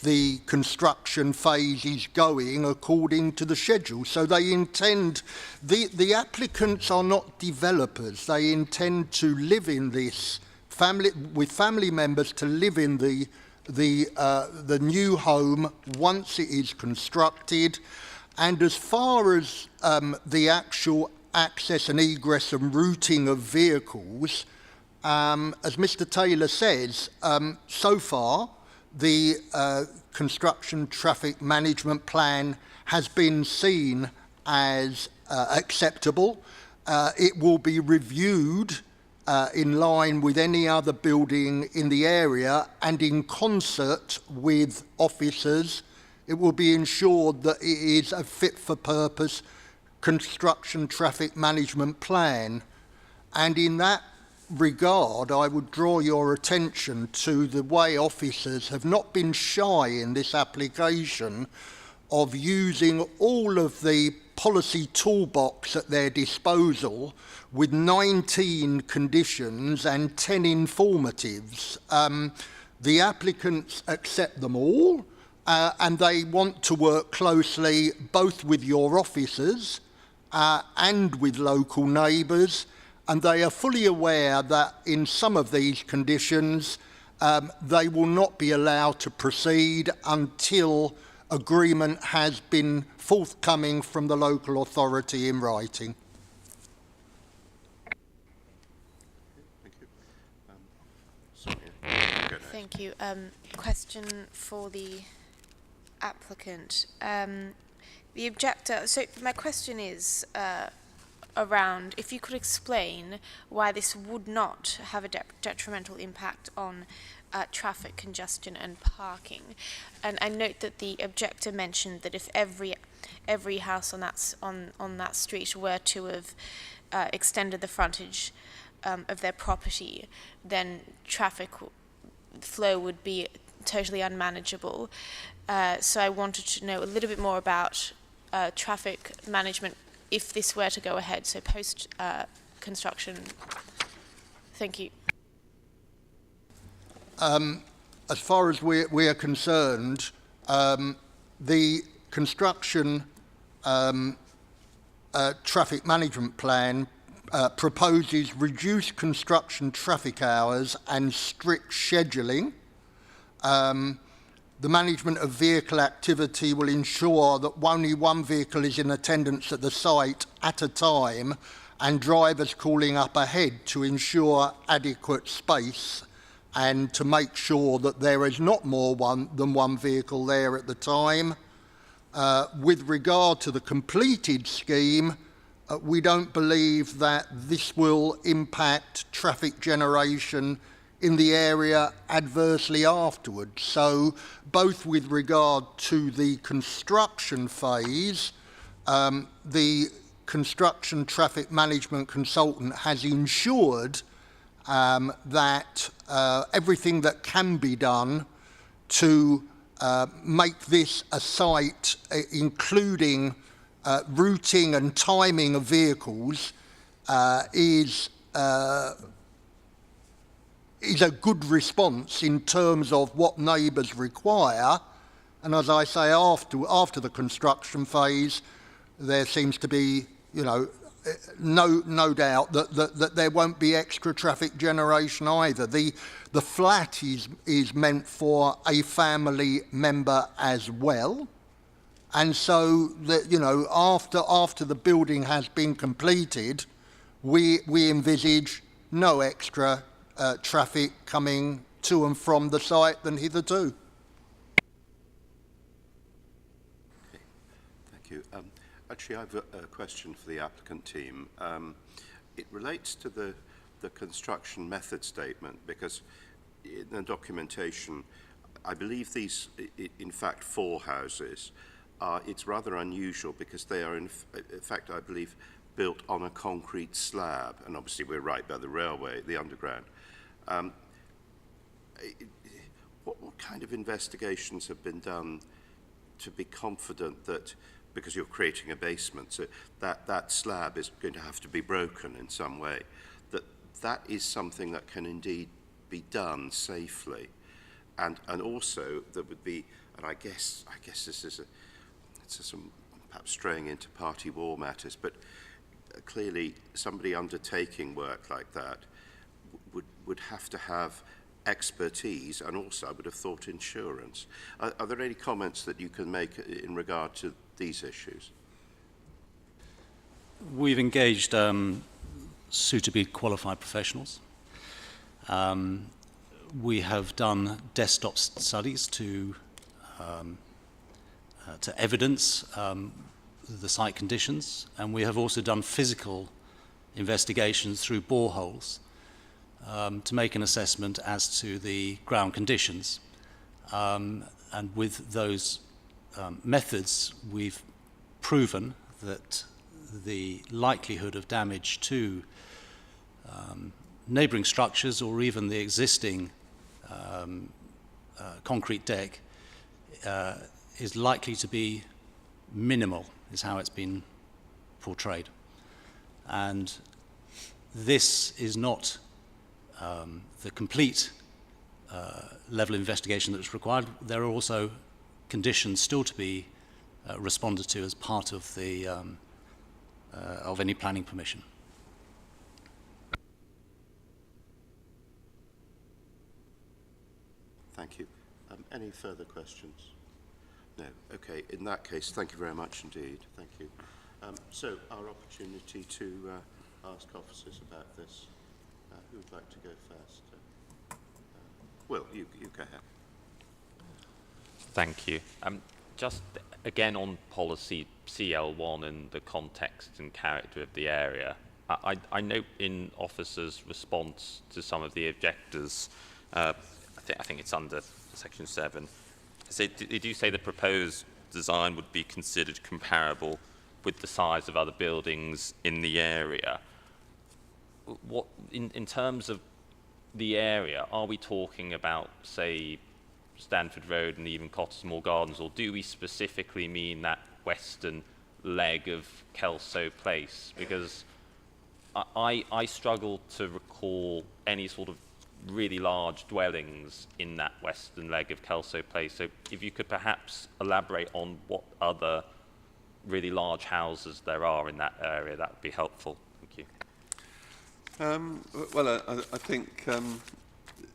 S7: the construction phase is going according to the schedule. So they intend, the applicants are not developers, they intend to live in this with family members, to live in the new home once it is constructed. And as far as the actual access and egress and routing of vehicles, as Mr. Taylor says, so far the construction traffic management plan has been seen as acceptable. It will be reviewed in line with any other building in the area, and in concert with officers, it will be ensured that it is a fit-for-purpose construction traffic management plan. And in that regard, I would draw your attention to the way officers have not been shy in this application of using all of the policy toolbox at their disposal, with 19 conditions and 10 informatives. The applicants accept them all, and they want to work closely both with your officers and with local neighbours, and they are fully aware that in some of these conditions they will not be allowed to proceed until agreement has been forthcoming from the local authority in writing.
S8: Thank you. Question for the applicant. The objector, so my question is, around, if you could explain why this would not have a detrimental impact on traffic congestion and parking. And I note that the objector mentioned that if every house on that street were to have extended the frontage of their property, then traffic flow would be totally unmanageable. So I wanted to know a little bit more about traffic management if this were to go ahead, so post construction. Thank you.
S7: As far as we are concerned, the construction traffic management plan proposes reduced construction traffic hours and strict scheduling. The management of vehicle activity will ensure that only one vehicle is in attendance at the site at a time, and drivers calling up ahead to ensure adequate space and to make sure that there is not more than one vehicle there at the time. With regard to the completed scheme, we don't believe that this will impact traffic generation in the area adversely afterwards. So both with regard to the construction phase, the construction traffic management consultant has ensured that everything that can be done to make this a site, including routing and timing of vehicles, is a good response in terms of what neighbours require. And as I say, after the construction phase, there seems to be, no doubt that there won't be extra traffic generation either. The flat is meant for a family member as well. And so, after the building has been completed, we envisage no extra traffic coming to and from the site than hitherto.
S1: Okay. Thank you. Actually, I have a question for the applicant team. It relates to the construction method statement, because in the documentation, I believe these, in fact, 4 houses, it's rather unusual because they are, in fact, I believe, built on a concrete slab, and obviously we're right by the railway, the underground. What kind of investigations have been done to be confident that, because you're creating a basement, so that slab is going to have to be broken in some way, that is something that can indeed be done safely, and also there would be, and I guess this is some perhaps straying into party war matters, but clearly somebody undertaking work like that would have to have expertise, and also I would have thought insurance. Are there any comments that you can make in regard to these issues?
S22: We've engaged suitably qualified professionals. We have done desktop studies to evidence the site conditions, and we have also done physical investigations through boreholes to make an assessment as to the ground conditions. And with those methods, we've proven that the likelihood of damage to neighbouring structures or even the existing concrete deck is likely to be minimal, is how it's been portrayed. And this is not the complete level of investigation that's required. There are also conditions still to be responded to as part of the of any planning permission.
S1: Thank you. Any further questions? No. Okay. In that case, thank you very much indeed. Thank you. So our opportunity to ask officers about this. Who would like to go first? Will, you go ahead.
S9: Thank you. just again on policy CL1 and the context and character of the area, I note in officers' response to some of the objectors, I think it's under section 7, they do say the proposed design would be considered comparable with the size of other buildings in the area. What, in terms of the area, are we talking about, say, Stanford Road and even Cottesmore Gardens, or do we specifically mean that western leg of Kelso Place? Because I struggle to recall any sort of really large dwellings in that western leg of Kelso Place. So if you could perhaps elaborate on what other really large houses there are in that area, that would be helpful. Thank you.
S12: Well, I think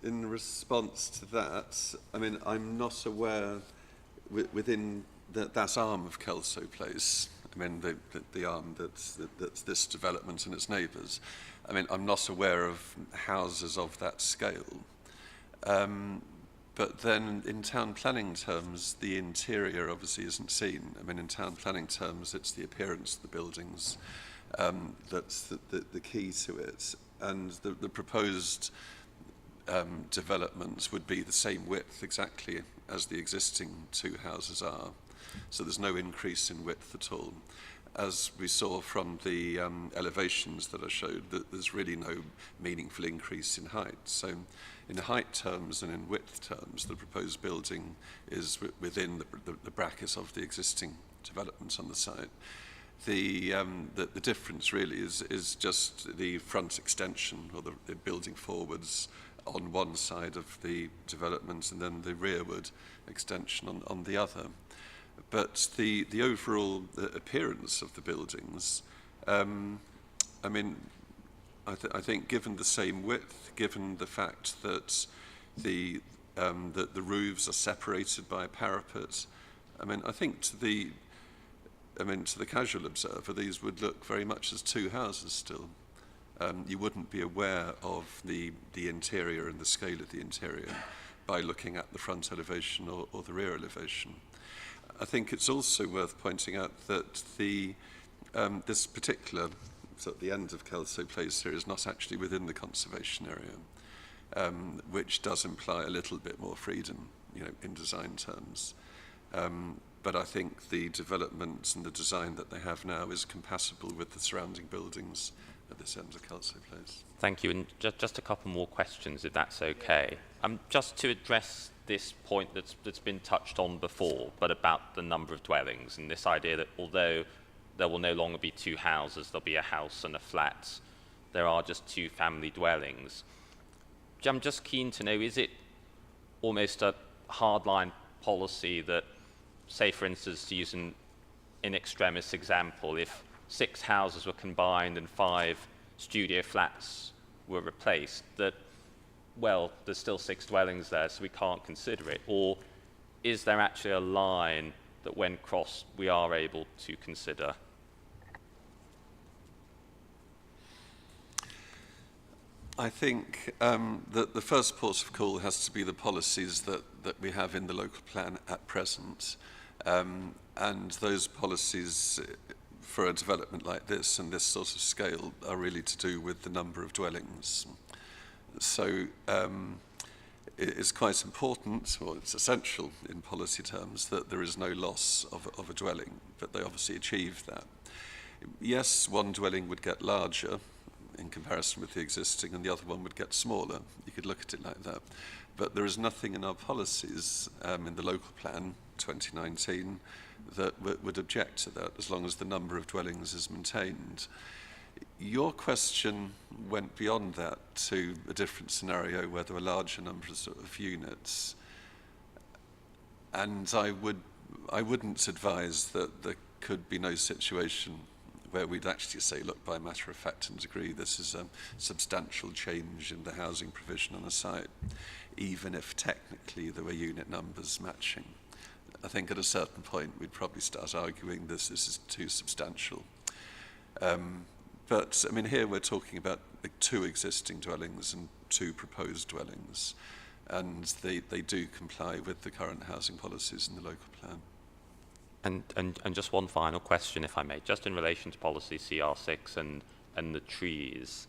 S12: in response to that, I mean, I'm not aware within that arm of Kelso Place, I mean, the arm that's this development and its neighbours, I mean, I'm not aware of houses of that scale. But then in town planning terms, the interior obviously isn't seen. I mean, in town planning terms, it's the appearance of the buildings that's the key to it. And the proposed developments would be the same width exactly as the existing two houses are. So there's no increase in width at all. As we saw from the elevations that I showed, that there's really no meaningful increase in height. So in height terms and in width terms, the proposed building is within the bracket of the existing developments on the site. The difference really is just the front extension, or the building forwards on one side of the development and then the rearward extension on the other. But the overall appearance of the buildings, I mean, I think given the same width, given the fact that the roofs are separated by a parapet, I mean, I think to the casual observer, these would look very much as two houses still. You wouldn't be aware of the interior and the scale of the interior by looking at the front elevation or the rear elevation. I think it's also worth pointing out that this particular, so at the end of Kelso Place here, is not actually within the conservation area, which does imply a little bit more freedom, in design terms. But I think the development and the design that they have now is compatible with the surrounding buildings at this end of Kelso Place.
S9: Thank you. And just a couple more questions, if that's okay. Just to address this point that's been touched on before, but about the number of dwellings and this idea that although there will no longer be two houses, there'll be a house and a flat, there are just two family dwellings. I'm just keen to know, is it almost a hardline policy that, say for instance, to use an in extremis example, if 6 houses were combined and 5 studio flats were replaced, that, well, there's still 6 dwellings there, so we can't consider it? Or is there actually a line that when crossed we are able to consider?
S12: I think that the first port of call has to be the policies that we have in the local plan at present. And those policies for a development like this and this sort of scale are really to do with the number of dwellings. So it is quite important, or it's essential in policy terms, that there is no loss of a dwelling, but they obviously achieve that. Yes, one dwelling would get larger in comparison with the existing, and the other one would get smaller. You could look at it like that. But there is nothing in our policies in the local plan 2019 that would object to that, as long as the number of dwellings is maintained. Your question went beyond that to a different scenario where there were larger numbers of units. And I wouldn't advise that there could be no situation where we'd actually say, look, by matter of fact and degree, this is a substantial change in the housing provision on a site, even if technically there were unit numbers matching. I think at a certain point we'd probably start arguing this is too substantial. But I mean, here we're talking about 2 existing dwellings and 2 proposed dwellings, and they do comply with the current housing policies in the local plan.
S9: And just one final question, if I may, just in relation to policy CR6 and the trees.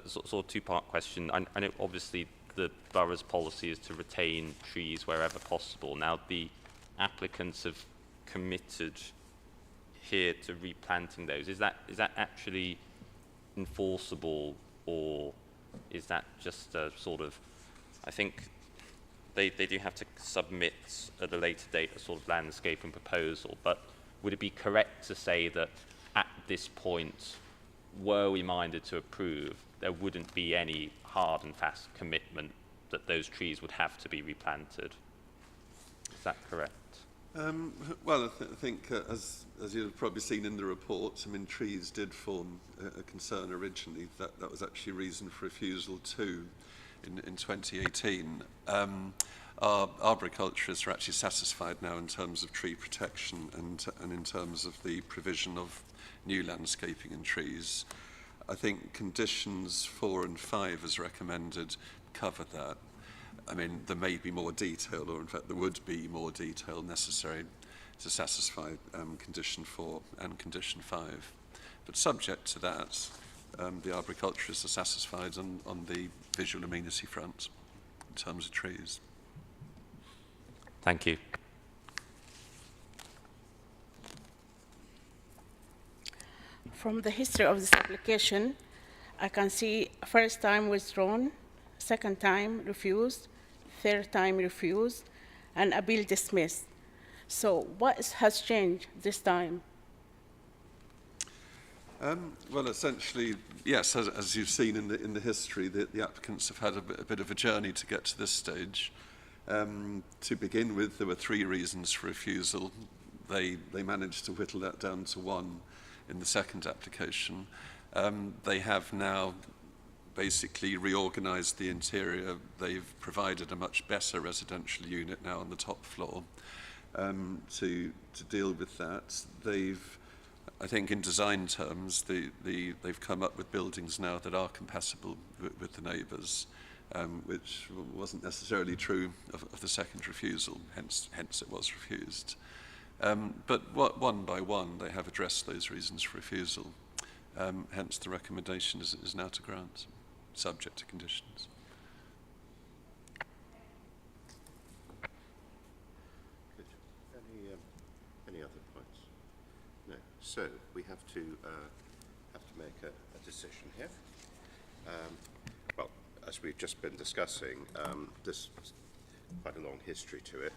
S9: Sort of two-part question. I know obviously the borough's policy is to retain trees wherever possible. Now the applicants have committed here to replanting those. Is that actually enforceable, or is that just a sort of, I think they do have to submit at a later date a sort of landscaping proposal, but would it be correct to say that at this point, were we minded to approve, there wouldn't be any hard and fast commitment that those trees would have to be replanted? Is that correct?
S12: Well, I think, as you've probably seen in the report, I mean, trees did form a concern originally. That was actually reason for refusal too in 2018. Our arboriculturists are actually satisfied now in terms of tree protection and in terms of the provision of new landscaping and trees. I think conditions 4 and 5 as recommended cover that. I mean, there may be more detail, or in fact there would be more detail necessary to satisfy condition 4 and condition 5. But subject to that, the arboriculturists are satisfied on the visual amenity front in terms of trees.
S9: Thank you.
S16: From the history of this application, I can see first time withdrawn, second time refused, third time refused, and appeal dismissed. So what has changed this time?
S12: Well, essentially, yes, as you've seen in the history, the applicants have had a bit of a journey to get to this stage. To begin with, there were 3 reasons for refusal. They managed to whittle that down to 1 in the second application. They have now basically reorganized the interior. They've provided a much better residential unit now on the top floor to deal with that. They've, I think in design terms, they've come up with buildings now that are compatible with the neighbours, which wasn't necessarily true of the second refusal, hence it was refused. But one by one, they have addressed those reasons for refusal. Hence, the recommendation is now to grant, subject to conditions.
S1: Good. Any other points? No. So we have to make a decision here. Well, as we've just been discussing, there's quite a long history to it.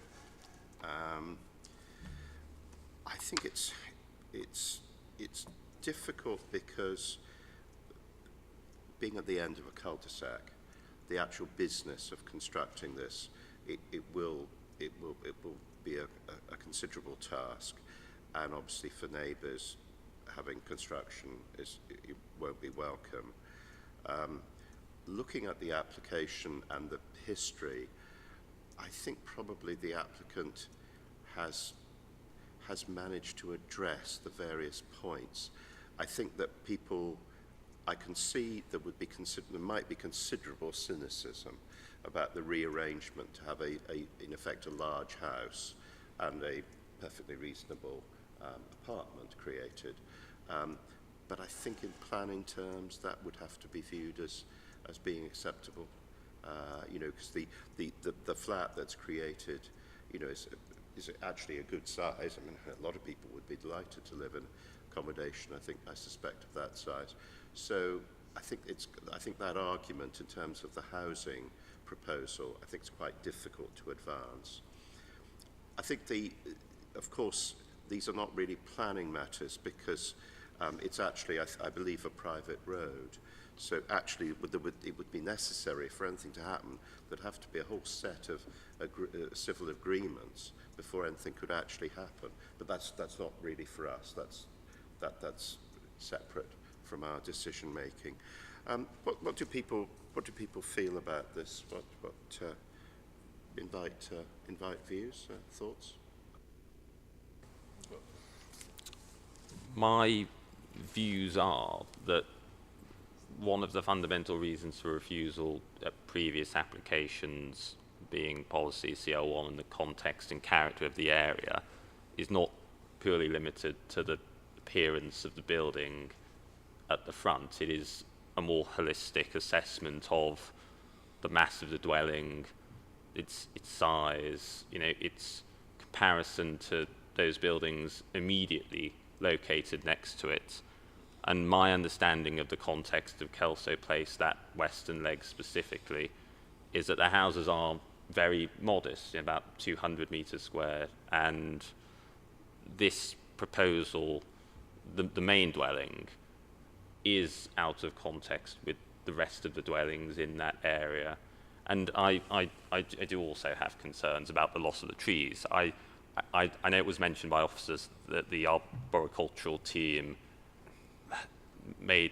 S1: I think it's difficult because being at the end of a cul-de-sac, the actual business of constructing this, it will be a considerable task, and obviously for neighbours, having construction it won't be welcome. Looking at the application and the history, I think probably the applicant has managed to address the various points. I think that I can see there might be considerable cynicism about the rearrangement to have in effect a large house and a perfectly reasonable apartment created. But I think in planning terms that would have to be viewed as being acceptable. Because the flat that's created, is actually a good size. I mean, a lot of people would be delighted to live in accommodation, I suspect, of that size. So I think that argument in terms of the housing proposal, I think it's quite difficult to advance. I think of course, these are not really planning matters because it's actually, I believe, a private road. So actually, it would be necessary for anything to happen. There'd have to be a whole set of civil agreements before anything could actually happen. But that's not really for us. That's separate from our decision making. What do people feel about this? Invite views, thoughts?
S9: My views are that one of the fundamental reasons for refusal at previous applications being policy CL1 and the context and character of the area is not purely limited to the appearance of the building at the front. It is a more holistic assessment of the mass of the dwelling, its size, its comparison to those buildings immediately located next to it. And my understanding of the context of Kelso Place, that western leg specifically, is that the houses are very modest, about 200 metres square, and this proposal, the main dwelling, is out of context with the rest of the dwellings in that area. And I do also have concerns about the loss of the trees. I know it was mentioned by officers that the arboricultural team made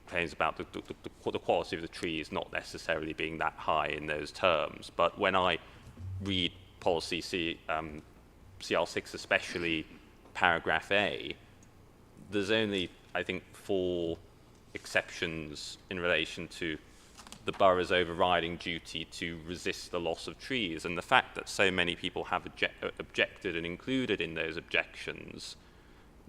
S9: claims about the quality of the trees not necessarily being that high in those terms. But when I read policy CR6, especially paragraph A, there's only, I think, 4 exceptions in relation to the borough's overriding duty to resist the loss of trees. And the fact that so many people have objected and included in those objections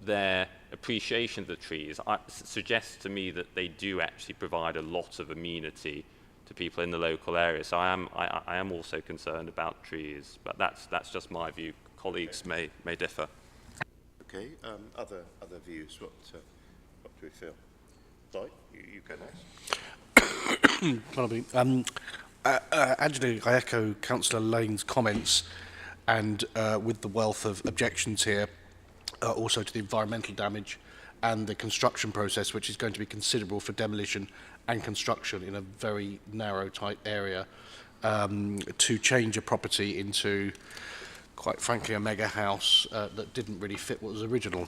S9: their appreciation of the trees suggests to me that they do actually provide a lot of amenity to people in the local area. So I am also concerned about trees, but that's just my view. Colleagues may differ.
S1: Okay, other views, what do we feel? Lloyd, you go next.
S11: Pardon me. Angela, I echo Councillor Lane's comments, and with the wealth of objections here, also to the environmental damage and the construction process, which is going to be considerable for demolition and construction in a very narrow, tight area, to change a property into, quite frankly, a mega house that didn't really fit what was original.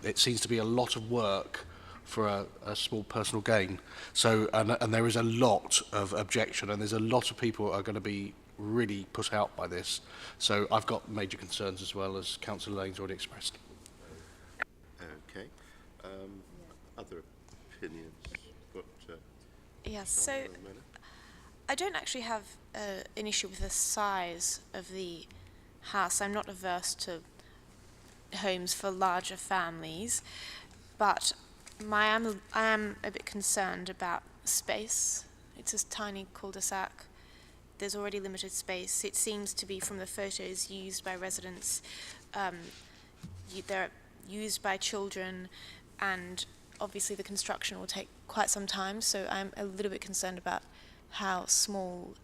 S11: It seems to be a lot of work for a small personal gain. So, and there is a lot of objection, and there's a lot of people are going to be really put out by this. So I've got major concerns as well, as Councillor Lane's already expressed.
S1: Okay. Other opinions?
S8: Yes, so I don't actually have an issue with the size of the house. I'm not averse to homes for larger families, but I am a bit concerned about space. It's a tiny cul-de-sac. There's already limited space. It seems to be, from the photos used by residents, they're used by children, and obviously the construction will take quite some time, so I'm a little bit concerned about how small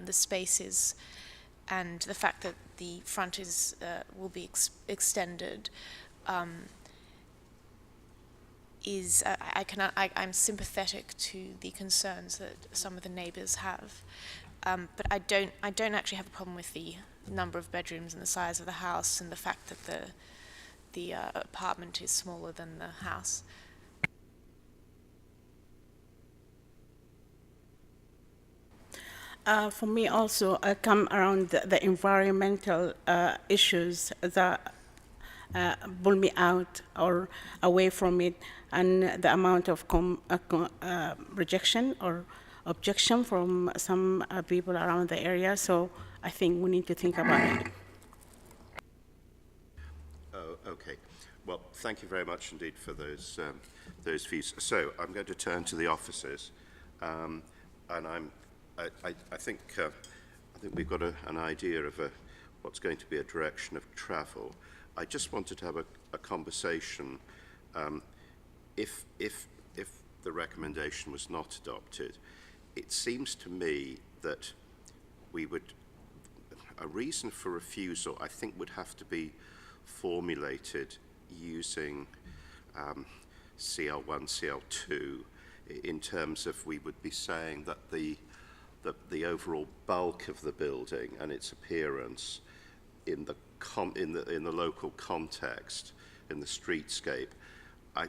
S8: the space is, and the fact that the front is will be extended. I'm sympathetic to the concerns that some of the neighbours have, but I don't actually have a problem with the number of bedrooms and the size of the house and the fact that the apartment is smaller than the house.
S16: For me also, I come around the environmental issues that pull me out or away from it, and the amount of rejection or objection from some people around the area. So I think we need to think about it.
S1: Oh, okay. Well, thank you very much indeed for those views. So I'm going to turn to the officers, and I think we've got an idea of what's going to be a direction of travel. I just wanted to have a conversation. If the recommendation was not adopted, it seems to me that a reason for refusal, I think, would have to be formulated using CL1, CL2, in terms of we would be saying that the overall bulk of the building and its appearance in the local context, in the streetscape, I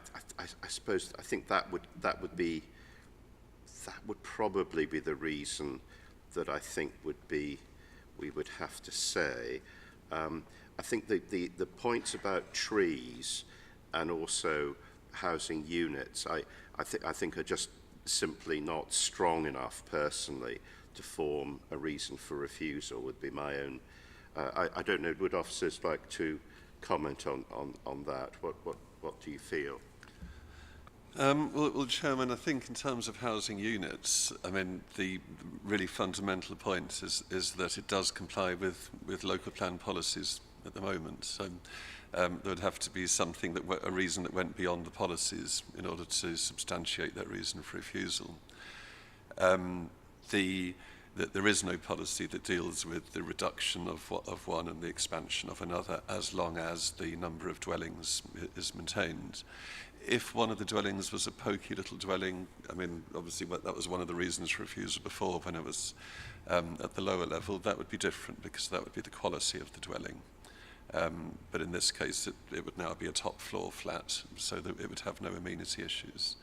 S1: think that would probably be the reason that I think we would have to say. I think the points about trees and also housing units, I think are just simply not strong enough personally to form a reason for refusal. Would be my own. I don't know. Would officers like to comment on that. What do you feel?
S12: Well, Chairman, I think in terms of housing units, I mean, the really fundamental point is that it does comply with local plan policies at the moment. So there would have to be something a reason that went beyond the policies in order to substantiate that reason for refusal. There is no policy that deals with the reduction of one and the expansion of another, as long as the number of dwellings is maintained. If one of the dwellings was a pokey little dwelling, I mean, obviously that was one of the reasons for refusal before, when it was at the lower level, that would be different, because that would be the quality of the dwelling. But in this case, it would now be a top floor flat, so that it would have no amenity issues.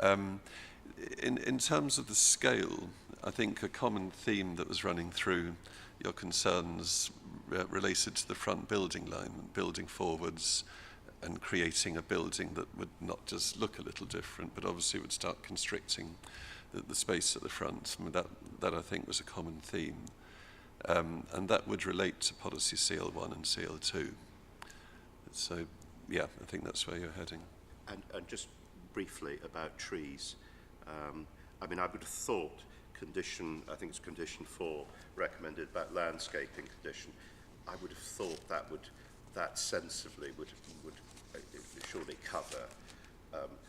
S12: In terms of the scale, I think a common theme that was running through your concerns related to the front building line, building forwards, and creating a building that would not just look a little different, but obviously would start constricting the space at the front. I mean, that I think was a common theme. And that would relate to policy CL1 and CL2. So, yeah, I think that's where you're heading.
S1: And just briefly about trees. I mean, I would have thought I think it's condition 4, recommended about landscaping condition. I would have thought that sensibly would surely cover,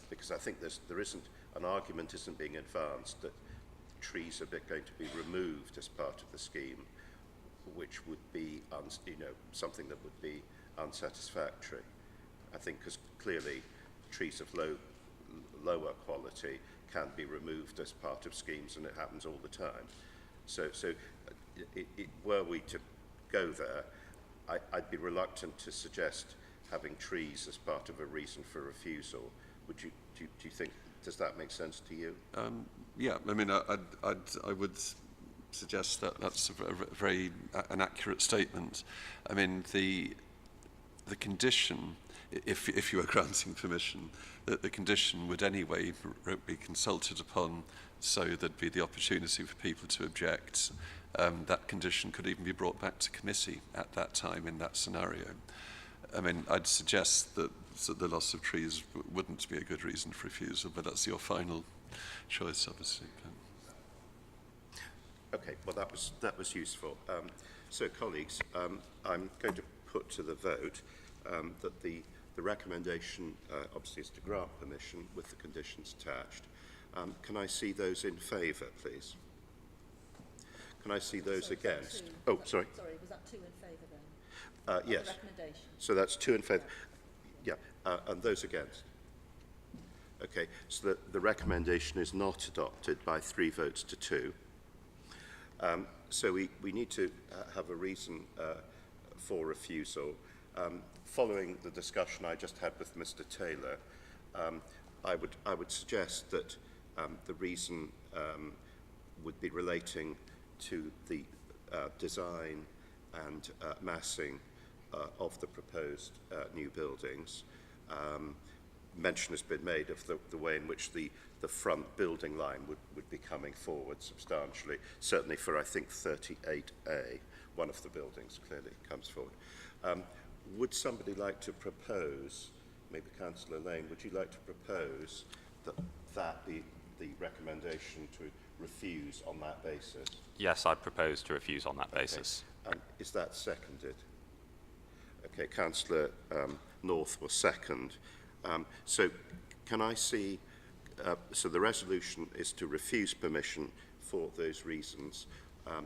S1: because I think an argument isn't being advanced that trees are going to be removed as part of the scheme, which would be something that would be unsatisfactory. I think because clearly trees of lower quality can be removed as part of schemes, and it happens all the time. So were we to go there, I'd be reluctant to suggest having trees as part of a reason for refusal. Do you think, does that make sense to you?
S12: Yeah, I mean, I would suggest that that's an accurate statement. I mean, the condition, if you are granting permission, that the condition would anyway be consulted upon, so there'd be the opportunity for people to object. That condition could even be brought back to committee at that time in that scenario. I mean, I'd suggest that the loss of trees wouldn't be a good reason for refusal, but that's your final choice, obviously.
S1: Okay, well, that was useful. So, colleagues, I'm going to put to the vote that the recommendation obviously is to grant permission with the conditions attached. Can I see those in favour, please? Can I see those against? Oh, sorry.
S5: Sorry, was that 2 in favour then?
S1: Yes.
S5: The recommendation.
S1: So that's 2 in favour. Yeah, and those against? Okay, so the recommendation is not adopted by 3 votes to 2. So we need to have a reason for refusal. Following the discussion I just had with Mr. Taylor, I would suggest that the reason would be relating to the design and massing of the proposed new buildings. Mention has been made of the way in which the front building line would be coming forward substantially, certainly for, I think, 38A, one of the buildings clearly comes forward. Would somebody like to propose, maybe Councillor Lane, would you like to propose that be the recommendation to refuse on that basis?
S9: Yes, I propose to refuse on that basis.
S1: Okay. Is that seconded? Okay, Councillor North was second. So can I see, so the resolution is to refuse permission for those reasons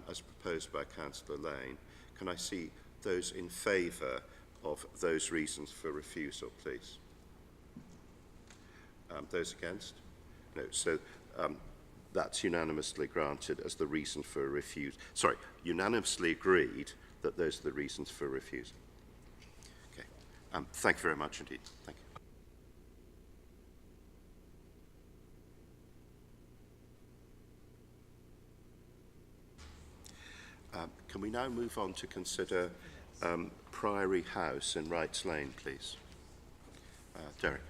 S1: as proposed by Councillor Lane. Can I see those in favour of those reasons for refusal, please? Those against? No, so that's unanimously granted as the reason for refusal. Sorry, unanimously agreed that those are the reasons for refusal. Okay, thank you very much indeed. Thank you. Can we now move on to consider Priory House in Wrights Lane, please? Derek.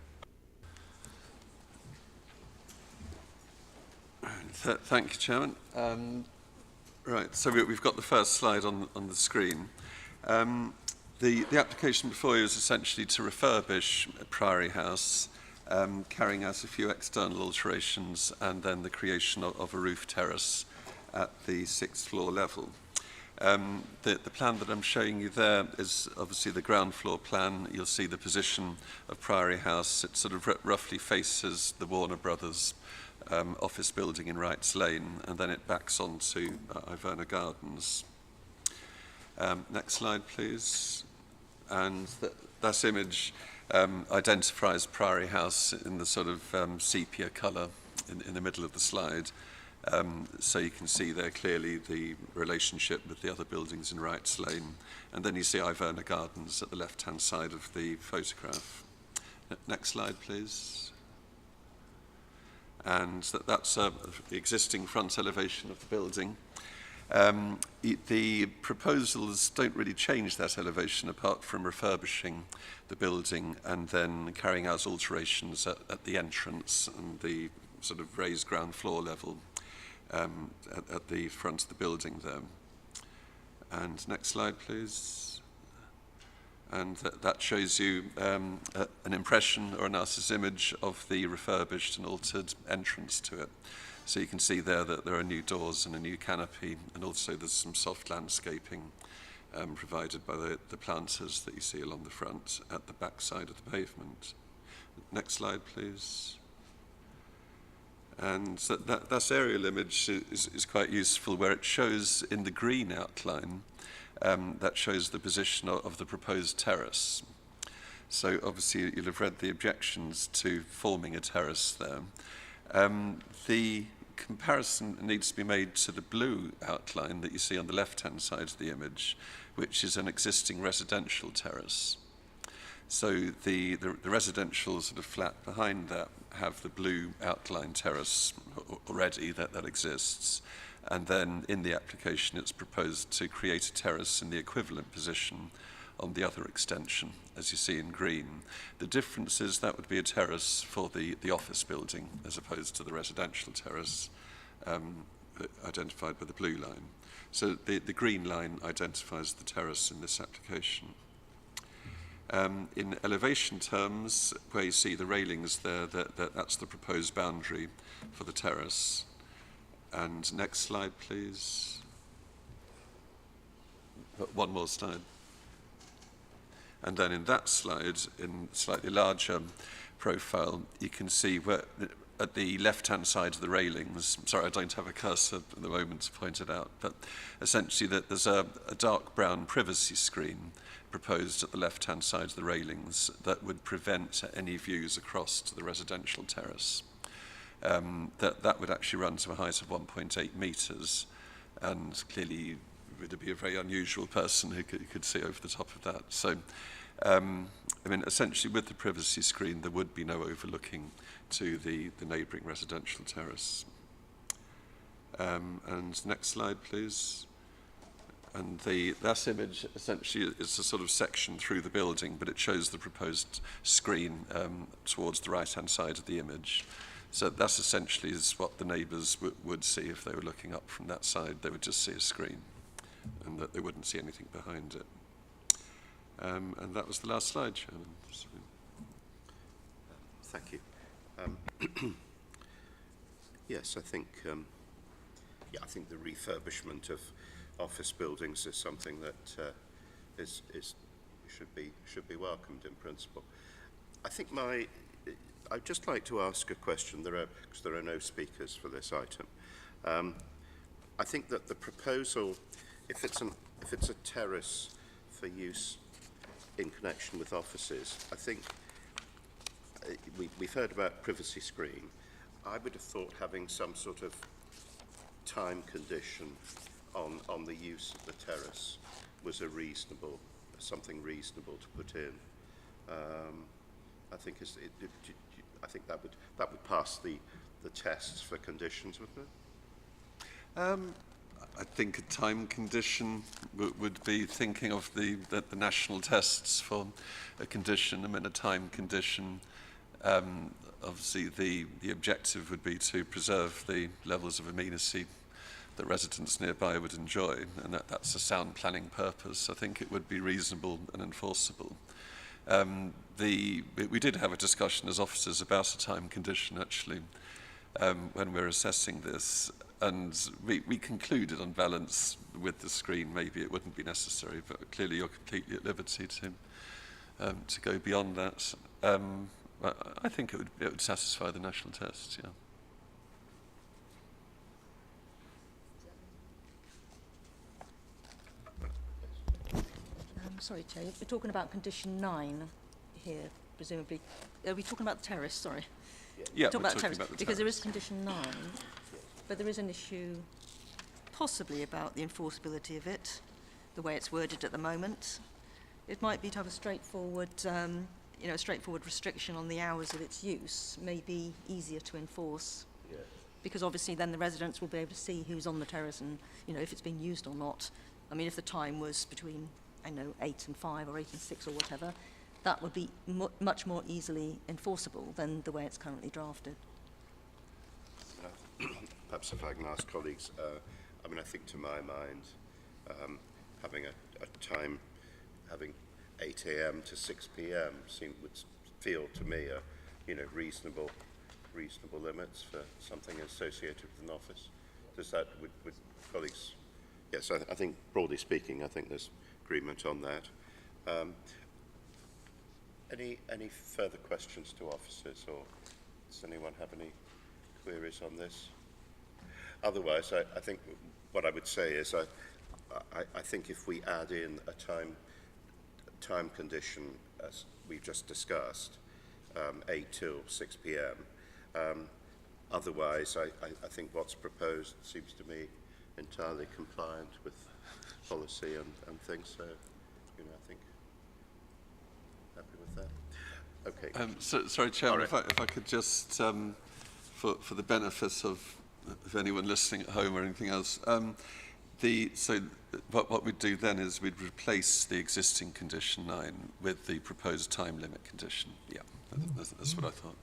S12: Thank you, Chairman. Right, so we've got the first slide on the screen. The application before you is essentially to refurbish Priory House, carrying out a few external alterations and then the creation of a roof terrace at the 6th floor level. The plan that I'm showing you there is obviously the ground floor plan. You'll see the position of Priory House. It sort of roughly faces the Warner Brothers office building in Wrights Lane, and then it backs onto Iverna Gardens. Next slide, please. And that image identifies Priory House in the sort of sepia colour in the middle of the slide. So you can see there clearly the relationship with the other buildings in Wrights Lane. And then you see Iverna Gardens at the left-hand side of the photograph. Next slide, please. And that's the existing front elevation of the building. The proposals don't really change that elevation apart from refurbishing the building and then carrying out alterations at the entrance and the sort of raised ground floor level at the front of the building there. And next slide, please. And that shows you an impression or a narcissist image of the refurbished and altered entrance to it. So you can see there that there are new doors and a new canopy, and also there's some soft landscaping provided by the planters that you see along the front at the back side of the pavement. Next slide, please. And that aerial image is quite useful, where it shows in the green outline, that shows the position of the proposed terrace. So obviously you'll have read the objections to forming a terrace there. The comparison needs to be made to the blue outline that you see on the left-hand side of the image, which is an existing residential terrace. So the residential sort of flat behind that have the blue outline terrace already that exists. And then in the application, it's proposed to create a terrace in the equivalent position on the other extension, as you see in green. The difference is that would be a terrace for the office building as opposed to the residential terrace identified by the blue line. So the green line identifies the terrace in this application. In elevation terms, where you see the railings there, that's the proposed boundary for the terrace. And next slide, please. One more slide. And then in that slide, in slightly larger profile, you can see where at the left-hand side of the railings, sorry, I don't have a cursor at the moment to point it out, but essentially that there's a dark brown privacy screen proposed at the left-hand side of the railings that would prevent any views across to the residential terrace. That would actually run to a height of 1.8 metres, and clearly would be a very unusual person who could see over the top of that. So, I mean, essentially with the privacy screen, there would be no overlooking to the neighbouring residential terrace. And next slide, please. And that image essentially is a sort of section through the building, but it shows the proposed screen towards the right-hand side of the image. So that's essentially is what the neighbours would see if they were looking up from that side. They would just see a screen, and that they wouldn't see anything behind it. And that was the last slide, Chairman. So.
S1: Thank you. Yes, I think I think the refurbishment of office buildings is something that should be welcomed in principle. I think I'd just like to ask a question. Because there are no speakers for this item. I think that the proposal, if it's a terrace for use in connection with offices, I think we've heard about privacy screen. I would have thought having some sort of time condition on the use of the terrace was something reasonable to put in. I think I think that would pass the tests for conditions, wouldn't it?
S12: I think a time condition would be thinking of the national tests for a condition. I mean, a time condition. Obviously, the objective would be to preserve the levels of amenity that residents nearby would enjoy, and that's a sound planning purpose. I think it would be reasonable and enforceable. We did have a discussion as officers about a time condition, actually, when we were assessing this, and we concluded on balance with the screen maybe it wouldn't be necessary, but clearly you're completely at liberty to go beyond that. I think it would satisfy the national test, yeah.
S5: Sorry, Chair, we're talking about condition 9 here, presumably. Are we talking about the terrace? Sorry.
S12: Yeah,
S5: we're talking about the terrace,
S12: about the
S5: because there
S12: terrace.
S5: is condition 9, but there is an issue possibly about the enforceability of it, the way it's worded at the moment. It might be to have a straightforward, a straightforward restriction on the hours of its use, may be easier to enforce. Yeah. Because obviously then the residents will be able to see who's on the terrace and, if it's being used or not. I mean, if the time was between 8 and 5 or 8 and 6 or whatever, that would be much more easily enforceable than the way it's currently drafted.
S1: Perhaps if I can ask colleagues, I think to my mind, having a time, having 8 a.m. to 6 p.m. would feel to me reasonable limits for something associated with an office. Does that, would colleagues? Yes, I think broadly speaking, I think there's agreement on that. Any further questions to officers, or does anyone have any queries on this? Otherwise, I think what I would say is I think if we add in a time condition, as we've just discussed, 8 till 6 p.m. Otherwise, I think what's proposed seems to me entirely compliant with policy and things. So, I think happy with that. Okay.
S12: Sorry, Chairman, if I could just, for the benefit of anyone listening at home or anything else, what we'd do then is we'd replace the existing condition 9 with the proposed time limit condition. Yeah, that's what I thought.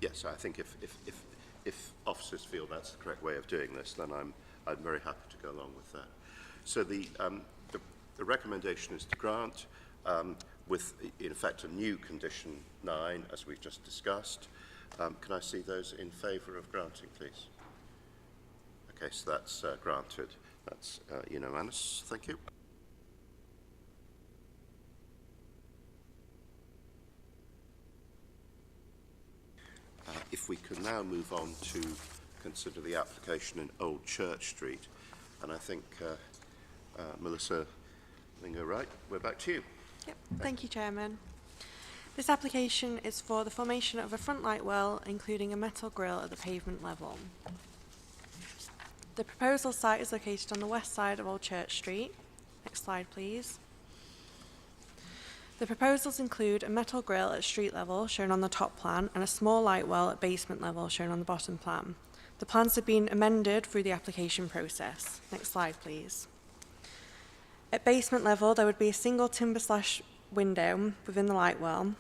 S1: Yes, I think if officers feel that's the correct way of doing this, then I'm very happy to go along with that. So the recommendation is to grant with, in effect, a new condition 9, as we've just discussed. Can I see those in favour of granting, please? Okay, so that's granted. That's unanimous. Thank you. If we can now move on to consider the application in Old Church Street, and I think Melissa Lingo-Wright, we're back to you.
S2: Yep. Thank you, Chairman. This application is for the formation of a front light well, including a metal grille at the pavement level. The proposal site is located on the west side of Old Church Street. Next slide, please. The proposals include a metal grille at street level, shown on the top plan, and a small light well at basement level, shown on the bottom plan. The plans have been amended through the application process. Next slide, please. At basement level, there would be a single timber slash window within the light well.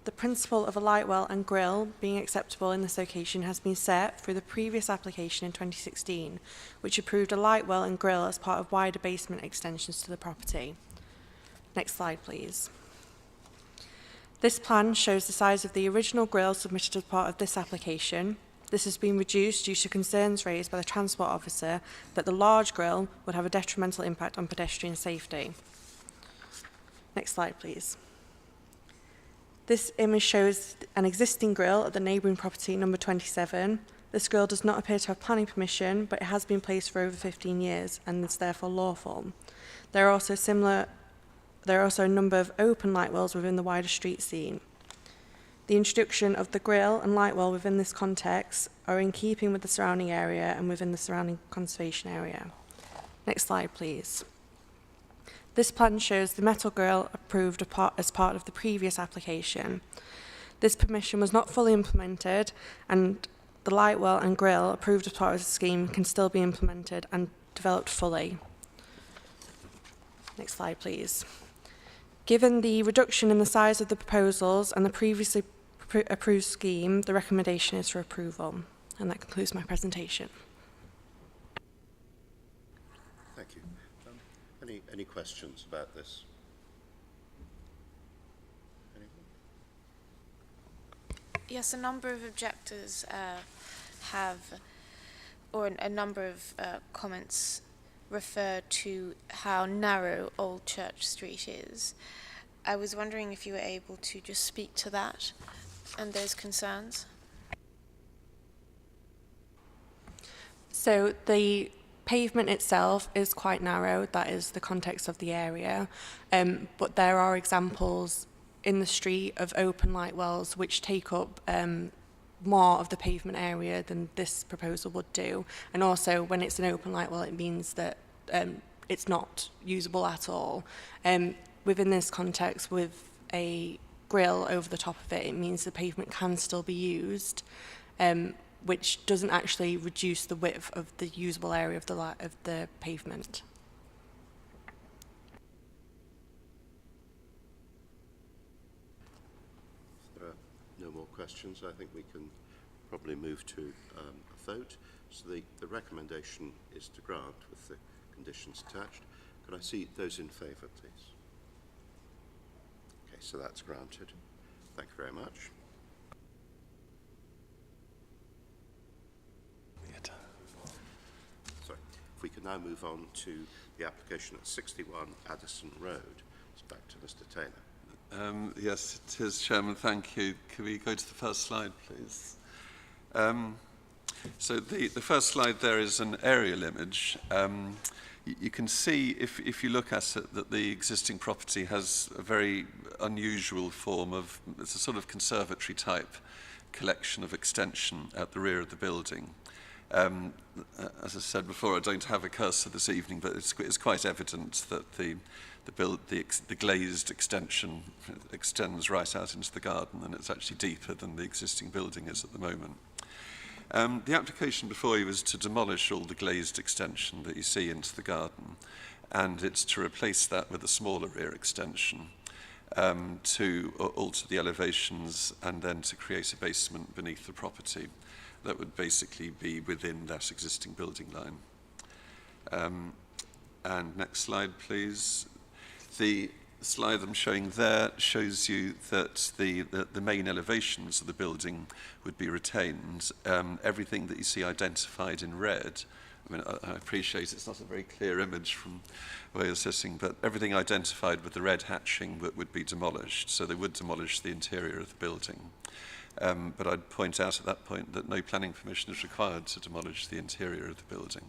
S2: The principle of a light well and grille being acceptable in this location has been set through the previous application in 2016, which approved a light well and grille as part of wider basement extensions to the property. Next slide, please. This plan shows the size of the original grille submitted as part of this application. This has been reduced due to concerns raised by the Transport Officer that the large grille would have a detrimental impact on pedestrian safety. Next slide, please. This image shows an existing grille at the neighbouring property number 27. This grille does not appear to have planning permission, but it has been placed for over 15 years and is therefore lawful. There are also a number of open light wells within the wider street scene. The introduction of the grille and light well within this context are in keeping with the surrounding area and within the surrounding conservation area. Next slide, please. This plan shows the metal grille approved as part of the previous application. This permission was not fully implemented, and the light well and grille approved as part of the scheme can still be implemented and developed fully. Next slide, please. Given the reduction in the size of the proposals and the previously approved scheme, the recommendation is for approval. And that concludes my presentation.
S1: Any questions about this? Anyone?
S8: Yes, a number of objectors a number of comments refer to how narrow Old Church Street is. I was wondering if you were able to just speak to that and those concerns.
S2: So the pavement itself is quite narrow, that is the context of the area, but there are examples in the street of open light wells which take up more of the pavement area than this proposal would do. And also when it's an open light well, it means that it's not usable at all. Within this context, with a grill over the top of it, it means the pavement can still be used, which doesn't actually reduce the width of the usable area of the pavement.
S1: If there are no more questions, I think we can probably move to a vote. So the recommendation is to grant with the conditions attached. Could I see those in favour, please? Okay, so that's granted. Thank you very much. Sorry. If we could now move on to the application at 61 Addison Road. It's back to Mr. Taylor.
S12: Yes, it is, Chairman. Thank you. Can we go to the first slide, please? So the first slide there is an aerial image. You can see, if you look at it, that the existing property has a very unusual form of, it's a sort of conservatory type collection of extension at the rear of the building. As I said before, I don't have a cursor this evening, but it's quite evident that the glazed extension extends right out into the garden, and it's actually deeper than the existing building is at the moment. The application before you is to demolish all the glazed extension that you see into the garden, and it's to replace that with a smaller rear extension to alter the elevations and then to create a basement beneath the property that would basically be within that existing building line. And next slide, please. The slide I'm showing there shows you that the main elevations of the building would be retained. Everything that you see identified in red, I mean, I appreciate it's not a very clear image from where you're sitting, but everything identified with the red hatching would be demolished, so they would demolish the interior of the building. But I'd point out at that point that no planning permission is required to demolish the interior of the building.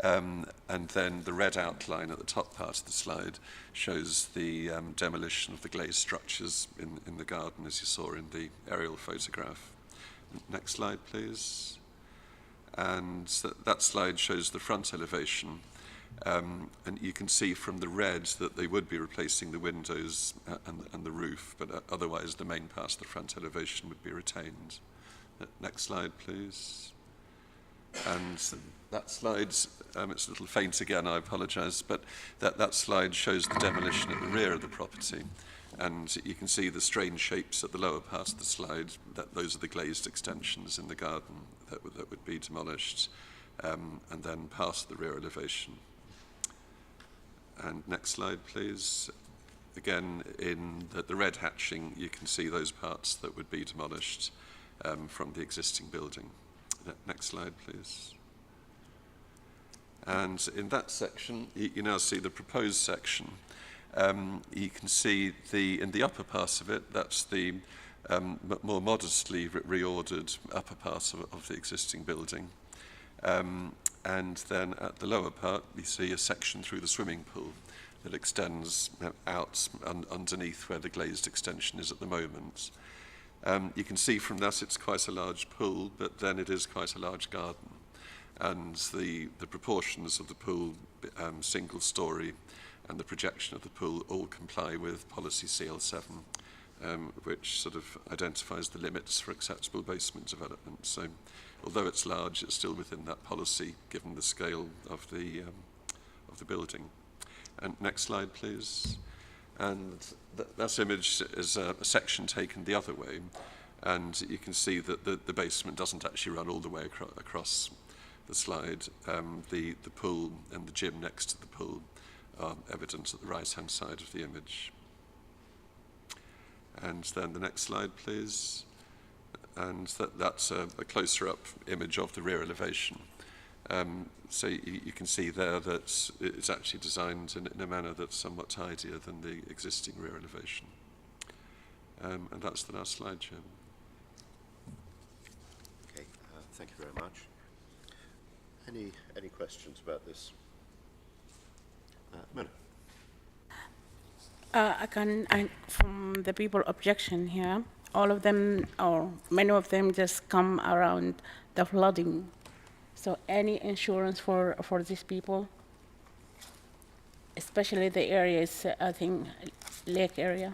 S12: And then the red outline at the top part of the slide shows the demolition of the glazed structures in the garden, as you saw in the aerial photograph. Next slide, please. And that slide shows the front elevation. And you can see from the red that they would be replacing the windows and the roof, but otherwise the main part of the front elevation would be retained. Next slide, please. And that slide, it's a little faint again, I apologise, but that slide shows the demolition at the rear of the property. And you can see the strange shapes at the lower part of the slide, that those are the glazed extensions in the garden that would be demolished, and then past the rear elevation. And next slide, please. Again, in the red hatching, you can see those parts that would be demolished from the existing building. Next slide, please. And in that section, you now see the proposed section. You can see in the upper part of it, that's the more modestly reordered upper part of the existing building. And then at the lower part, you see a section through the swimming pool that extends out underneath where the glazed extension is at the moment. You can see from that it's quite a large pool, but then it is quite a large garden. And the proportions of the pool, single story, and the projection of the pool all comply with policy CL7, which sort of identifies the limits for acceptable basement development. So although it's large, it's still within that policy, given the scale of the building. And next slide, please. And that image is a section taken the other way, and you can see that the basement doesn't actually run all the way across the slide. The pool and the gym next to the pool are evident at the right-hand side of the image. And then the next slide, please. And that's a closer-up image of the rear elevation. So you can see there that it's actually designed in a manner that's somewhat tidier than the existing rear elevation. And that's the last slide, Chairman.
S1: Okay, thank you very much. Any questions about this? Mona.
S16: From the people objection here, all of them, or many of them, just come around the flooding. So any insurance for these people, especially the areas, I think, lake area.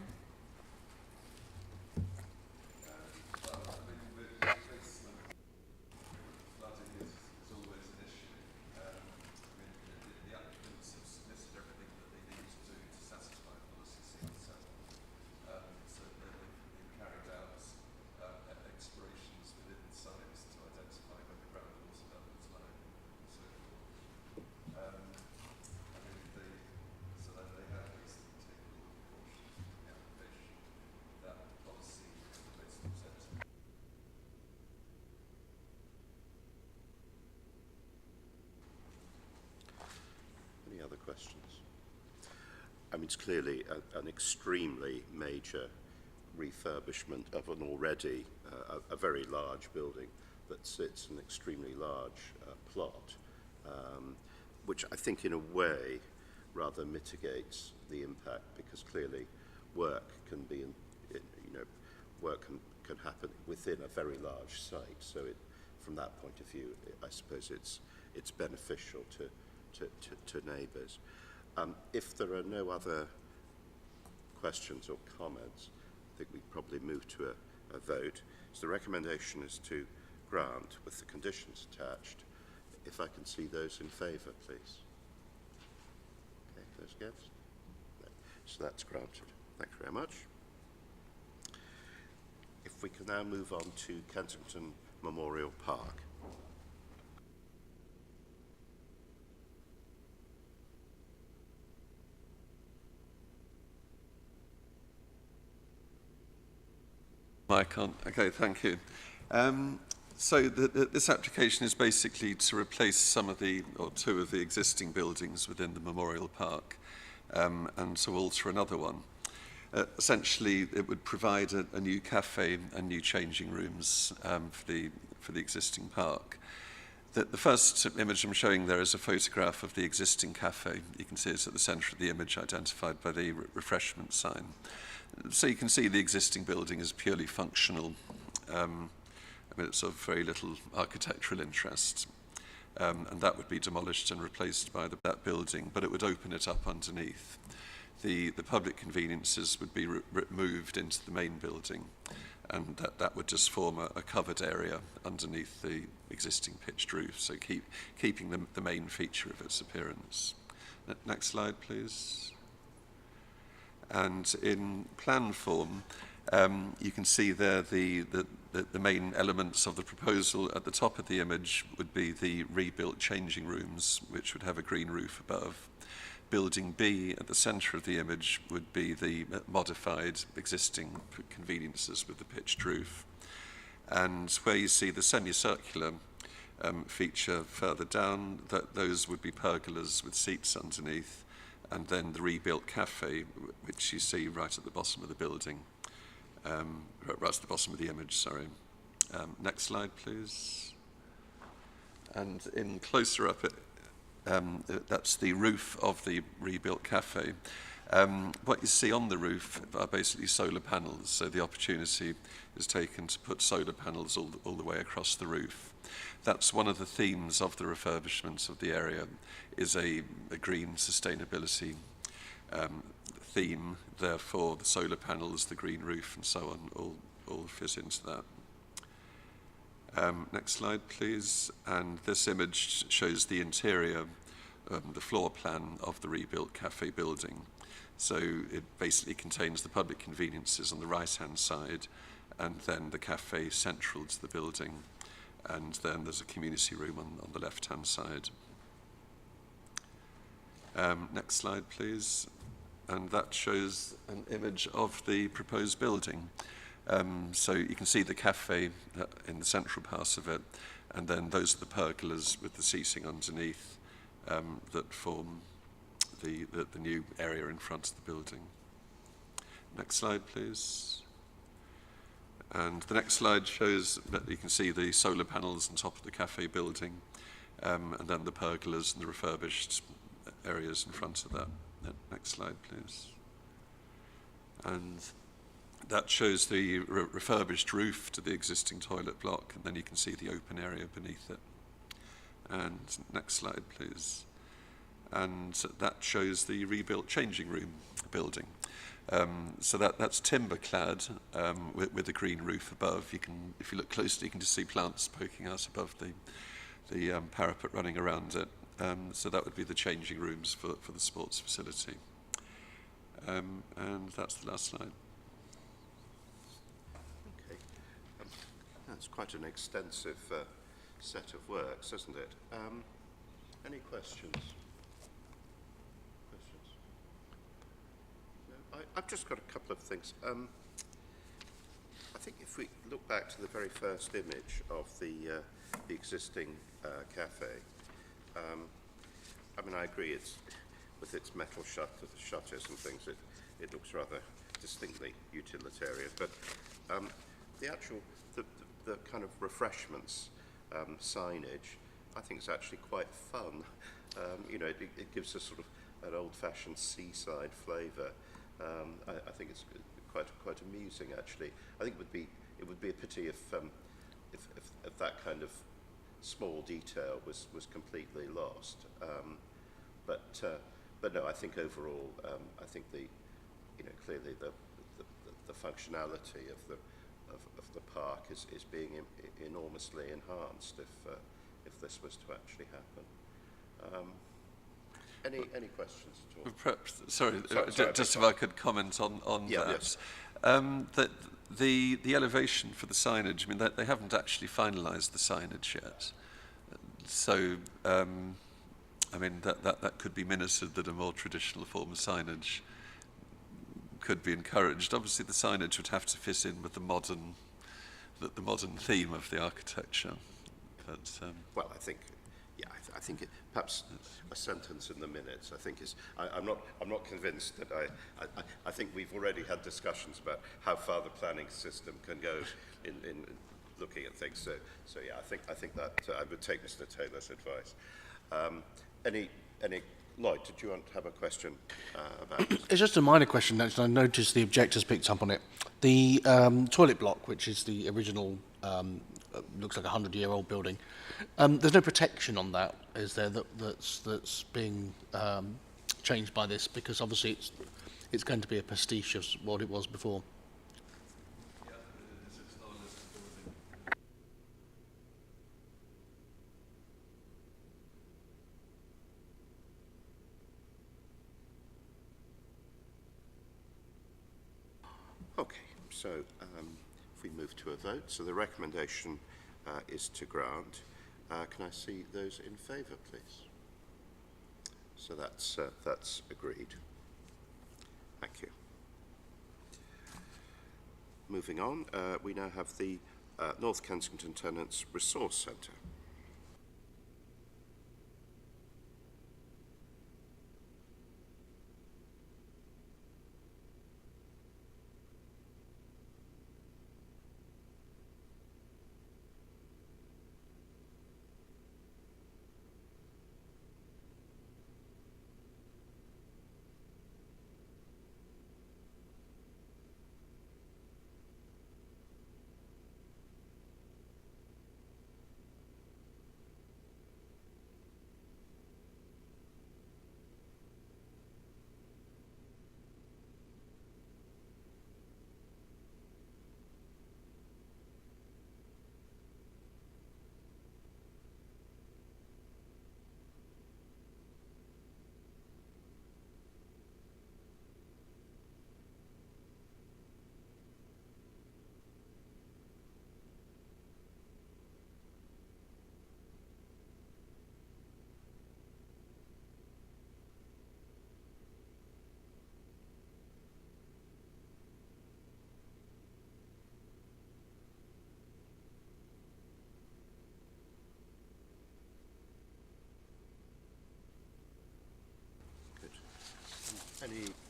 S1: Questions? I mean, it's clearly an extremely major refurbishment of an already a very large building that sits an extremely large plot, which I think in a way rather mitigates the impact, because clearly work can be, work can happen within a very large site. So from that point of view, I suppose it's beneficial to neighbours. If there are no other questions or comments, I think we probably move to a vote. So the recommendation is to grant with the conditions attached. If I can see those in favour, please. Okay, those against? No. So that's granted. Thank you very much. If we can now move on to Kensington Memorial Park.
S12: Mike on. Okay, thank you. So this application is basically to replace two of the existing buildings within the Memorial Park and to alter another one. Essentially, it would provide a new cafe and new changing rooms for the existing park. The first image I'm showing there is a photograph of the existing cafe. You can see it's at the centre of the image, identified by the refreshment sign. So you can see the existing building is purely functional. I mean, it's of very little architectural interest. And that would be demolished and replaced by that building, but it would open it up underneath. The public conveniences would be moved into the main building, and that would just form a covered area underneath the existing pitched roof, so keeping the main feature of its appearance. Next slide, please. And in plan form, you can see there the main elements of the proposal. At the top of the image would be the rebuilt changing rooms, which would have a green roof above. Building B at the centre of the image would be the modified existing conveniences with the pitched roof. And where you see the semicircular feature further down, those would be pergolas with seats underneath. And then the rebuilt cafe, which you see right at the bottom of the building, right at the bottom of the image, sorry. Next slide, please. And in closer up, that's the roof of the rebuilt cafe. What you see on the roof are basically solar panels, so the opportunity is taken to put solar panels all the way across the roof. That's one of the themes of the refurbishment of the area, is a green sustainability theme. Therefore, the solar panels, the green roof, and so on all fit into that. Next slide, please. And this image shows the interior, the floor plan of the rebuilt cafe building. So it basically contains the public conveniences on the right-hand side, and then the cafe central to the building. And then there's a community room on the left-hand side. Next slide, please. And that shows an image of the proposed building. So you can see the cafe in the central part of it, and then those are the pergolas with the seating underneath that form the new area in front of the building. Next slide, please. And the next slide shows that you can see the solar panels on top of the cafe building, and then the pergolas and the refurbished areas in front of that. Next slide, please. And that shows the refurbished roof to the existing toilet block, and then you can see the open area beneath it. And next slide, please. And that shows the rebuilt changing room building. So that's timber clad with a green roof above. You can, if you look closely, you can just see plants poking out above the parapet running around it. So that would be the changing rooms for the sports facility. And that's the last slide.
S1: Okay. That's quite an extensive set of works, isn't it? Any questions? I've just got a couple of things. I think if we look back to the very first image of the existing cafe, I mean, I agree. It's with its metal shutters and things. It looks rather distinctly utilitarian. But the actual the kind of refreshments signage, I think, is actually quite fun. You know, it gives a sort of an old-fashioned seaside flavour. I think it's quite amusing, actually. I think it would be a pity if that kind of small detail was completely lost. But no, I think overall, I think clearly the functionality of the park is being enormously enhanced if this was to actually happen. Any questions at all?
S12: Perhaps, sorry, just if I could comment on
S1: yeah,
S12: that.
S1: Yes.
S12: That the elevation for the signage, I mean, they haven't actually finalised the signage yet. So, I mean, that could be minuted, that a more traditional form of signage could be encouraged. Obviously, the signage would have to fit in with the modern theme of the architecture. But,
S1: well, I think, yeah, I think perhaps a sentence in the minutes. I think is. I'm not convinced that I think we've already had discussions about how far the planning system can go in looking at things. So yeah, I think that I would take Mr. Taylor's advice. Any Lloyd, did you want to have a question about this?
S11: It's just a minor question, actually. I noticed the objectors picked up on it. The toilet block, which is the original, looks like a 100-year-old building, there's no protection on that, is there, that's being changed by this? Because obviously it's going to be a pastiche of what it was before.
S1: Okay, so if we move to a vote, so the recommendation is to grant. Can I see those in favour, please? So that's agreed. Thank you. Moving on, we now have the North Kensington Tenants Resource Centre.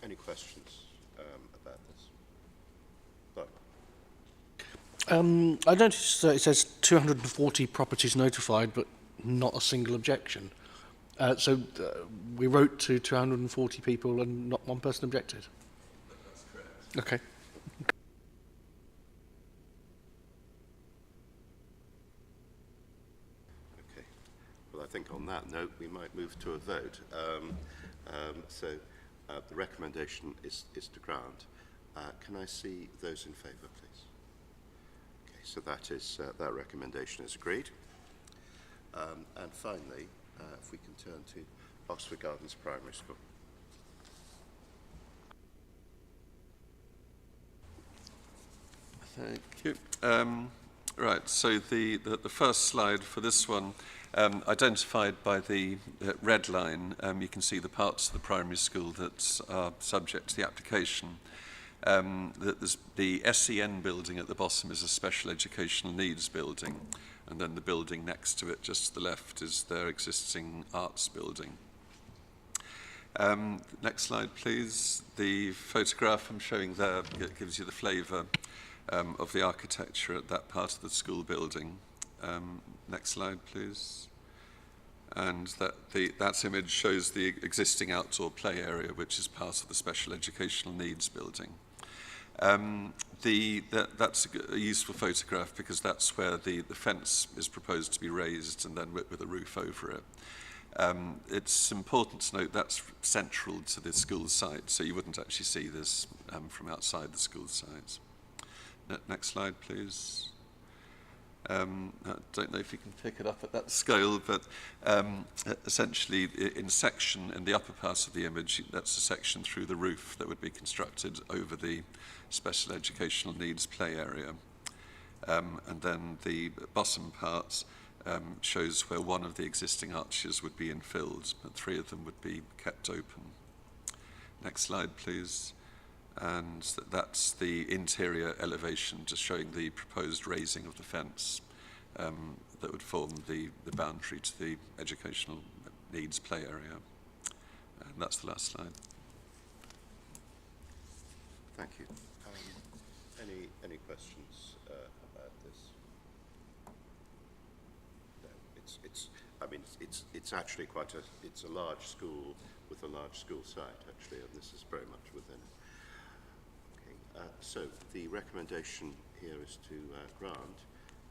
S1: Any questions about this? No.
S11: I noticed it says 240 properties notified, but not a single objection. So we wrote to 240 people and not one person objected?
S12: That's correct.
S11: Okay.
S1: Okay. Well, I think on that note, we might move to a vote. The recommendation is to grant. Can I see those in favour, please? Okay, so that recommendation is agreed. And finally, if we can turn to Oxford Gardens Primary School.
S12: Thank you. Right, so the first slide for this one, identified by the red line, you can see the parts of the primary school that are subject to the application. The SEN building at the bottom is a special educational needs building, and then the building next to it, just to the left, is their existing arts building. Next slide, please. The photograph I'm showing there gives you the flavour of the architecture at that part of the school building. Next slide, please. And that image shows the existing outdoor play area, which is part of the special educational needs building. That's a useful photograph because that's where the fence is proposed to be raised and then with a roof over it. It's important to note that's central to the school site, so you wouldn't actually see this from outside the school site. Next slide, please. I don't know if you can pick it up at that scale, but essentially in the upper part of the image, that's a section through the roof that would be constructed over the special educational needs play area. And then the bottom part shows where one of the existing arches would be infilled, but 3 of them would be kept open. Next slide, please. And that's the interior elevation, just showing the proposed raising of the fence that would form the boundary to the educational needs play area. And that's the last slide.
S1: Thank you. Any questions about this? No, it's actually it's a large school with a large school site actually, and this is very much within it. So the recommendation here is to grant.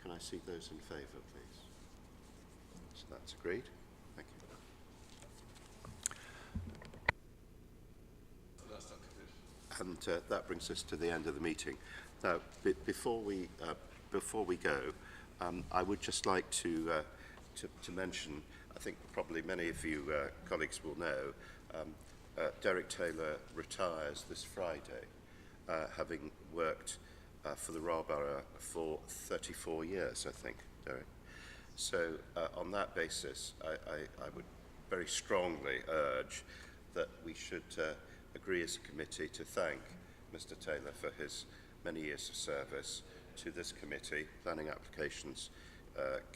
S1: Can I see those in favour, please? So that's agreed. Thank you. And that brings us to the end of the meeting. Now, before we go, I would just like to mention, I think probably many of you colleagues will know, Derek Taylor retires this Friday. Having worked for the Royal Borough for 34 years, I think, Derek. So on that basis, I would very strongly urge that we should agree as a committee to thank Mr. Taylor for his many years of service to this committee, Planning Applications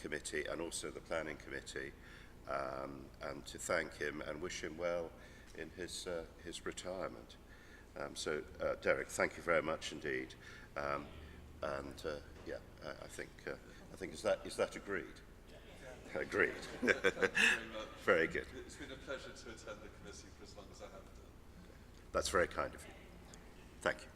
S1: Committee, and also the Planning Committee, and to thank him and wish him well in his retirement. Derek, thank you very much indeed. I think is that agreed? Yeah. Agreed. Very good.
S12: It's been a pleasure to attend the committee for as long as I have done.
S1: That's very kind of you. Thank you.